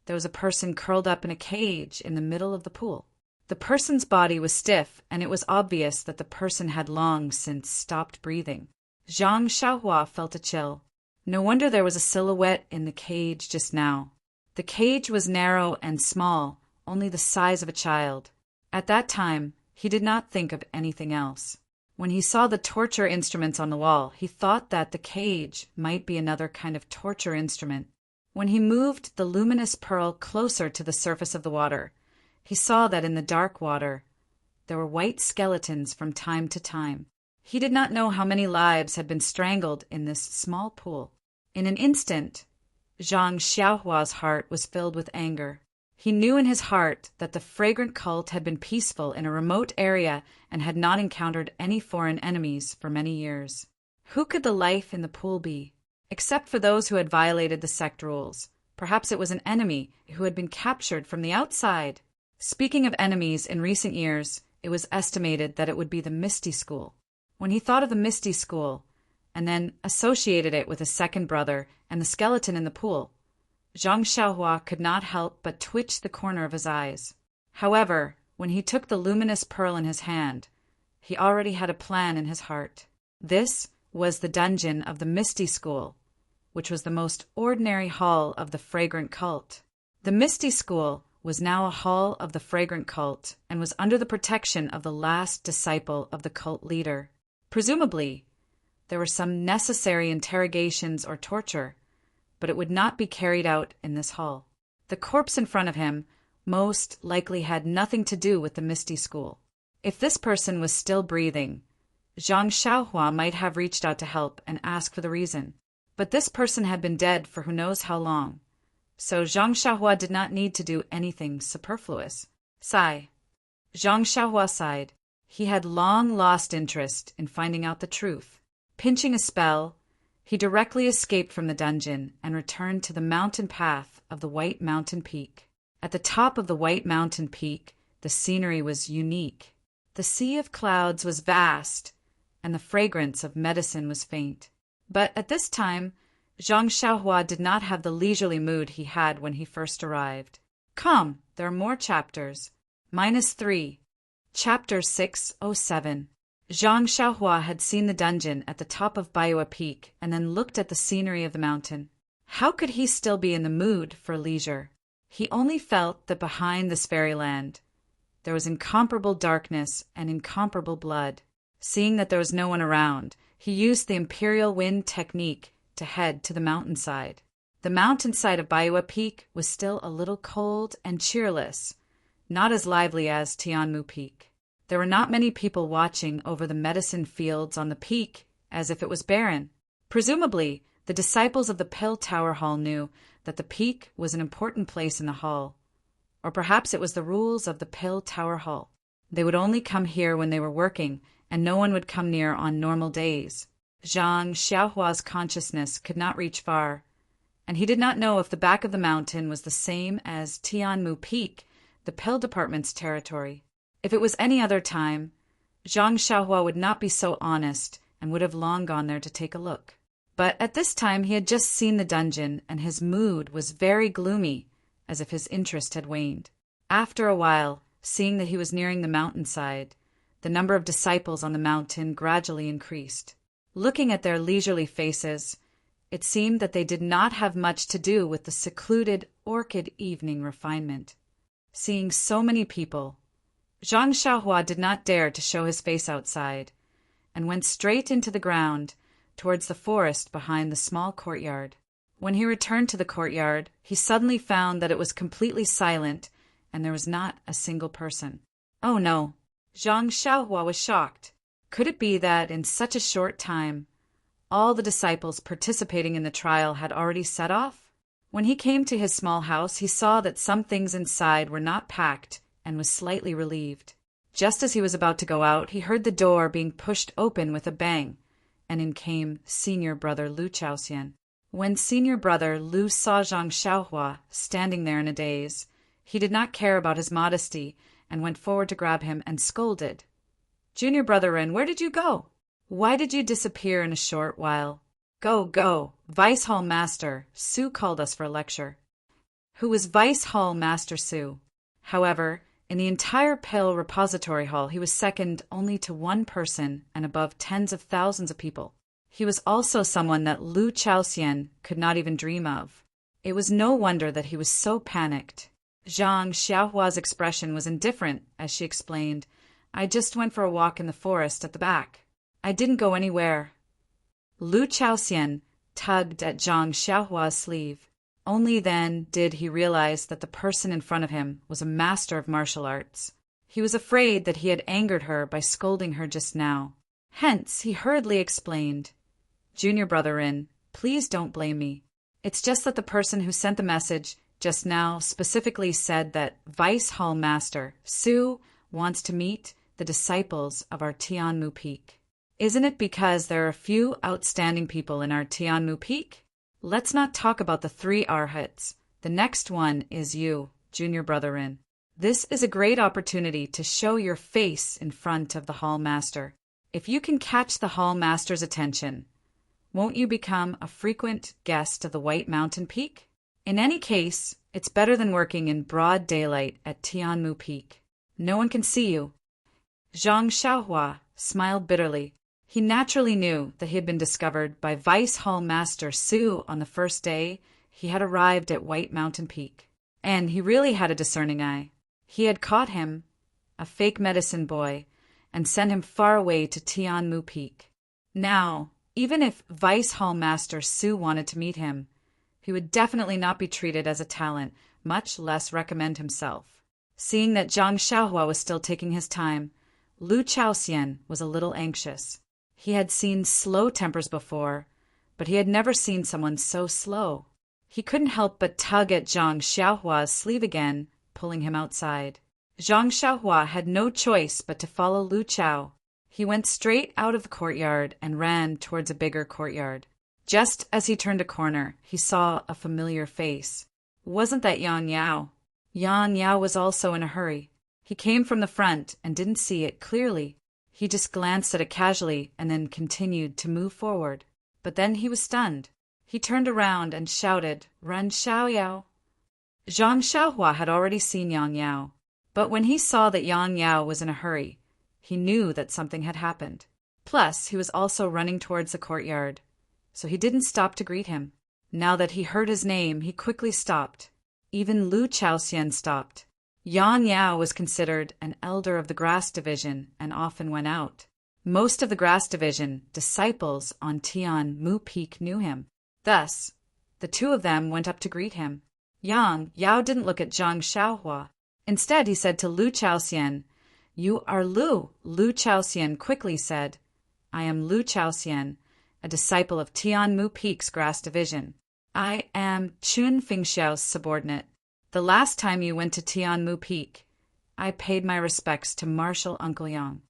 there was a person curled up in a cage in the middle of the pool. The person's body was stiff, and it was obvious that the person had long since stopped breathing. Zhang Xiaohua felt a chill. No wonder there was a silhouette in the cage just now. The cage was narrow and small, only the size of a child. At that time, he did not think of anything else. When he saw the torture instruments on the wall, he thought that the cage might be another kind of torture instrument. When he moved the luminous pearl closer to the surface of the water, he saw that in the dark water there were white skeletons from time to time. He did not know how many lives had been strangled in this small pool. In an instant, Zhang Xiaohua's heart was filled with anger. He knew in his heart that the fragrant cult had been peaceful in a remote area and had not encountered any foreign enemies for many years. Who could the life in the pool be? Except for those who had violated the sect rules. Perhaps it was an enemy who had been captured from the outside. Speaking of enemies in recent years, it was estimated that it would be the Misty School. When he thought of the Misty School, and then associated it with his second brother and the skeleton in the pool, Zhang Xiaohua could not help but twitch the corner of his eyes. However, when he took the luminous pearl in his hand, he already had a plan in his heart. This was the dungeon of the Misty School, which was the most ordinary hall of the fragrant cult. The Misty School was now a hall of the fragrant cult and was under the protection of the last disciple of the cult leader. Presumably, there were some necessary interrogations or torture, but it would not be carried out in this hall. The corpse in front of him most likely had nothing to do with the Misty School. If this person was still breathing, Zhang Xiaohua might have reached out to help and ask for the reason. But this person had been dead for who knows how long, so Zhang Xiaohua did not need to do anything superfluous. Sigh. Zhang Xiaohua sighed. He had long lost interest in finding out the truth. Pinching a spell, he directly escaped from the dungeon and returned to the mountain path of the White Mountain Peak. At the top of the White Mountain Peak, the scenery was unique. The sea of clouds was vast, and the fragrance of medicine was faint. But at this time, Zhang Xiaohua did not have the leisurely mood he had when he first arrived. Come, there are more chapters. -3. Chapter 607. Zhang Xiaohua had seen the dungeon at the top of Baiwa Peak and then looked at the scenery of the mountain. How could he still be in the mood for leisure? He only felt that behind this fairyland there was incomparable darkness and incomparable blood. Seeing that there was no one around, he used the imperial wind technique to head to the mountainside. The mountainside of Baiwa Peak was still a little cold and cheerless, not as lively as Tianmu Peak. There were not many people watching over the medicine fields on the peak, as if it was barren. Presumably, the disciples of the Pill Tower Hall knew that the peak was an important place in the hall. Or perhaps it was the rules of the Pill Tower Hall. They would only come here when they were working, and no one would come near on normal days. Zhang Xiaohua's consciousness could not reach far, and he did not know if the back of the mountain was the same as Tianmu Peak, the pill department's territory. If it was any other time, Zhang Xiaohua would not be so honest and would have long gone there to take a look. But at this time he had just seen the dungeon, and his mood was very gloomy, as if his interest had waned. After a while, seeing that he was nearing the mountainside, the number of disciples on the mountain gradually increased. Looking at their leisurely faces, it seemed that they did not have much to do with the secluded orchid evening refinement. Seeing so many people, Zhang Xiaohua did not dare to show his face outside, and went straight into the ground towards the forest behind the small courtyard. When he returned to the courtyard, he suddenly found that it was completely silent and there was not a single person. Oh no! Zhang Xiaohua was shocked. Could it be that, in such a short time, all the disciples participating in the trial had already set off? When he came to his small house, he saw that some things inside were not packed and was slightly relieved. Just as he was about to go out, he heard the door being pushed open with a bang, and in came senior brother Lu Chaoxian. When senior brother Lu saw Zhang Xiaohua standing there in a daze, he did not care about his modesty and went forward to grab him and scolded. "Junior brother Ren, where did you go? Why did you disappear in a short while? Go, go! Vice Hall Master Su called us for a lecture." Who was Vice Hall Master Su? However, in the entire Pale Repository Hall, he was second only to one person and above tens of thousands of people. He was also someone that Lu Chaoxian could not even dream of. It was no wonder that he was so panicked. Zhang Xiaohua's expression was indifferent as she explained, "I just went for a walk in the forest at the back. I didn't go anywhere." Lu Chaoxian tugged at Zhang Xiaohua's sleeve. Only then did he realize that the person in front of him was a master of martial arts. He was afraid that he had angered her by scolding her just now. Hence, he hurriedly explained, "Junior brother Rin, please don't blame me. It's just that the person who sent the message just now specifically said that Vice Hall Master Su wants to meet the disciples of our Tianmu Peak. Isn't it because there are a few outstanding people in our Tianmu Peak? Let's not talk about the 3 arhats. The next one is you, Junior brother Rin. This is a great opportunity to show your face in front of the Hall Master. If you can catch the Hall Master's attention, won't you become a frequent guest of the White Mountain Peak? In any case, it's better than working in broad daylight at Tianmu Peak. No one can see you." Zhang Xiaohua smiled bitterly. He naturally knew that he had been discovered by Vice Hall Master Su on the first day he had arrived at White Mountain Peak. And he really had a discerning eye. He had caught him, a fake medicine boy, and sent him far away to Tianmu Peak. Now, even if Vice Hall Master Su wanted to meet him, he would definitely not be treated as a talent, much less recommend himself. Seeing that Zhang Xiaohua was still taking his time, Lu Chaoxian was a little anxious. He had seen slow tempers before, but he had never seen someone so slow. He couldn't help but tug at Zhang Xiaohua's sleeve again, pulling him outside. Zhang Xiaohua had no choice but to follow Lu Chao. He went straight out of the courtyard and ran towards a bigger courtyard. Just as he turned a corner, he saw a familiar face. Wasn't that Yang Yao? Yang Yao was also in a hurry. He came from the front and didn't see it clearly. He just glanced at it casually and then continued to move forward. But then he was stunned. He turned around and shouted, "Ren Xiaoyao!" Zhang Xiaohua had already seen Yang Yao, but when he saw that Yang Yao was in a hurry, he knew that something had happened. Plus, he was also running towards the courtyard, so he didn't stop to greet him. Now that he heard his name, he quickly stopped. Even Lu Chaoxian stopped. Yang Yao was considered an elder of the Grass Division and often went out. Most of the Grass Division disciples on Tianmu Peak knew him. Thus, the two of them went up to greet him. Yang Yao didn't look at Zhang Xiaohua. Instead, he said to Lu Chaoxian, "You are Lu." Lu Chaoxian quickly said, "I am Lu Chaoxian, a disciple of Tianmu Peak's Grass Division. I am Chun Fingxiao's subordinate. The last time you went to Tianmu Peak, I paid my respects to Marshal Uncle Yang."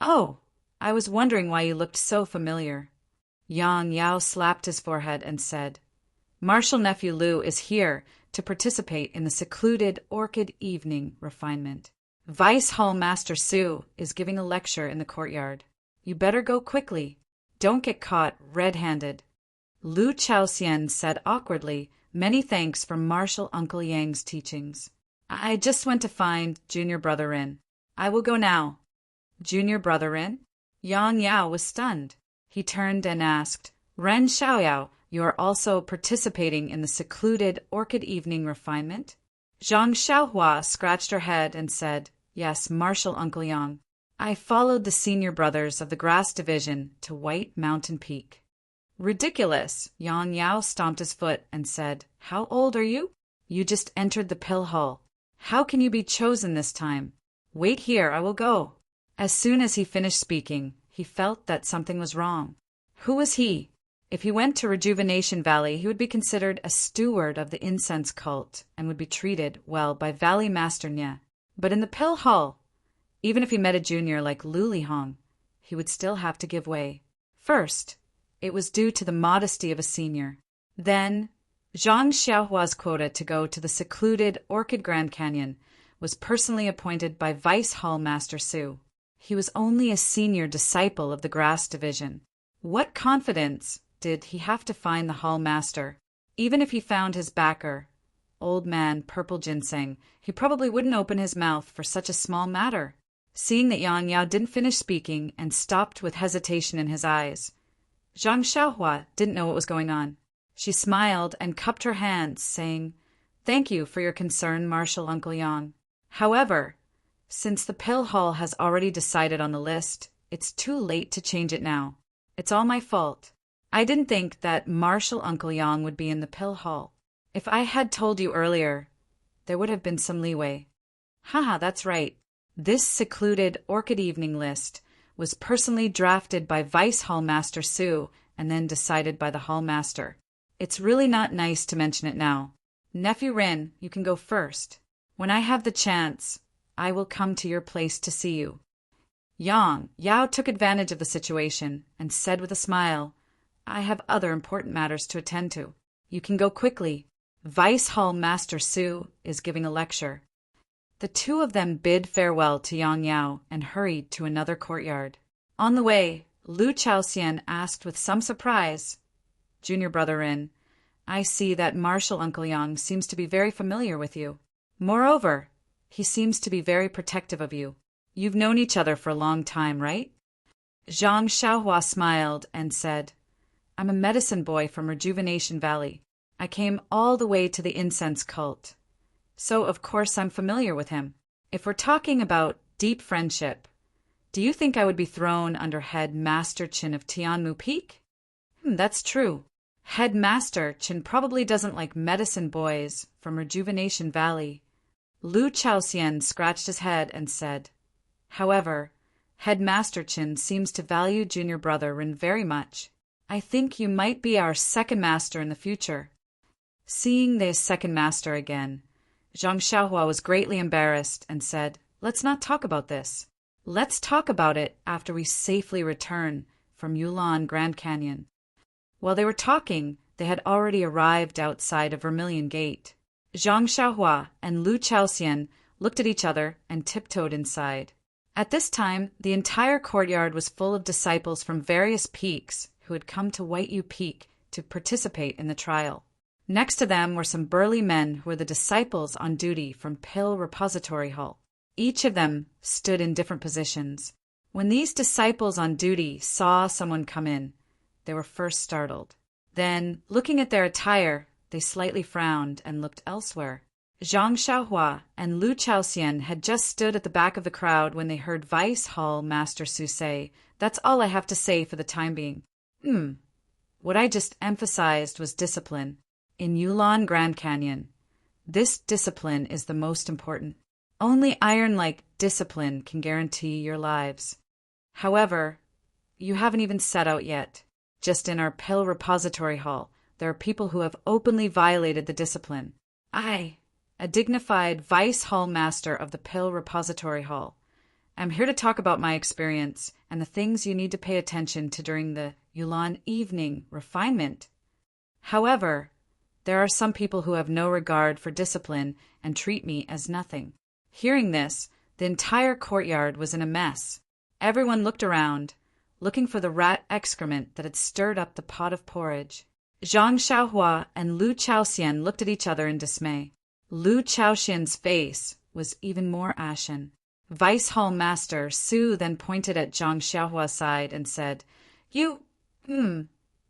"Oh, I was wondering why you looked so familiar." Yang Yao slapped his forehead and said, "Marshal Nephew Lu is here to participate in the secluded Orchid Evening refinement. Vice Hall Master Su is giving a lecture in the courtyard. You better go quickly. Don't get caught red-handed." Lu Chaoxian said awkwardly, Many thanks for Martial Uncle Yang's teachings. I just went to find Junior Brother Rin. I will go now. Junior Brother Rin? Yang Yao was stunned. He turned and asked, Ren Xiaoyao, you are also participating in the secluded Orchid Evening refinement? Zhang Xiaohua scratched her head and said, Yes, Martial Uncle Yang. I followed the senior brothers of the Grass Division to White Mountain Peak. Ridiculous! Yang Yao stomped his foot and said, How old are you? You just entered the pill hall. How can you be chosen this time? Wait here, I will go. As soon as he finished speaking, he felt that something was wrong. Who was he? If he went to Rejuvenation Valley, he would be considered a steward of the incense cult and would be treated well by Valley Master Nye. But in the pill hall, even if he met a junior like Lu Lihong, he would still have to give way. First, it was due to the modesty of a senior. Then, Zhang Xiaohua's quota to go to the secluded Orchid Grand Canyon was personally appointed by Vice Hall Master Su. He was only a senior disciple of the Grass Division. What confidence did he have to find the Hall Master? Even if he found his backer, Old Man Purple Ginseng, he probably wouldn't open his mouth for such a small matter. Seeing that Yang Yao didn't finish speaking and stopped with hesitation in his eyes, Zhang Xiaohua didn't know what was going on. She smiled and cupped her hands, saying, Thank you for your concern, Martial Uncle Yang. However, since the pill hall has already decided on the list, it's too late to change it now. It's all my fault. I didn't think that Martial Uncle Yang would be in the pill hall. If I had told you earlier, there would have been some leeway. Haha, that's right. This secluded Orchid Evening list was personally drafted by Vice Hall Master Su and then decided by the Hall Master. It's really not nice to mention it now. Nephew Rin, you can go first. When I have the chance, I will come to your place to see you. Yang Yao took advantage of the situation and said with a smile, I have other important matters to attend to. You can go quickly. Vice Hall Master Su is giving a lecture. The two of them bid farewell to Yang Yao and hurried to another courtyard. On the way, Lu Chaoxian asked with some surprise, Junior Brother Rin, I see that Martial Uncle Yang seems to be very familiar with you. Moreover, he seems to be very protective of you. You've known each other for a long time, right? Zhang Xiaohua smiled and said, I'm a medicine boy from Rejuvenation Valley. I came all the way to the incense cult. So, of course, I'm familiar with him. If we're talking about deep friendship, do you think I would be thrown under Head Master Qin of Tianmu Peak? That's true. Head Master Qin probably doesn't like medicine boys from Rejuvenation Valley. Lu Chaoxian scratched his head and said, However, Head Master Qin seems to value Junior Brother Rin very much. I think you might be our second master in the future. Seeing the second master again, Zhang Xiaohua was greatly embarrassed and said, Let's not talk about this. Let's talk about it after we safely return from Yulan Grand Canyon. While they were talking, they had already arrived outside of Vermilion Gate. Zhang Xiaohua and Lu Chaoxian looked at each other and tiptoed inside. At this time, the entire courtyard was full of disciples from various peaks who had come to White Peak to participate in the trial. Next to them were some burly men who were the disciples on duty from Pill Repository Hall. Each of them stood in different positions. When these disciples on duty saw someone come in, they were first startled. Then, looking at their attire, they slightly frowned and looked elsewhere. Zhang Xiaohua and Lu Chaoxian had just stood at the back of the crowd when they heard Vice Hall Master Su say, That's all I have to say for the time being. What I just emphasized was discipline. In Yulan Grand Canyon, this discipline is the most important. Only iron-like discipline can guarantee your lives. However, you haven't even set out yet. Just in our Pill Repository Hall, there are people who have openly violated the discipline. I, a dignified Vice Hall Master of the Pill Repository Hall, am here to talk about my experience and the things you need to pay attention to during the Yulan Evening refinement. However, there are some people who have no regard for discipline and treat me as nothing. Hearing this, the entire courtyard was in a mess. Everyone looked around, looking for the rat excrement that had stirred up the pot of porridge. Zhang Xiaohua and Lu Chaoxian looked at each other in dismay. Lu Chaoxian's face was even more ashen. Vice Hall Master Su then pointed at Zhang Xiaohua's side and said, "You,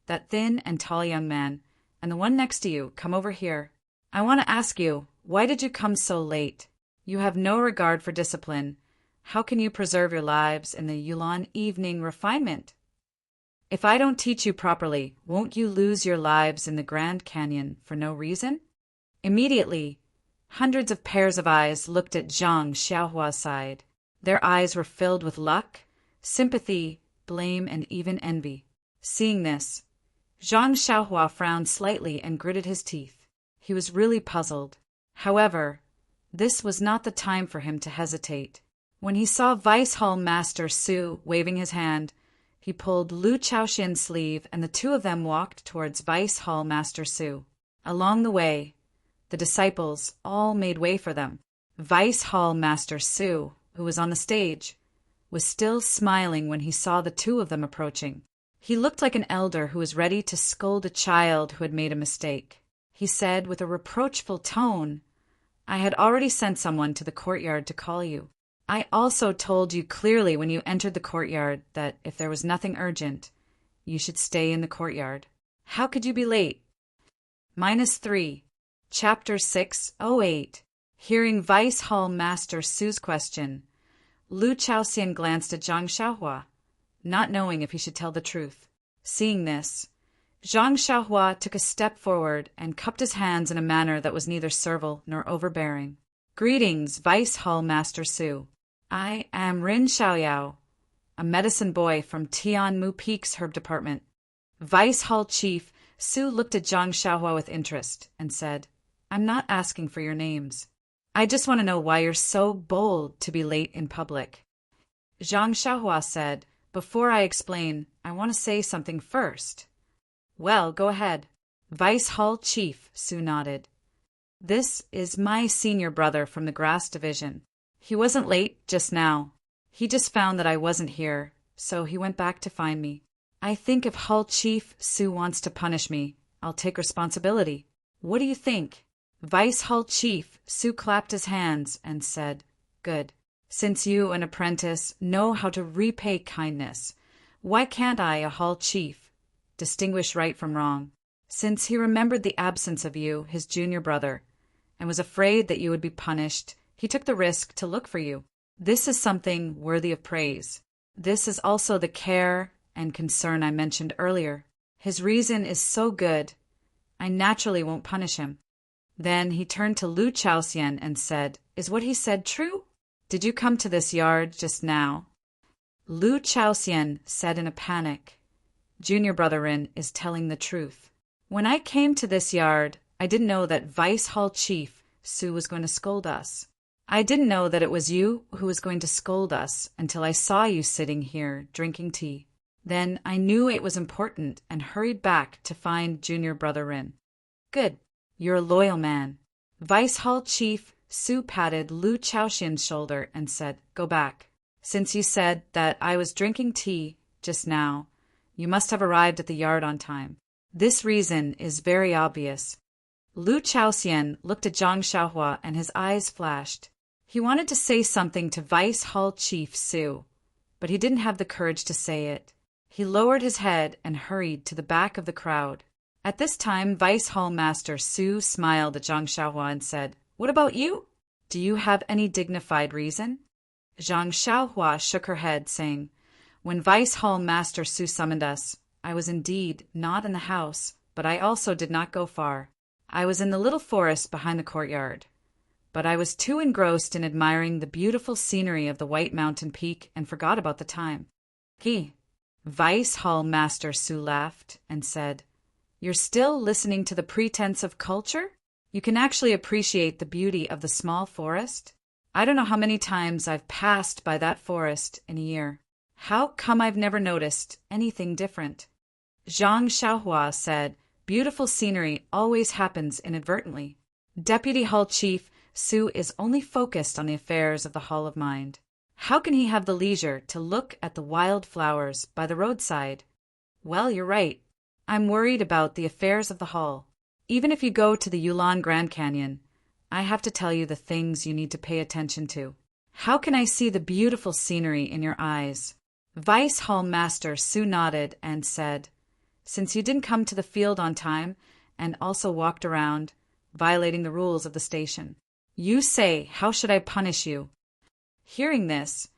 that thin and tall young man, and the one next to you, come over here. I want to ask you, why did you come so late? You have no regard for discipline. How can you preserve your lives in the Yulan evening refinement? If I don't teach you properly, won't you lose your lives in the Grand Canyon for no reason?" Immediately, hundreds of pairs of eyes looked at Zhang Xiaohua's side. Their eyes were filled with luck, sympathy, blame, and even envy. Seeing this, Zhang Xiaohua frowned slightly and gritted his teeth. He was really puzzled. However, this was not the time for him to hesitate. When he saw Vice Hall Master Su waving his hand, he pulled Lu Chaoxian's sleeve and the two of them walked towards Vice Hall Master Su. Along the way, the disciples all made way for them. Vice Hall Master Su, who was on the stage, was still smiling when he saw the two of them approaching. He looked like an elder who was ready to scold a child who had made a mistake. He said with a reproachful tone, "I had already sent someone to the courtyard to call you. I also told you clearly when you entered the courtyard that if there was nothing urgent, you should stay in the courtyard. How could you be late?" -3. Chapter 608. Hearing Vice Hall Master Su's question, Lu Chaoxian glanced at Zhang Xiaohua, not knowing if he should tell the truth. Seeing this, Zhang Xiaohua took a step forward and cupped his hands in a manner that was neither servile nor overbearing. "Greetings, Vice Hall Master Su. I am Rin Xiaoyao, a medicine boy from Tianmu Peak's herb department." Vice Hall Chief Su looked at Zhang Xiaohua with interest and said, "I'm not asking for your names. I just want to know why you're so bold to be late in public." Zhang Xiaohua said, "Before I explain, I want to say something first." "Well, go ahead." Vice Hall Chief Su nodded. "This is my senior brother from the Grass Division. He wasn't late just now. He just found that I wasn't here, so he went back to find me. I think if Hall Chief Su wants to punish me, I'll take responsibility. What do you think?" Vice Hall Chief Su clapped his hands and said, "Good. Since you, an apprentice, know how to repay kindness, why can't I, a Hall Chief, distinguish right from wrong? Since he remembered the absence of you, his junior brother, and was afraid that you would be punished, he took the risk to look for you. This is something worthy of praise. This is also the care and concern I mentioned earlier. His reason is so good, I naturally won't punish him." Then he turned to Lu Chaoxian and said, "Is what he said true? Did you come to this yard just now?" Lu Chaoxian said in a panic, "Junior Brother Rin is telling the truth. When I came to this yard, I didn't know that Vice Hall Chief Su was going to scold us. I didn't know that it was you who was going to scold us until I saw you sitting here drinking tea. Then I knew it was important and hurried back to find Junior Brother Rin." "Good. You're a loyal man." Vice Hall Chief Su patted Lu Chaoxian's shoulder and said, "Go back. Since you said that I was drinking tea just now, you must have arrived at the yard on time. This reason is very obvious." Lu Chaoxian looked at Zhang Xiaohua and his eyes flashed. He wanted to say something to Vice Hall Chief Su, but he didn't have the courage to say it. He lowered his head and hurried to the back of the crowd. At this time, Vice Hall Master Su smiled at Zhang Xiaohua and said, "What about you? Do you have any dignified reason?" Zhang Xiaohua shook her head, saying, "When Vice Hall Master Su summoned us, I was indeed not in the house, but I also did not go far. I was in the little forest behind the courtyard. But I was too engrossed in admiring the beautiful scenery of the White Mountain Peak and forgot about the time." "Gee." Vice Hall Master Su laughed and said, "You're still listening to the pretense of culture? You can actually appreciate the beauty of the small forest? I don't know how many times I've passed by that forest in a year. How come I've never noticed anything different?" Zhang Xiaohua said, "Beautiful scenery always happens inadvertently. Deputy Hall Chief Su is only focused on the affairs of the Hall of Mind. How can he have the leisure to look at the wild flowers by the roadside?" "Well, you're right. I'm worried about the affairs of the hall. Even if you go to the Yulon Grand Canyon, I have to tell you the things you need to pay attention to. How can I see the beautiful scenery in your eyes?" Vice Hall Master Su nodded and said, "Since you didn't come to the field on time and also walked around, violating the rules of the station, you say, how should I punish you?" Hearing this,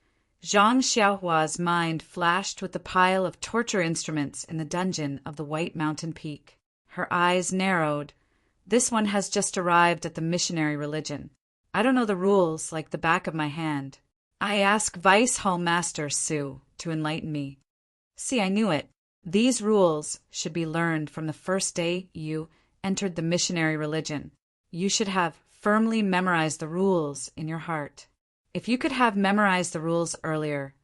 Zhang Xiaohua's mind flashed with the pile of torture instruments in the dungeon of the White Mountain Peak. Her eyes narrowed. This one has just arrived at the missionary religion. I don't know the rules like the back of my hand. I ask Vice Hall Master Su to enlighten me. See, I knew it. These rules should be learned from the first day you entered the missionary religion. You should have firmly memorized the rules in your heart. If you could have memorized the rules earlier,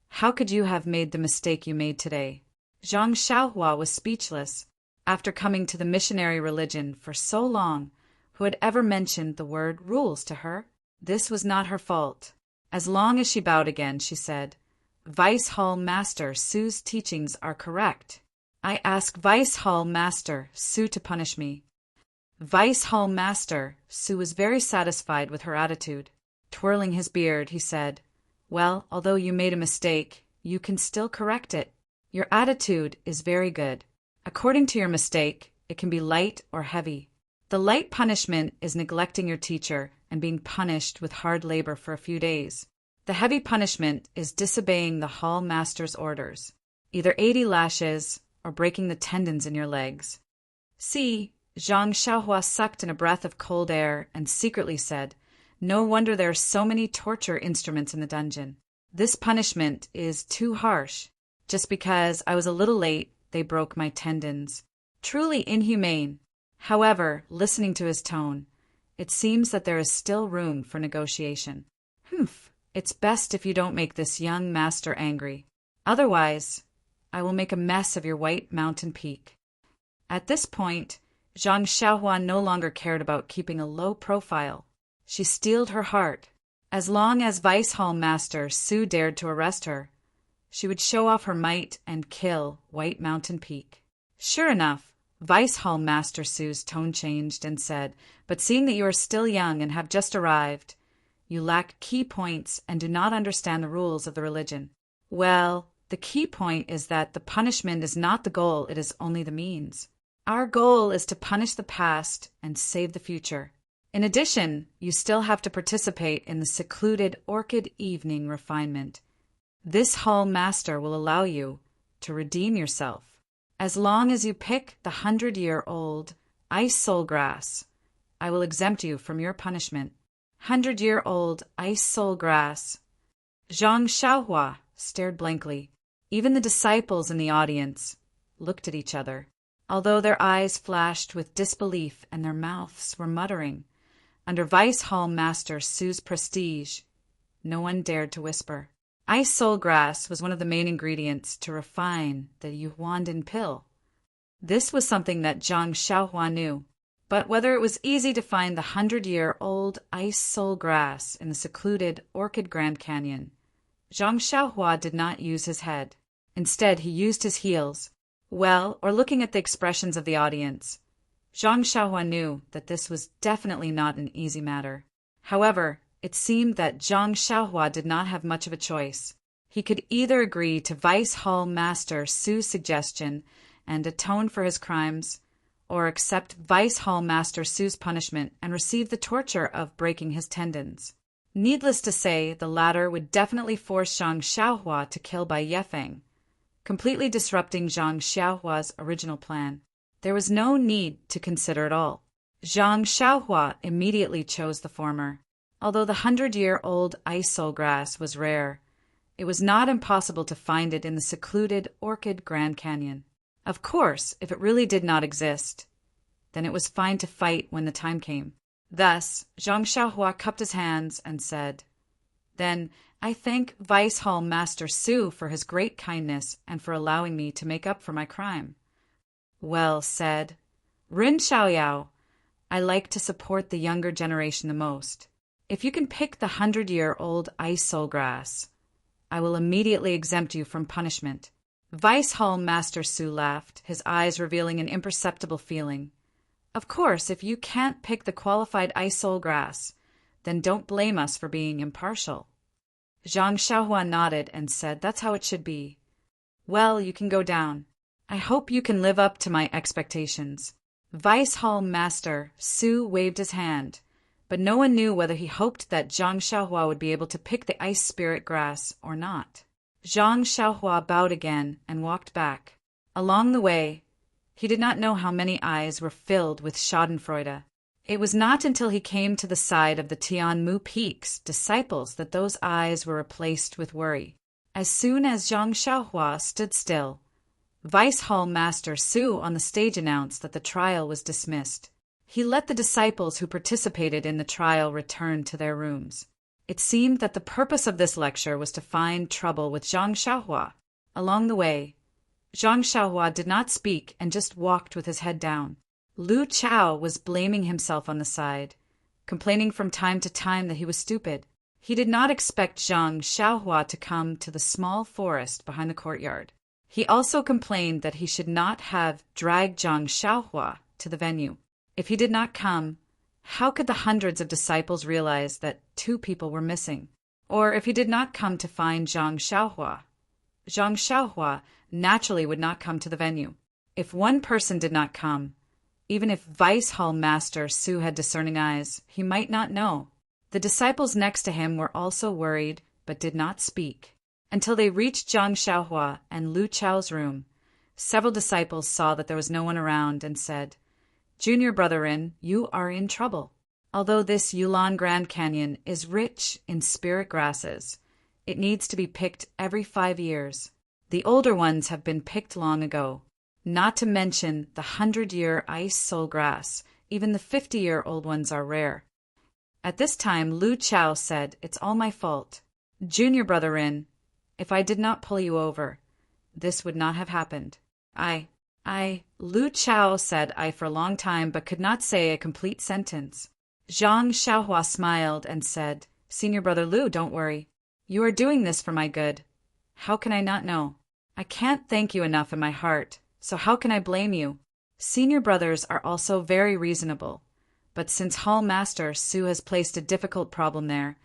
how could you have made the mistake you made today? Zhang Xiaohua was speechless. After coming to the missionary religion for so long, who had ever mentioned the word rules to her? This was not her fault. As long as she bowed again, she said, "Vice Hall Master Su's teachings are correct. I ask Vice Hall Master Su to punish me." Vice Hall Master Su was very satisfied with her attitude. Twirling his beard, he said, "Well, although you made a mistake, you can still correct it. Your attitude is very good. According to your mistake, it can be light or heavy. The light punishment is neglecting your teacher and being punished with hard labor for a few days. The heavy punishment is disobeying the hall master's orders, either 80 lashes or breaking the tendons in your legs." See, Zhang Xiaohua sucked in a breath of cold air and secretly said, "No wonder there are so many torture instruments in the dungeon. This punishment is too harsh. Just because I was a little late, they broke my tendons. Truly inhumane." However, listening to his tone, it seems that there is still room for negotiation. "Humph, it's best if you don't make this young master angry. Otherwise, I will make a mess of your White Mountain Peak." At this point, Zhang Xiaohua no longer cared about keeping a low profile. She steeled her heart. As long as Vice Hall Master Su dared to arrest her, she would show off her might and kill White Mountain Peak. Sure enough, Vice Hall Master Su's tone changed and said, "But seeing that you are still young and have just arrived, you lack key points and do not understand the rules of the religion. Well, the key point is that the punishment is not the goal, it is only the means. Our goal is to punish the past and save the future. In addition, you still have to participate in the secluded Orchid Evening refinement. This hall master will allow you to redeem yourself. As long as you pick the 100-year-old ice soul grass, I will exempt you from your punishment." 100-year-old ice soul grass. Zhang Xiaohua stared blankly. Even the disciples in the audience looked at each other. Although their eyes flashed with disbelief and their mouths were muttering, under Vice Hall Master Su's prestige, no one dared to whisper. Ice soul grass was one of the main ingredients to refine the Yuhuandin pill. This was something that Zhang Xiaohua knew. But whether it was easy to find the 100-year-old ice soul grass in the secluded Orchid Grand Canyon, Zhang Xiaohua did not use his head. Instead, he used his heels. Well, or looking at the expressions of the audience, Zhang Xiaohua knew that this was definitely not an easy matter. However, it seemed that Zhang Xiaohua did not have much of a choice. He could either agree to Vice Hall Master Su's suggestion and atone for his crimes, or accept Vice Hall Master Su's punishment and receive the torture of breaking his tendons. Needless to say, the latter would definitely force Zhang Xiaohua to kill by Yefeng, completely disrupting Zhang Xiaohua's original plan. There was no need to consider it all. Zhang Xiaohua immediately chose the former. Although the 100-year-old ice soul grass was rare, it was not impossible to find it in the secluded Orchid Grand Canyon. Of course, if it really did not exist, then it was fine to fight when the time came. Thus, Zhang Xiaohua cupped his hands and said, "Then I thank Vice Hall Master Su for his great kindness and for allowing me to make up for my crime." "Well said. Rin Xiaoyao, I like to support the younger generation the most. If you can pick the 100-year-old ice soul grass, I will immediately exempt you from punishment." Vice Hall Master Su laughed, his eyes revealing an imperceptible feeling. Of course, if you can't pick the qualified ice soul grass, then don't blame us for being impartial. Zhang Xiaohua nodded and said, That's how it should be. Well, you can go down. I hope you can live up to my expectations. Vice Hall Master Su waved his hand, but no one knew whether he hoped that Zhang Xiaohua would be able to pick the ice spirit grass or not. Zhang Xiaohua bowed again and walked back. Along the way, he did not know how many eyes were filled with schadenfreude. It was not until he came to the side of the Tianmu Peak's disciples that those eyes were replaced with worry. As soon as Zhang Xiaohua stood still, Vice Hall Master Su on the stage announced that the trial was dismissed. He let the disciples who participated in the trial return to their rooms. It seemed that the purpose of this lecture was to find trouble with Zhang Xiaohua. Along the way, Zhang Xiaohua did not speak and just walked with his head down. Lu Chao was blaming himself on the side, complaining from time to time that he was stupid. He did not expect Zhang Xiaohua to come to the small forest behind the courtyard. He also complained that he should not have dragged Zhang Xiaohua to the venue. If he did not come, how could the hundreds of disciples realize that 2 people were missing? Or if he did not come to find Zhang Xiaohua naturally would not come to the venue. If one person did not come, even if Vice Hall Master Su had discerning eyes, he might not know. The disciples next to him were also worried but did not speak. Until they reached Zhang Xiaohua and Lu Chao's room, several disciples saw that there was no one around and said, Junior Brother-in, you are in trouble. Although this Yulon Grand Canyon is rich in spirit grasses, it needs to be picked every 5 years. The older ones have been picked long ago. Not to mention the 100-year ice soul grass, even the 50-year-old ones are rare. At this time, Lu Chao said, It's all my fault. Junior Brother-in, if I did not pull you over, this would not have happened. Lu Chao said I for a long time but could not say a complete sentence. Zhang Xiaohua smiled and said, Senior Brother Lu, don't worry. You are doing this for my good. How can I not know? I can't thank you enough in my heart, so how can I blame you? Senior brothers are also very reasonable, but since Hall Master Su has placed a difficult problem there,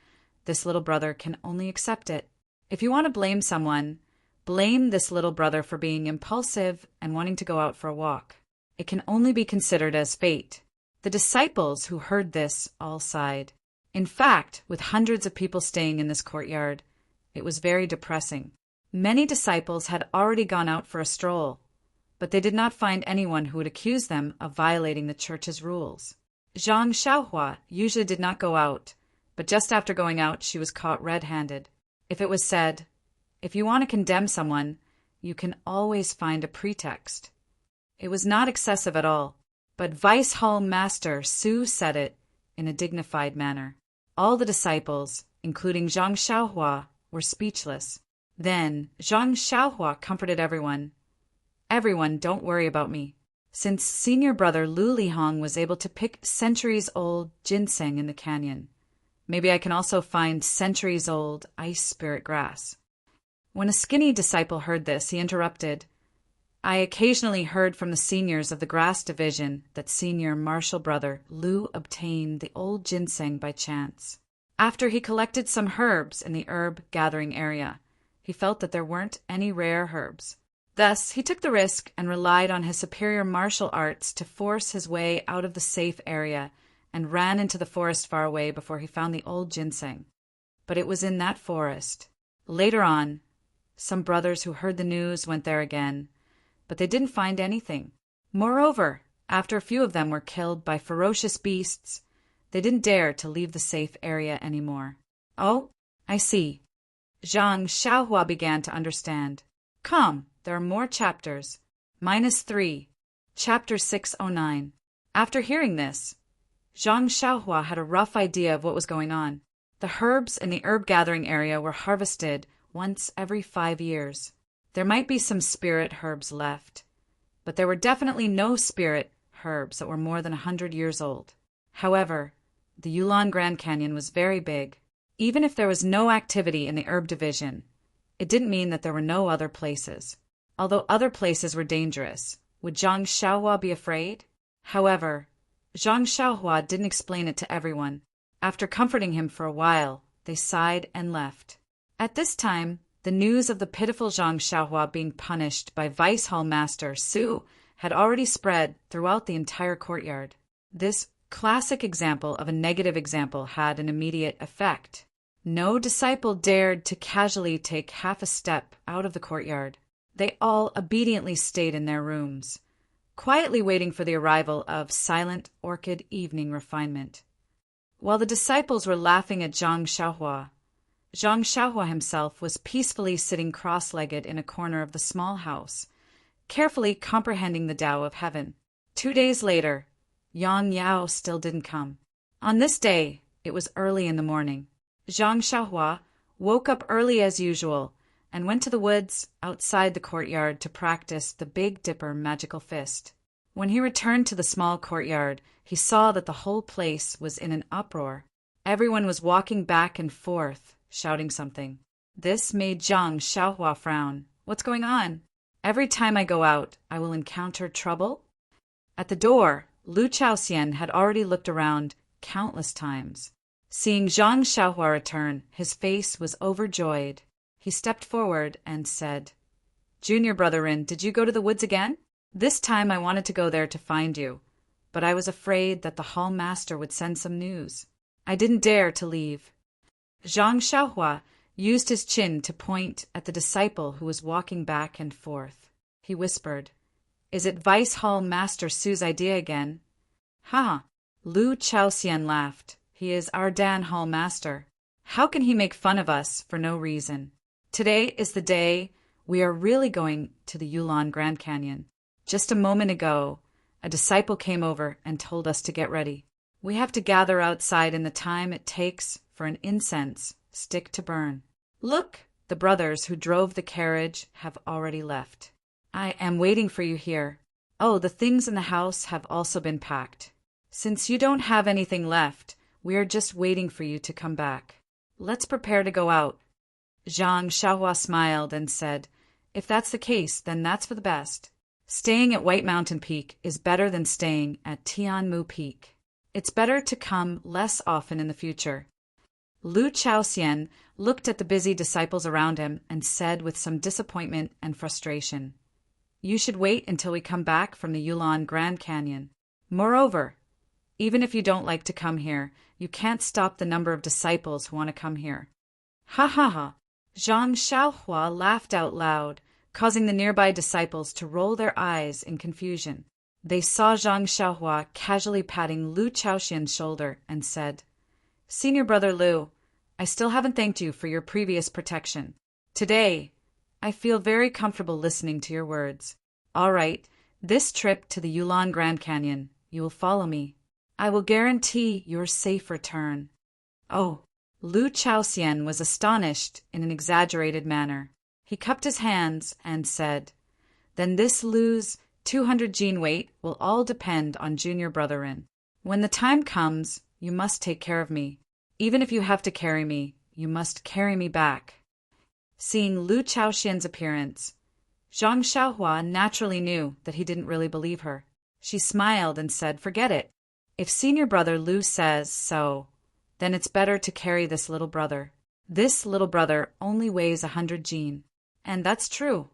this little brother can only accept it. If you want to blame someone, blame this little brother for being impulsive and wanting to go out for a walk. It can only be considered as fate. The disciples who heard this all sighed. In fact, with hundreds of people staying in this courtyard, it was very depressing. Many disciples had already gone out for a stroll, but they did not find anyone who would accuse them of violating the church's rules. Zhang Xiaohua usually did not go out, but just after going out, she was caught red-handed. If it was said, if you want to condemn someone, you can always find a pretext. It was not excessive at all, but Vice Hall Master Su said it in a dignified manner. All the disciples, including Zhang Xiaohua, were speechless. Then Zhang Xiaohua comforted everyone. Everyone, don't worry about me. Since senior brother Lu Lihong was able to pick centuries-old ginseng in the canyon, maybe I can also find centuries-old ice spirit grass. When a skinny disciple heard this, he interrupted. I occasionally heard from the seniors of the grass division that senior martial brother Lu obtained the old ginseng by chance. After he collected some herbs in the herb gathering area, he felt that there weren't any rare herbs. Thus, he took the risk and relied on his superior martial arts to force his way out of the safe area and ran into the forest far away before he found the old ginseng. But it was in that forest. Later on, some brothers who heard the news went there again, but they didn't find anything. Moreover, after a few of them were killed by ferocious beasts, they didn't dare to leave the safe area anymore. Oh, I see. Zhang Xiaohua began to understand. Come, there are more chapters. -3, Chapter 609. After hearing this, Zhang Xiaohua had a rough idea of what was going on. The herbs in the herb gathering area were harvested once every 5 years. There might be some spirit herbs left, but there were definitely no spirit herbs that were more than 100 years old. However, the Yulon Grand Canyon was very big. Even if there was no activity in the herb division, it didn't mean that there were no other places. Although other places were dangerous, would Zhang Xiaohua be afraid? However, Zhang Xiaohua didn't explain it to everyone. After comforting him for a while, they sighed and left. At this time, the news of the pitiful Zhang Xiaohua being punished by Vice Hall Master Su had already spread throughout the entire courtyard. This classic example of a negative example had an immediate effect. No disciple dared to casually take half a step out of the courtyard. They all obediently stayed in their rooms, quietly waiting for the arrival of Silent Orchid Evening Refinement. While the disciples were laughing at Zhang Xiaohua himself was peacefully sitting cross-legged in a corner of the small house, carefully comprehending the Tao of Heaven. 2 days later, Yang Yao still didn't come. On this day, it was early in the morning. Zhang Xiaohua woke up early as usual and went to the woods outside the courtyard to practice the Big Dipper magical fist. When he returned to the small courtyard, he saw that the whole place was in an uproar. Everyone was walking back and forth, shouting something. This made Zhang Xiaohua frown. What's going on? Every time I go out, I will encounter trouble? At the door, Lu Chaoxian had already looked around countless times. Seeing Zhang Xiaohua return, his face was overjoyed. He stepped forward and said, "Junior brother Rin, did you go to the woods again? This time I wanted to go there to find you, but I was afraid that the hall master would send some news. I didn't dare to leave." Zhang Xiaohua used his chin to point at the disciple who was walking back and forth. He whispered, "Is it Vice Hall Master Su's idea again?" "Ha!" Lu Chaoxian laughed. "He is our Dan Hall Master. How can he make fun of us for no reason? Today is the day we are really going to the Yulon Grand Canyon. Just a moment ago, a disciple came over and told us to get ready. We have to gather outside in the time it takes for an incense stick to burn. Look, the brothers who drove the carriage have already left. I am waiting for you here. Oh, the things in the house have also been packed. Since you don't have anything left, we are just waiting for you to come back. Let's prepare to go out." Zhang Xiaohua smiled and said, "If that's the case, then that's for the best. Staying at White Mountain Peak is better than staying at Tianmu Peak. It's better to come less often in the future." Lu Chaoxian looked at the busy disciples around him and said with some disappointment and frustration, "You should wait until we come back from the Yulon Grand Canyon. Moreover, even if you don't like to come here, you can't stop the number of disciples who want to come here." "Ha ha ha!" Zhang Xiaohua laughed out loud, causing the nearby disciples to roll their eyes in confusion. They saw Zhang Xiaohua casually patting Lu Chaoxian's shoulder and said, "Senior brother Lu, I still haven't thanked you for your previous protection. Today, I feel very comfortable listening to your words. All right, this trip to the Yulon Grand Canyon, you will follow me. I will guarantee your safe return." Oh, Lu Chaoxian was astonished in an exaggerated manner. He cupped his hands and said, "Then this Lu's 200 gene weight will all depend on junior brother Rin. When the time comes, you must take care of me. Even if you have to carry me, you must carry me back." Seeing Lu Chaoxian's appearance, Zhang Xiaohua naturally knew that he didn't really believe her. She smiled and said, "Forget it. If senior brother Lu says so, then it's better to carry this little brother. This little brother only weighs 100 gene." And that's true.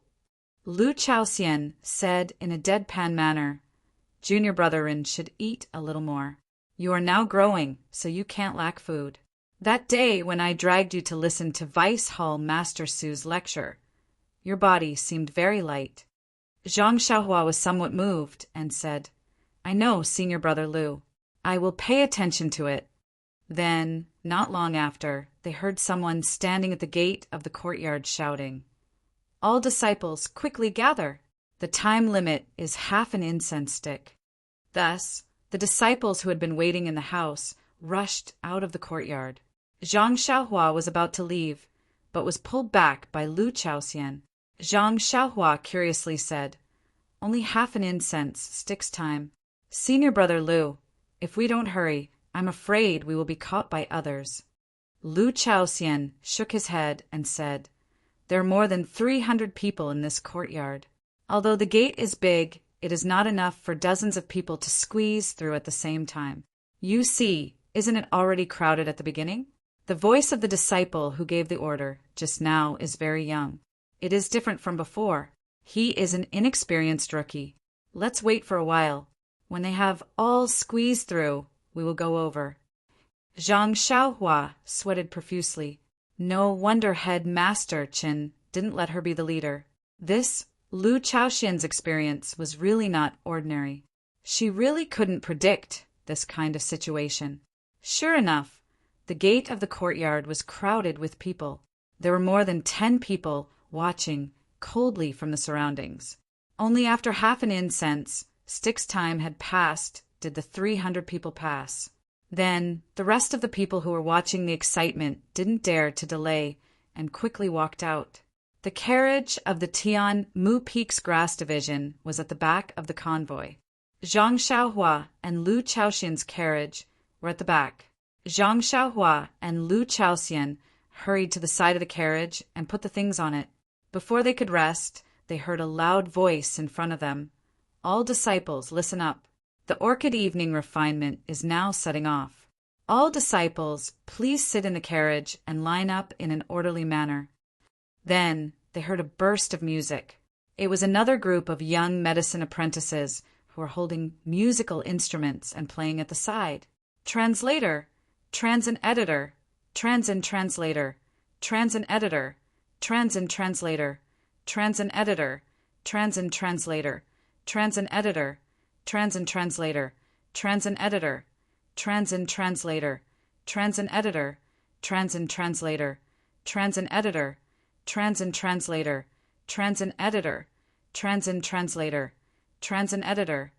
Lu Chaoxian said in a deadpan manner, "Junior brother Rin should eat a little more. You are now growing, so you can't lack food. That day when I dragged you to listen to Vice Hall Master Su's lecture, your body seemed very light." Zhang Xiaohua was somewhat moved and said, "I know, senior brother Lu. I will pay attention to it." Then, not long after, they heard someone standing at the gate of the courtyard shouting, "All disciples, quickly gather! The time limit is half an incense stick." Thus, the disciples who had been waiting in the house rushed out of the courtyard. Zhang Xiaohua was about to leave, but was pulled back by Lu Chaoxian. Zhang Xiaohua curiously said, "Only half an incense stick's time. Senior brother Lu, if we don't hurry, I'm afraid we will be caught by others." Lu Chaoxian shook his head and said, "There are more than 300 people in this courtyard. Although the gate is big, it is not enough for dozens of people to squeeze through at the same time. You see, isn't it already crowded at the beginning? The voice of the disciple who gave the order just now is very young. It is different from before. He is an inexperienced rookie. Let's wait for a while. When they have all squeezed through, we will go over. Zhang Xiaohua sweated profusely. No wonder head master Qin didn't let her be the leader. This, Lu Chaoxian's experience, was really not ordinary. She really couldn't predict this kind of situation. Sure enough, the gate of the courtyard was crowded with people. There were more than 10 people watching coldly from the surroundings. Only after half an incense stick's time had passed did the 300 people pass. Then the rest of the people who were watching the excitement didn't dare to delay and quickly walked out. The carriage of the Tian Mu Peak's grass division was at the back of the convoy. Zhang Xiaohua and Lu Chaoxian's carriage were at the back. Zhang Xiaohua and Lu Chaoxian hurried to the side of the carriage and put the things on it. Before they could rest, they heard a loud voice in front of them. All disciples, listen up. The orchid evening refinement is now setting off. All disciples, please sit in the carriage and line up in an orderly manner. Then they heard a burst of music. It was another group of young medicine apprentices who were holding musical instruments and playing at the side. Translator, Transin editor, Transin translator, Transin editor, Transin translator, Transin editor, Transin translator, Transin editor, Transin translator, Transin editor, Transin translator, Transin editor, Transin translator, Transin editor, Transin translator, Transin editor, Transin translator, Transin editor,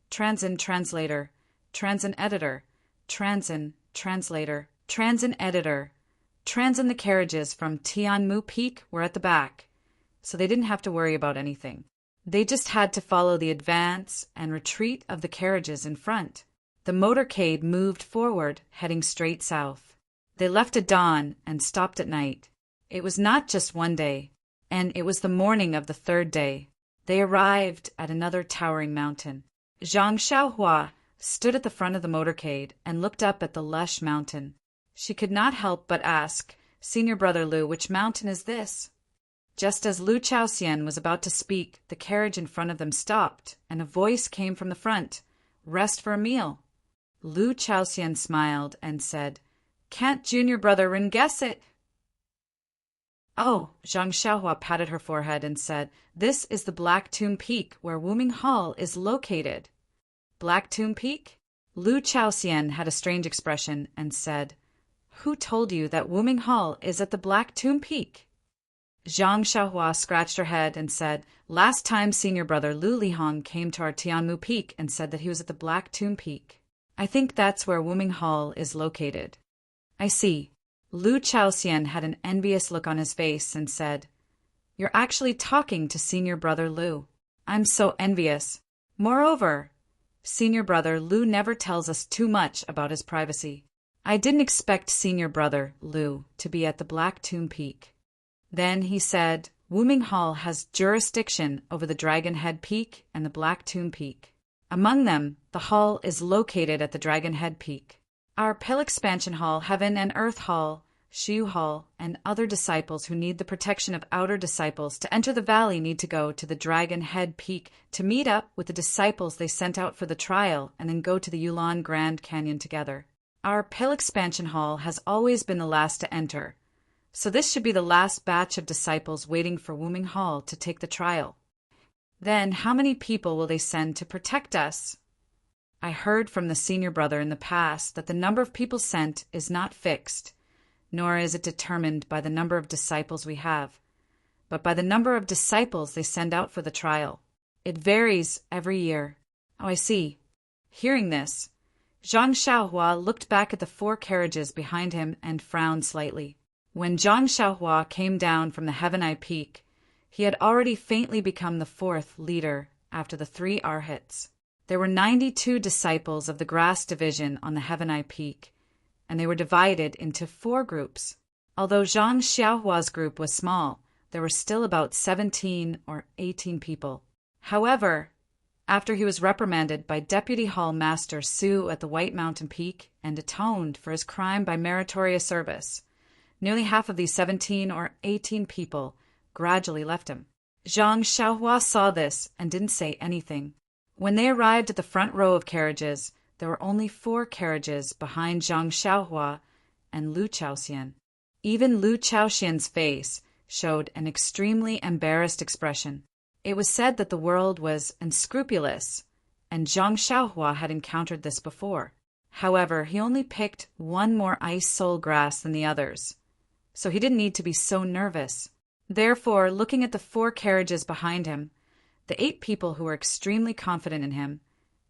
Transin translator, Transin editor, Transin translator, Transin editor. Transin the carriages from Tianmu Peak were at the back, so they didn't have to worry about anything. They just had to follow the advance and retreat of the carriages in front. The motorcade moved forward, heading straight south. They left at dawn and stopped at night. It was not just one day, and it was the morning of the third day. They arrived at another towering mountain. Zhang Xiaohua stood at the front of the motorcade and looked up at the lush mountain. She could not help but ask, "Senior brother Lu, which mountain is this?" Just as Lu Chaoxian was about to speak, the carriage in front of them stopped, and a voice came from the front, "Rest for a meal." Lu Chaoxian smiled and said, "Can't junior brother Rin guess it?" "Oh," Zhang Xiaohua patted her forehead and said, "This is the Black Tomb Peak where Wuming Hall is located." Black Tomb Peak? Lu Chaoxian had a strange expression and said, "Who told you that Wuming Hall is at the Black Tomb Peak?" Zhang Xiaohua scratched her head and said, "Last time senior brother Lu Lihong came to our Tianmu Peak and said that he was at the Black Tomb Peak. I think that's where Wuming Hall is located." "I see." Lu Chaoxian had an envious look on his face and said, "You're actually talking to senior brother Lu. I'm so envious. Moreover, senior brother Lu never tells us too much about his privacy. I didn't expect senior brother Lu to be at the Black Tomb Peak." Then he said, "Wuming Hall has jurisdiction over the Dragon Head Peak and the Black Tomb Peak. Among them, the hall is located at the Dragon Head Peak. Our Pale Expansion Hall, Heaven and Earth Hall, Shu Hall, and other disciples who need the protection of outer disciples to enter the valley need to go to the Dragon Head Peak to meet up with the disciples they sent out for the trial and then go to the Yulon Grand Canyon together. Our Pale Expansion Hall has always been the last to enter, so this should be the last batch of disciples waiting for Wuming Hall to take the trial. Then how many people will they send to protect us?" I heard from the senior brother in the past that the number of people sent is not fixed, nor is it determined by the number of disciples we have, but by the number of disciples they send out for the trial. It varies every year. "Oh, I see." Hearing this, Zhang Xiaohua looked back at the 4 carriages behind him and frowned slightly. When Zhang Xiaohua came down from the Heaven Eye Peak, he had already faintly become the 4th leader after the 3 Arhats. There were 92 disciples of the Grass Division on the Heaven Eye Peak, and they were divided into 4 groups. Although Zhang Xiaohua's group was small, there were still about 17 or 18 people. However, after he was reprimanded by Deputy Hall Master Su at the White Mountain Peak and atoned for his crime by meritorious service, nearly half of these 17 or 18 people gradually left him. Zhang Xiaohua saw this and didn't say anything. When they arrived at the front row of carriages, there were only 4 carriages behind Zhang Xiaohua and Lu Chaoxian. Even Lu Chaoxian's face showed an extremely embarrassed expression. It was said that the world was unscrupulous, and Zhang Xiaohua had encountered this before. However, he only picked 1 more ice soul grass than the others, so he didn't need to be so nervous. Therefore, looking at the 4 carriages behind him, the 8 people who were extremely confident in him,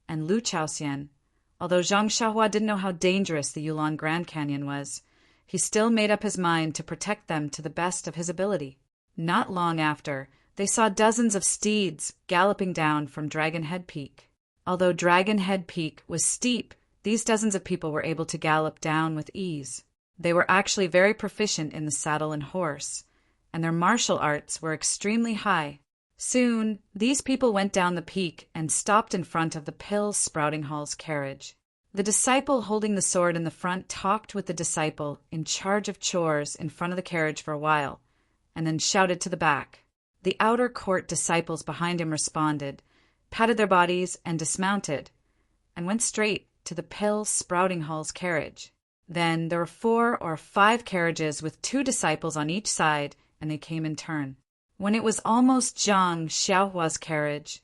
and Lu Chaoxian, although Zhang Xiaohua didn't know how dangerous the Yulon Grand Canyon was, he still made up his mind to protect them to the best of his ability. Not long after, they saw dozens of steeds galloping down from Dragon Head Peak. Although Dragon Head Peak was steep, these dozens of people were able to gallop down with ease. They were actually very proficient in the saddle and horse, and their martial arts were extremely high. Soon, these people went down the peak and stopped in front of the Pill Sprouting Hall's carriage. The disciple holding the sword in the front talked with the disciple in charge of chores in front of the carriage for a while, and then shouted to the back. The outer court disciples behind him responded, patted their bodies, and dismounted, and went straight to the Pill Sprouting Hall's carriage. Then there were 4 or 5 carriages with 2 disciples on each side, and they came in turn. When it was almost Zhang Xiaohua's carriage,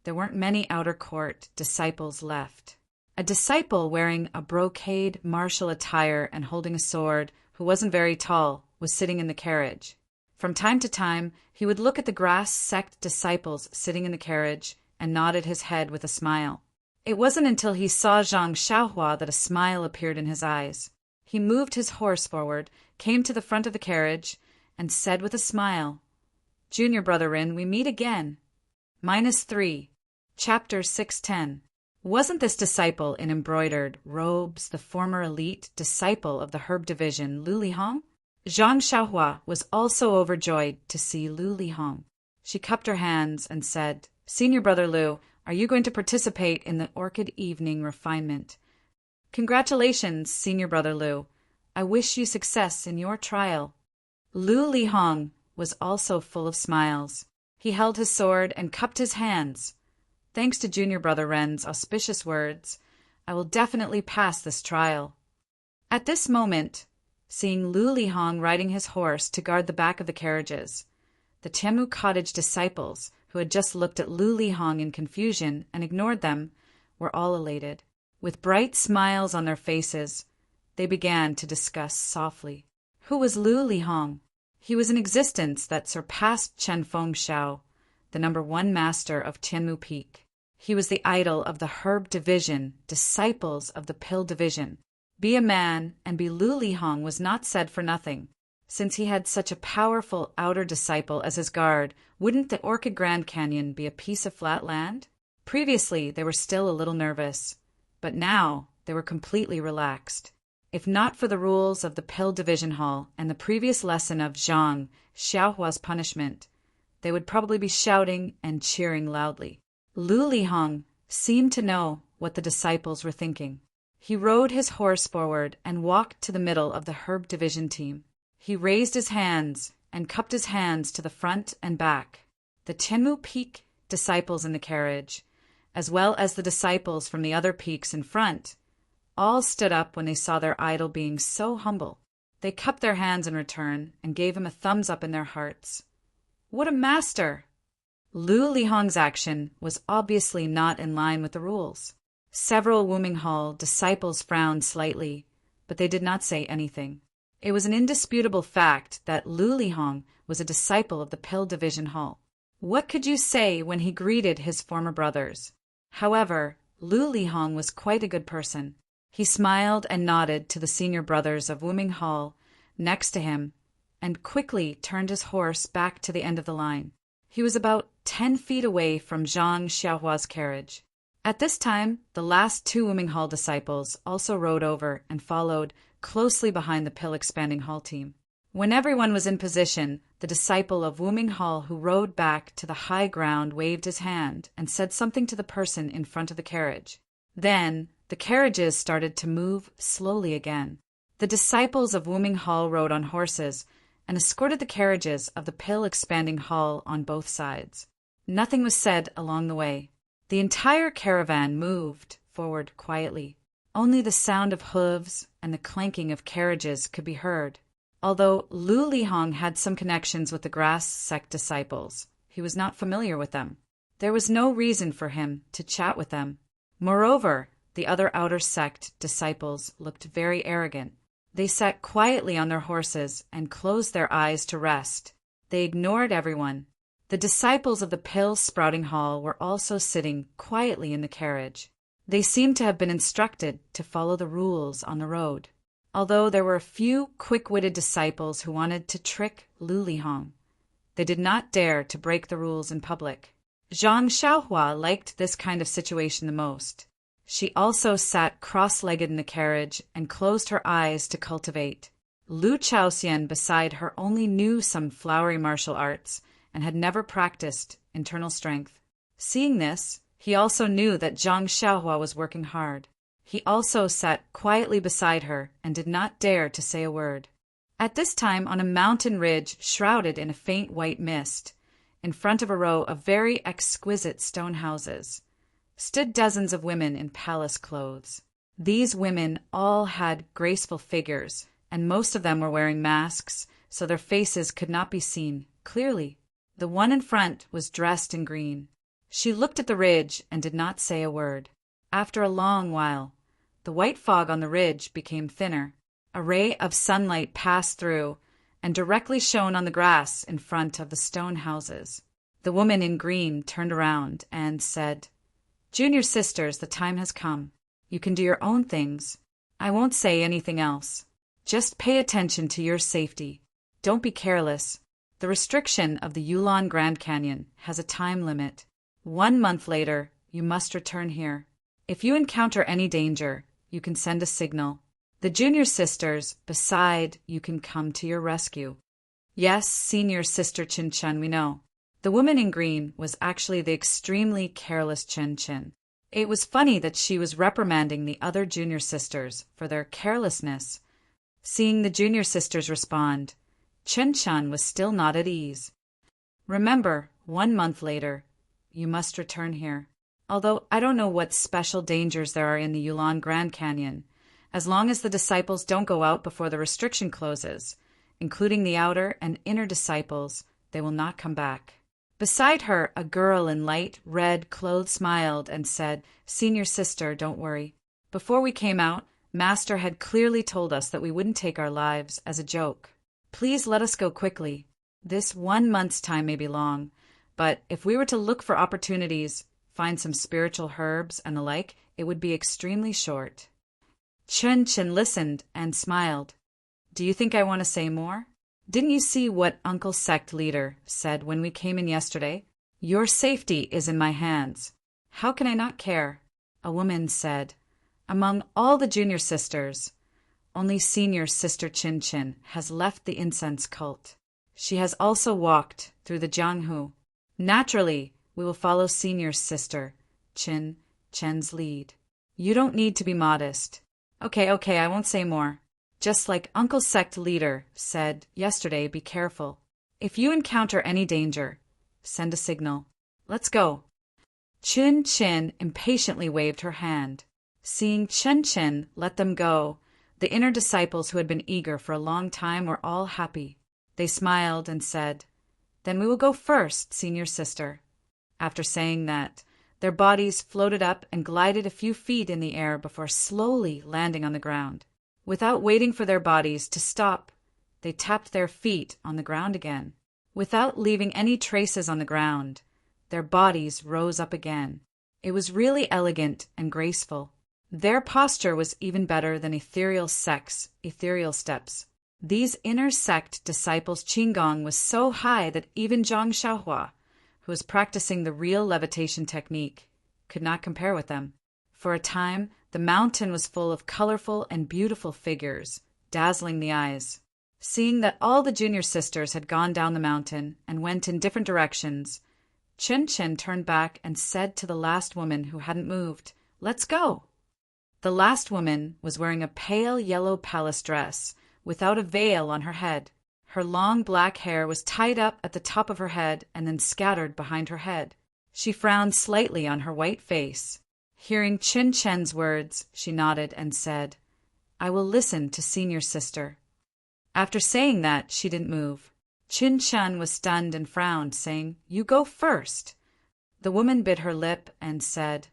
there weren't many outer court disciples left. A disciple wearing a brocade martial attire and holding a sword, who wasn't very tall, was sitting in the carriage. From time to time, he would look at the grass sect disciples sitting in the carriage and nodded his head with a smile. It wasn't until he saw Zhang Xiaohua that a smile appeared in his eyes. He moved his horse forward, came to the front of the carriage, and said with a smile, "Junior Brother Rin, we meet again." -3. Chapter 610. Wasn't this disciple in embroidered robes the former elite disciple of the Herb Division, Lu Lihong? Zhang Xiaohua was also overjoyed to see Lu Lihong. She cupped her hands and said, "Senior Brother Lu, are you going to participate in the Orchid Evening Refinement?" "Congratulations, Senior Brother Lu. I wish you success in your trial." Lu Lihong was also full of smiles. He held his sword and cupped his hands. "Thanks to Junior Brother Ren's auspicious words, I will definitely pass this trial." At this moment, seeing Lu Lihong riding his horse to guard the back of the carriages, the Tianmu Cottage disciples, who had just looked at Lu Lihong in confusion and ignored them, were all elated. With bright smiles on their faces, they began to discuss softly. Who was Lu Lihong? He was an existence that surpassed Chen Fengxiao, the #1 master of Tianmu Peak. He was the idol of the Herb Division, disciples of the Pill Division. Be a man and be Lu Lihong was not said for nothing. Since he had such a powerful outer disciple as his guard, wouldn't the Orchid Grand Canyon be a piece of flat land? Previously, they were still a little nervous, but now they were completely relaxed. If not for the rules of the Pill Division Hall and the previous lesson of Zhang Xiaohua's punishment, they would probably be shouting and cheering loudly. Lu Lihong seemed to know what the disciples were thinking. He rode his horse forward and walked to the middle of the Herb Division team. He raised his hands and cupped his hands to the front and back. The Tianmu Peak disciples in the carriage, as well as the disciples from the other peaks in front, all stood up when they saw their idol being so humble. They cupped their hands in return and gave him a thumbs up in their hearts. What a master! Lu Lihong's action was obviously not in line with the rules. Several Wuming Hall disciples frowned slightly, but they did not say anything. It was an indisputable fact that Lu Lihong was a disciple of the Pill Division Hall. What could you say when he greeted his former brothers? However, Lu Lihong was quite a good person. He smiled and nodded to the senior brothers of Wuming Hall next to him and quickly turned his horse back to the end of the line. He was about 10 feet away from Zhang Xiaohua's carriage. At this time, the last 2 Wuming Hall disciples also rode over and followed closely behind the Pill Expanding Hall team. When everyone was in position, the disciple of Wu Minghal who rode back to the high ground waved his hand and said something to the person in front of the carriage. Then, the carriages started to move slowly again. The disciples of Wu Minghal rode on horses and escorted the carriages of the pill-expanding hall on both sides. Nothing was said along the way. The entire caravan moved forward quietly. Only the sound of hooves and the clanking of carriages could be heard. Although Lu Lihong had some connections with the grass sect disciples, he was not familiar with them. There was no reason for him to chat with them. Moreover, the other outer sect disciples looked very arrogant. They sat quietly on their horses and closed their eyes to rest. They ignored everyone. The disciples of the pill-sprouting hall were also sitting quietly in the carriage. They seemed to have been instructed to follow the rules on the road. Although there were a few quick-witted disciples who wanted to trick Lu Lihong, they did not dare to break the rules in public. Zhang Xiaohua liked this kind of situation the most. She also sat cross-legged in the carriage and closed her eyes to cultivate. Lu Chaoxian beside her only knew some flowery martial arts and had never practiced internal strength. Seeing this, he also knew that Zhang Xiaohua was working hard. He also sat quietly beside her and did not dare to say a word. At this time, on a mountain ridge shrouded in a faint white mist, in front of a row of very exquisite stone houses, stood dozens of women in palace clothes. These women all had graceful figures, and most of them were wearing masks, so their faces could not be seen clearly. The one in front was dressed in green. She looked at the ridge and did not say a word. After a long while, the white fog on the ridge became thinner. A ray of sunlight passed through and directly shone on the grass in front of the stone houses. The woman in green turned around and said, "Junior sisters, the time has come. You can do your own things. I won't say anything else. Just pay attention to your safety. Don't be careless. The restriction of the Yulon Grand Canyon has a time limit. 1 month later, you must return here. If you encounter any danger, you can send a signal. The junior sisters beside you can come to your rescue." "Yes, senior sister Chin Chen, we know." The woman in green was actually the extremely careless Chen Chen. It was funny that she was reprimanding the other junior sisters for their carelessness. Seeing the junior sisters respond, Chen Chen was still not at ease. "Remember, 1 month later, you must return here. Although I don't know what special dangers there are in the Yulon Grand Canyon, as long as the disciples don't go out before the restriction closes, including the outer and inner disciples, they will not come back." Beside her, a girl in light red clothes smiled and said, "Senior sister, don't worry. Before we came out, Master had clearly told us that we wouldn't take our lives as a joke. Please let us go quickly. This 1 month's time may be long, but if we were to look for opportunities, find some spiritual herbs and the like, it would be extremely short." Chen Chen listened and smiled. "Do you think I want to say more? Didn't you see what Uncle Sect Leader said when we came in yesterday? Your safety is in my hands. How can I not care?" A woman said, "Among all the junior sisters, only senior sister Chin Chin has left the incense cult. She has also walked through the Jianghu. Naturally, we will follow senior sister Chin Chen's lead. You don't need to be modest." Okay, I won't say more. Just like Uncle Sect Leader said yesterday, be careful. If you encounter any danger, send a signal. Let's go." Chin Chin impatiently waved her hand. Seeing Chen Chen let them go, the inner disciples who had been eager for a long time were all happy. They smiled and said, "Then we will go first, senior sister." After saying that, their bodies floated up and glided a few feet in the air before slowly landing on the ground. Without waiting for their bodies to stop, they tapped their feet on the ground again. Without leaving any traces on the ground, their bodies rose up again. It was really elegant and graceful. Their posture was even better than ethereal sects' ethereal steps. These inner sect disciples' qigong was so high that even Zhang Xiaohua, who was practicing the real levitation technique, could not compare with them. For a time, the mountain was full of colorful and beautiful figures, dazzling the eyes. Seeing that all the junior sisters had gone down the mountain and went in different directions, Chen turned back and said to the last woman who hadn't moved, "Let's go." The last woman was wearing a pale yellow palace dress, without a veil on her head. Her long black hair was tied up at the top of her head and then scattered behind her head. She frowned slightly on her white face. Hearing Chen's words, she nodded and said, "I will listen to senior sister." After saying that, she didn't move. Chen was stunned and frowned, saying, "You go first." The woman bit her lip and said,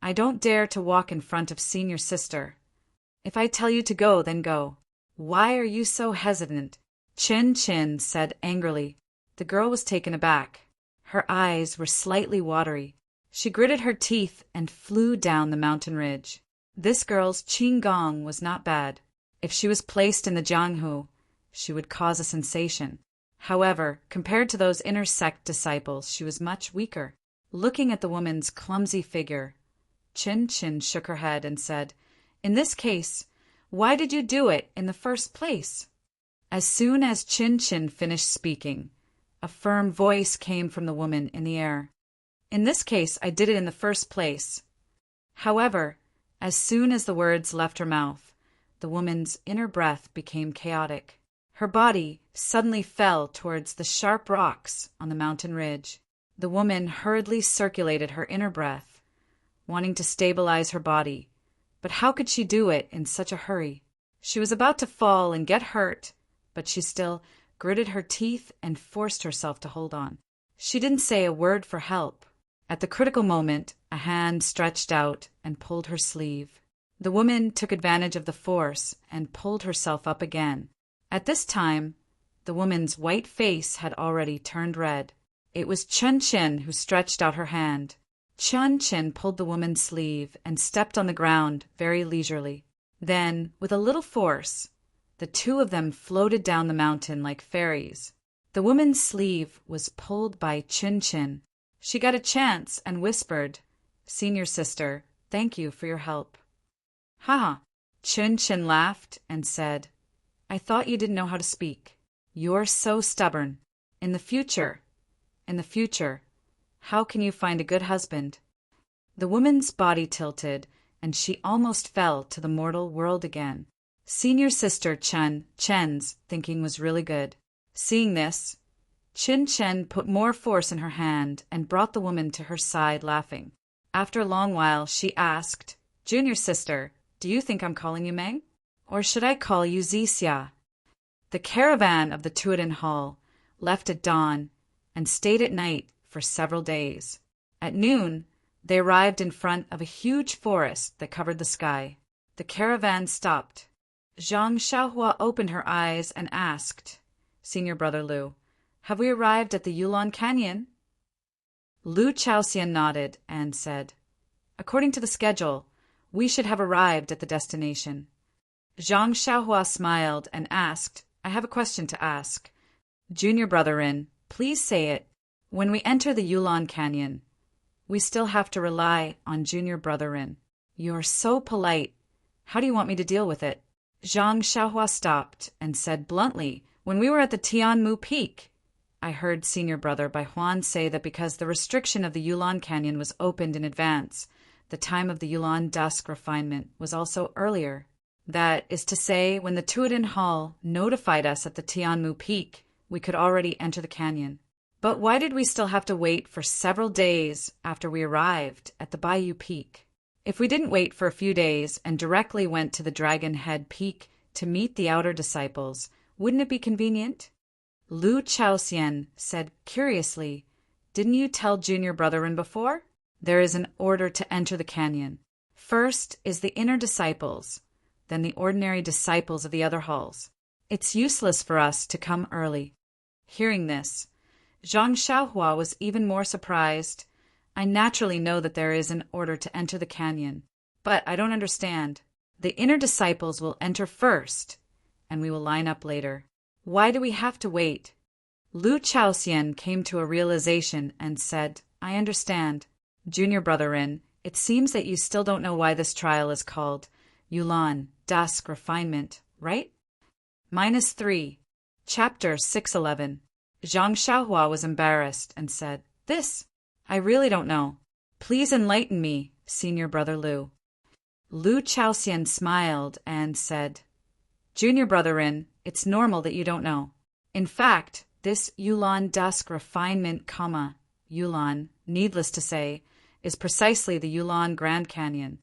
"I don't dare to walk in front of senior sister. If I tell you to go, then go. Why are you so hesitant?" Chen said angrily. The girl was taken aback. Her eyes were slightly watery. She gritted her teeth and flew down the mountain ridge. This girl's qigong was not bad. If she was placed in the Jianghu, she would cause a sensation. However, compared to those inner sect disciples, she was much weaker. Looking at the woman's clumsy figure, Chen shook her head and said, "In this case, why did you do it in the first place?" As soon as Chen finished speaking, a firm voice came from the woman in the air. "In this case, I did it in the first place." However, as soon as the words left her mouth, the woman's inner breath became chaotic. Her body suddenly fell towards the sharp rocks on the mountain ridge. The woman hurriedly circulated her inner breath, wanting to stabilize her body. But how could she do it in such a hurry? She was about to fall and get hurt, but she still gritted her teeth and forced herself to hold on. She didn't say a word for help. At the critical moment, a hand stretched out and pulled her sleeve. The woman took advantage of the force and pulled herself up again. At this time, the woman's white face had already turned red. It was Chen who stretched out her hand. Chen pulled the woman's sleeve and stepped on the ground very leisurely. Then, with a little force, the two of them floated down the mountain like fairies. The woman's sleeve was pulled by Chen. She got a chance and whispered, "Senior sister, thank you for your help." "Ha!" Chen laughed and said, "I thought you didn't know how to speak. You're so stubborn. In the future, how can you find a good husband?" The woman's body tilted, and she almost fell to the mortal world again. Senior sister Chen's thinking was really good. Seeing this, Chen put more force in her hand and brought the woman to her side, laughing. After a long while, she asked, "Junior sister, do you think I'm calling you Meng? Or should I call you Zixia?" The caravan of the Tuidan Hall left at dawn and stayed at night for several days. At noon, they arrived in front of a huge forest that covered the sky. The caravan stopped. Zhang Xiaohua opened her eyes and asked, "Senior brother Lu, have we arrived at the Yulon Canyon?" Lu Chaoxian nodded and said, "According to the schedule, we should have arrived at the destination." Zhang Xiaohua smiled and asked, "I have a question to ask. Junior brother Rin, please say it. When we enter the Yulon Canyon, we still have to rely on junior brother Rin. You're so polite. How do you want me to deal with it?" Zhang Xiaohua stopped and said bluntly, "When we were at the Tianmu Peak, I heard senior brother Bai Huan say that because the restriction of the Yulon Canyon was opened in advance, the time of the Yulon dusk refinement was also earlier. That is to say, when the Tuidan Hall notified us at the Tianmu Peak, we could already enter the canyon. But why did we still have to wait for several days after we arrived at the Bayou Peak? If we didn't wait for a few days and directly went to the Dragon Head Peak to meet the outer disciples, wouldn't it be convenient?" Lu Chaoxian said curiously, "Didn't you tell junior brethren before? There is an order to enter the canyon. First is the inner disciples, then the ordinary disciples of the other halls. It's useless for us to come early." Hearing this, Zhang Xiaohua was even more surprised. "I naturally know that there is an order to enter the canyon, but I don't understand. The inner disciples will enter first, and we will line up later. Why do we have to wait?" Lu Chaoxian came to a realization and said, "I understand. Junior brother Rin, it seems that you still don't know why this trial is called Yulon Dusk Refinement, right?" -3. Chapter 611. Zhang Xiaohua was embarrassed and said, I really don't know. Please enlighten me, Senior Brother Lu. Lu Chaoxian smiled and said, Junior Brother Rin, it's normal that you don't know. In fact, this Yulan Dusk refinement, Yulan, needless to say, is precisely the Yulan Grand Canyon.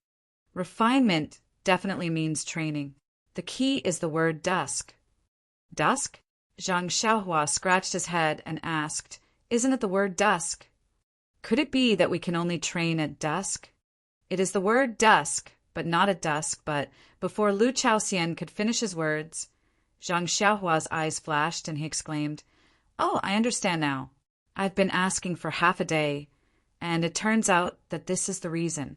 Refinement definitely means training. The key is the word dusk. Dusk? Zhang Xiaohua scratched his head and asked, Isn't it the word dusk? Could it be that we can only train at dusk? It is the word dusk, but not at dusk, but before Lu Chaoxian could finish his words, Zhang Xiaohua's eyes flashed and he exclaimed, Oh, I understand now. I've been asking for half a day, and it turns out that this is the reason.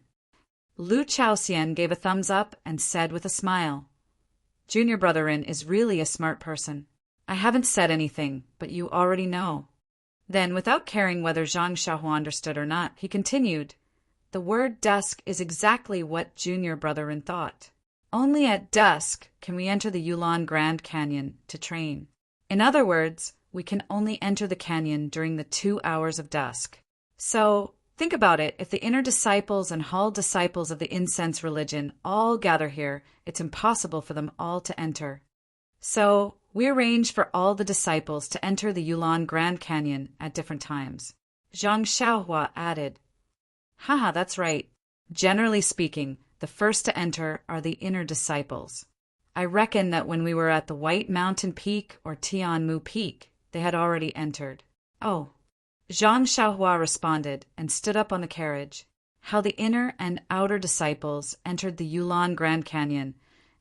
Lu Chaoxian gave a thumbs up and said with a smile, Junior Brother Rin is really a smart person. I haven't said anything, but you already know. Then, without caring whether Zhang Xiaohua understood or not, he continued, The word dusk is exactly what Junior Brother Rin thought. Only at dusk can we enter the Yulan Grand Canyon to train. In other words, we can only enter the canyon during the 2 hours of dusk. So, think about it, if the inner disciples and hall disciples of the incense religion all gather here, it's impossible for them all to enter. So, we arrange for all the disciples to enter the Yulan Grand Canyon at different times. Zhang Xiaohua added, Haha, that's right. Generally speaking, the first to enter are the inner disciples. I reckon that when we were at the White Mountain Peak or Tianmu Peak, they had already entered. Oh. Zhang Xiaohua responded and stood up on the carriage. How the inner and outer disciples entered the Yulan Grand Canyon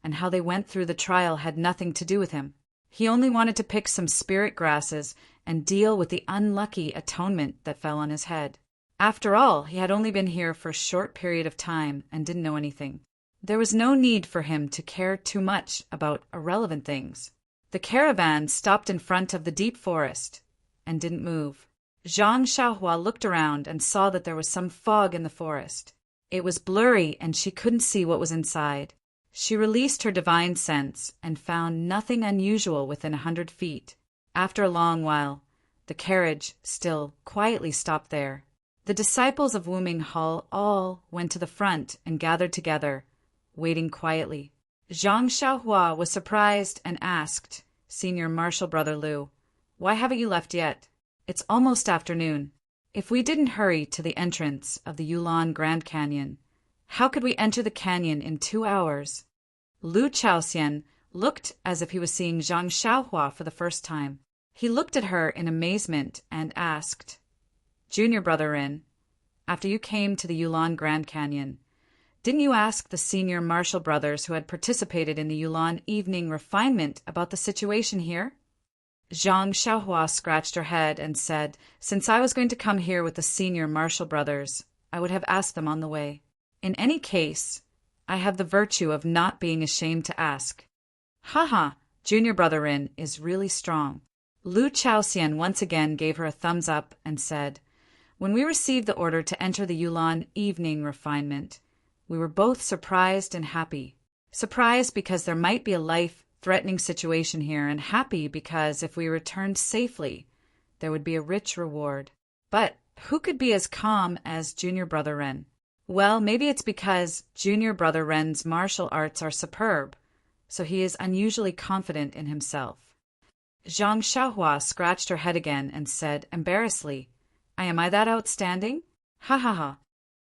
and how they went through the trial had nothing to do with him. He only wanted to pick some spirit grasses and deal with the unlucky atonement that fell on his head. After all, he had only been here for a short period of time and didn't know anything. There was no need for him to care too much about irrelevant things. The caravan stopped in front of the deep forest and didn't move. Zhang Xiaohua looked around and saw that there was some fog in the forest. It was blurry and she couldn't see what was inside. She released her divine sense and found nothing unusual within 100 feet. After a long while, the carriage still quietly stopped there. The disciples of Wuming Hall all went to the front and gathered together, waiting quietly. Zhang Xiaohua was surprised and asked, Senior Marshal Brother Lu, Why haven't you left yet? It's almost afternoon. If we didn't hurry to the entrance of the Yulan Grand Canyon, how could we enter the canyon in 2 hours? Lu Chaoxian looked as if he was seeing Zhang Xiaohua for the first time. He looked at her in amazement and asked, Junior Brother Rin, after you came to the Yulan Grand Canyon, didn't you ask the senior marshal brothers who had participated in the Yulan evening refinement about the situation here? Zhang Xiaohua scratched her head and said, Since I was going to come here with the senior marshal brothers, I would have asked them on the way. In any case, I have the virtue of not being ashamed to ask. Haha, Junior Brother Rin is really strong. Lu Chaoxian once again gave her a thumbs up and said, When we received the order to enter the Yulan evening refinement, we were both surprised and happy. Surprised because there might be a life-threatening situation here, and happy because if we returned safely, there would be a rich reward. But who could be as calm as Junior Brother Ren? Well, maybe it's because Junior Brother Ren's martial arts are superb, so he is unusually confident in himself. Zhang Xiaohua scratched her head again and said embarrassedly, Am I that outstanding? Ha ha ha.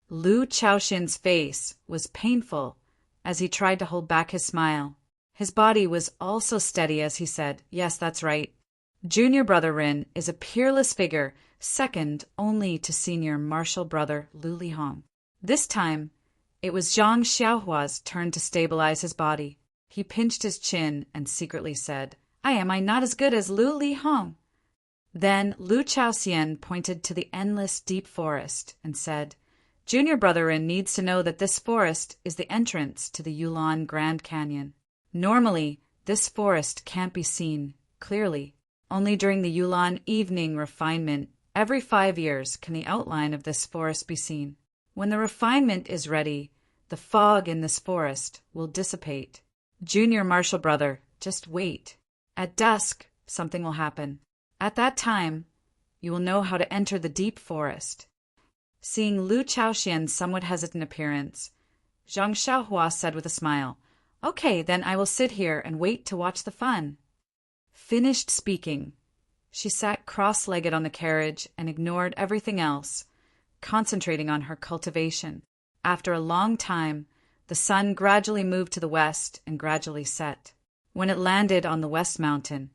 Lu Chaoxin's face was painful as he tried to hold back his smile. His body was also steady as he said, Yes, that's right. Junior Brother Rin is a peerless figure, second only to Senior Martial Brother Lu Lihong. This time, it was Zhang Xiaohua's turn to stabilize his body. He pinched his chin and secretly said, Am I not as good as Lu Lihong? Then Lu Chaoxian pointed to the endless deep forest and said, Junior Brother Rin needs to know that this forest is the entrance to the Yulan Grand Canyon. Normally, this forest can't be seen clearly. Only during the Yulan evening refinement, every 5 years, can the outline of this forest be seen. When the refinement is ready, the fog in this forest will dissipate. Junior Martial Brother, just wait. At dusk, something will happen. At that time, you will know how to enter the deep forest. Seeing Lu Chaoxian's somewhat hesitant appearance, Zhang Xiaohua said with a smile, "Okay, then I will sit here and wait to watch the fun." Finished speaking, she sat cross-legged on the carriage and ignored everything else, concentrating on her cultivation. After a long time, the sun gradually moved to the west and gradually set. When it landed on the west mountain,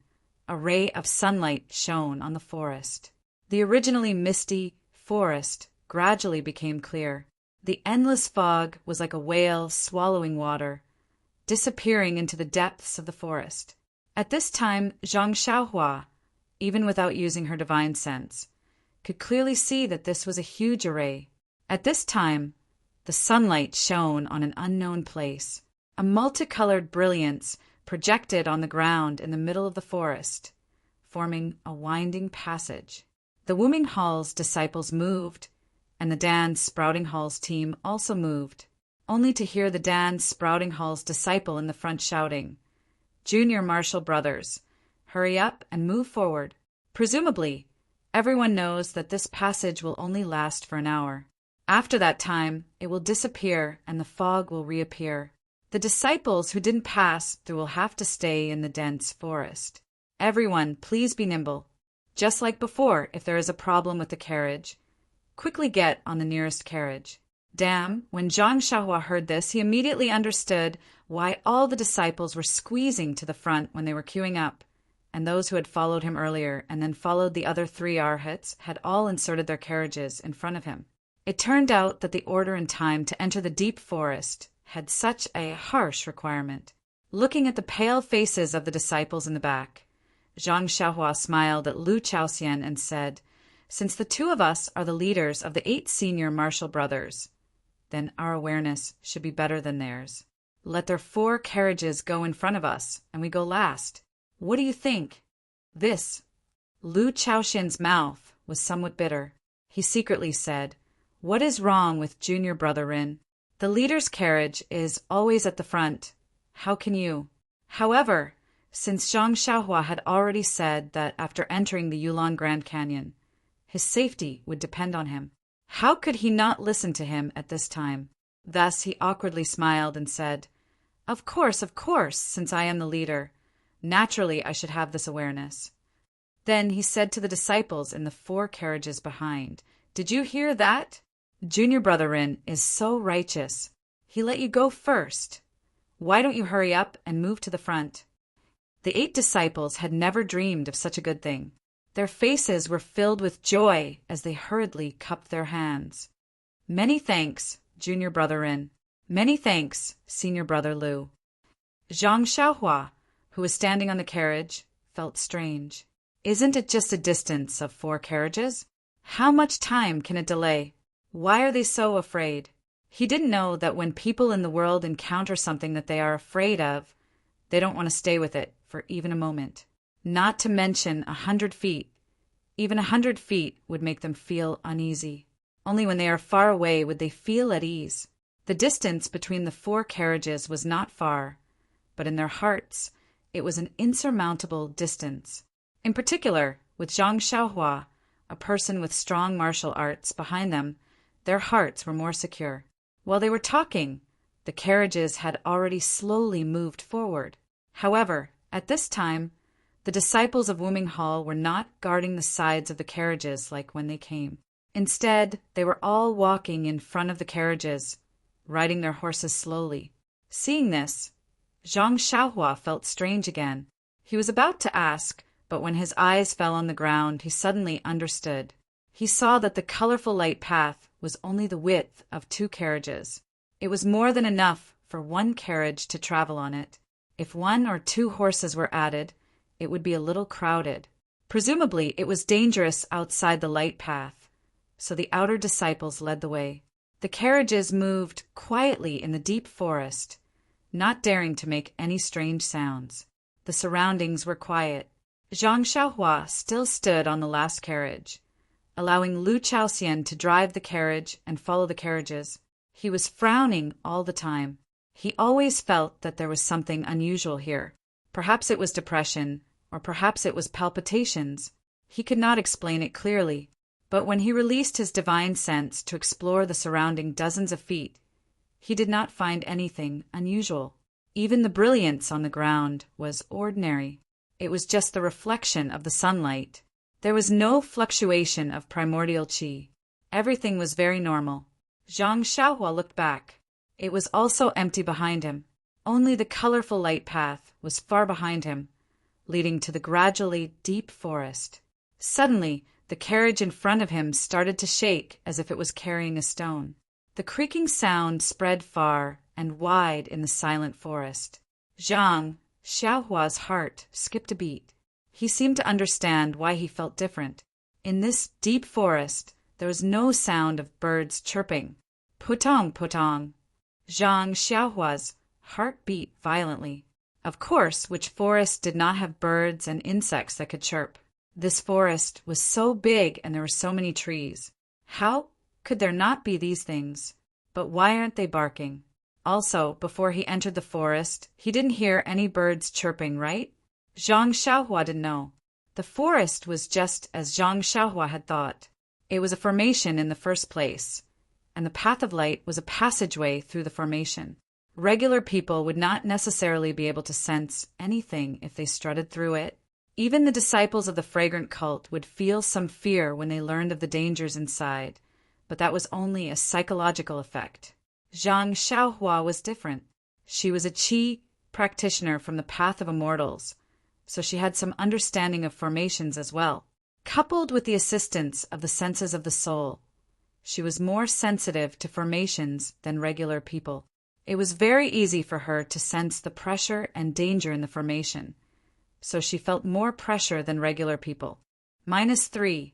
a ray of sunlight shone on the forest. The originally misty forest gradually became clear. The endless fog was like a whale swallowing water, disappearing into the depths of the forest. At this time, Zhang Xiaohua, even without using her divine sense, could clearly see that this was a huge array. At this time, the sunlight shone on an unknown place. A multicolored brilliance projected on the ground in the middle of the forest, forming a winding passage. The Wuming Hall's disciples moved, and the Dan Sprouting Hall's team also moved, only to hear the Dan Sprouting Hall's disciple in the front shouting, "Junior Marshall brothers, hurry up and move forward." Presumably, everyone knows that this passage will only last for an hour. After that time, it will disappear and the fog will reappear. The disciples who didn't pass through will have to stay in the dense forest. Everyone, please be nimble. Just like before, if there is a problem with the carriage, quickly get on the nearest carriage. Damn, when Zhang Xiaohua heard this, he immediately understood why all the disciples were squeezing to the front when they were queuing up, and those who had followed him earlier and then followed the other 3 arhats had all inserted their carriages in front of him. It turned out that the order and time to enter the deep forest had such a harsh requirement. Looking at the pale faces of the disciples in the back, Zhang Xiaohua smiled at Lu Chaoxian and said, "Since the 2 of us are the leaders of the 8 senior Marshall brothers, then our awareness should be better than theirs. Let their 4 carriages go in front of us, and we go last. What do you think?" This, Lu Chaoxian's mouth was somewhat bitter. He secretly said, "What is wrong with junior brother Rin? The leader's carriage is always at the front. How can you?" However, since Zhang Xiaohua had already said that after entering the Yulon Grand Canyon, his safety would depend on him, how could he not listen to him at this time? Thus he awkwardly smiled and said, of course, since I am the leader. Naturally, I should have this awareness." Then he said to the disciples in the 4 carriages behind, "Did you hear that? Junior brother Rin is so righteous. He let you go first. Why don't you hurry up and move to the front?" The 8 disciples had never dreamed of such a good thing. Their faces were filled with joy as they hurriedly cupped their hands. "Many thanks, junior brother Rin. Many thanks, senior brother Lu." Zhang Xiaohua, who was standing on the carriage, felt strange. Isn't it just a distance of 4 carriages? How much time can it delay? Why are they so afraid? He didn't know that when people in the world encounter something that they are afraid of, they don't want to stay with it for even a moment. Not to mention 100 feet. Even 100 feet would make them feel uneasy. Only when they are far away would they feel at ease. The distance between the 4 carriages was not far, but in their hearts it was an insurmountable distance. In particular, with Zhang Xiaohua, a person with strong martial arts, behind them, their hearts were more secure. While they were talking, the carriages had already slowly moved forward. However, at this time, the disciples of Wuming Hall were not guarding the sides of the carriages like when they came. Instead, they were all walking in front of the carriages, riding their horses slowly. Seeing this, Zhang Xiaohua felt strange again. He was about to ask, but when his eyes fell on the ground, he suddenly understood. He saw that the colorful light path was only the width of 2 carriages. It was more than enough for 1 carriage to travel on it. If 1 or 2 horses were added, it would be a little crowded. Presumably, it was dangerous outside the light path, so the outer disciples led the way. The carriages moved quietly in the deep forest, not daring to make any strange sounds. The surroundings were quiet. Zhang Xiaohua still stood on the last carriage, allowing Lu Chaoxian to drive the carriage and follow the carriages. He was frowning all the time. He always felt that there was something unusual here. Perhaps it was depression, or perhaps it was palpitations. He could not explain it clearly, but when he released his divine sense to explore the surrounding dozens of feet, he did not find anything unusual. Even the brilliance on the ground was ordinary. It was just the reflection of the sunlight. There was no fluctuation of primordial qi. Everything was very normal. Zhang Xiaohua looked back. It was also empty behind him. Only the colorful light path was far behind him, leading to the gradually deep forest. Suddenly, the carriage in front of him started to shake as if it was carrying a stone. The creaking sound spread far and wide in the silent forest. Zhang Xiaohua's heart skipped a beat. He seemed to understand why he felt different. In this deep forest, there was no sound of birds chirping. Putong, putong. Zhang Xiaohua's heart beat violently. Of course, which forest did not have birds and insects that could chirp? This forest was so big and there were so many trees. How could there not be these things? But why aren't they barking? Also, before he entered the forest, he didn't hear any birds chirping, right? Zhang Xiaohua didn't know. The forest was just as Zhang Xiaohua had thought. It was a formation in the first place, and the path of light was a passageway through the formation. Regular people would not necessarily be able to sense anything if they strutted through it. Even the disciples of the fragrant cult would feel some fear when they learned of the dangers inside, but that was only a psychological effect. Zhang Xiaohua was different. She was a qi practitioner from the path of immortals, so she had some understanding of formations as well. Coupled with the assistance of the senses of the soul, she was more sensitive to formations than regular people. It was very easy for her to sense the pressure and danger in the formation, so she felt more pressure than regular people. -3.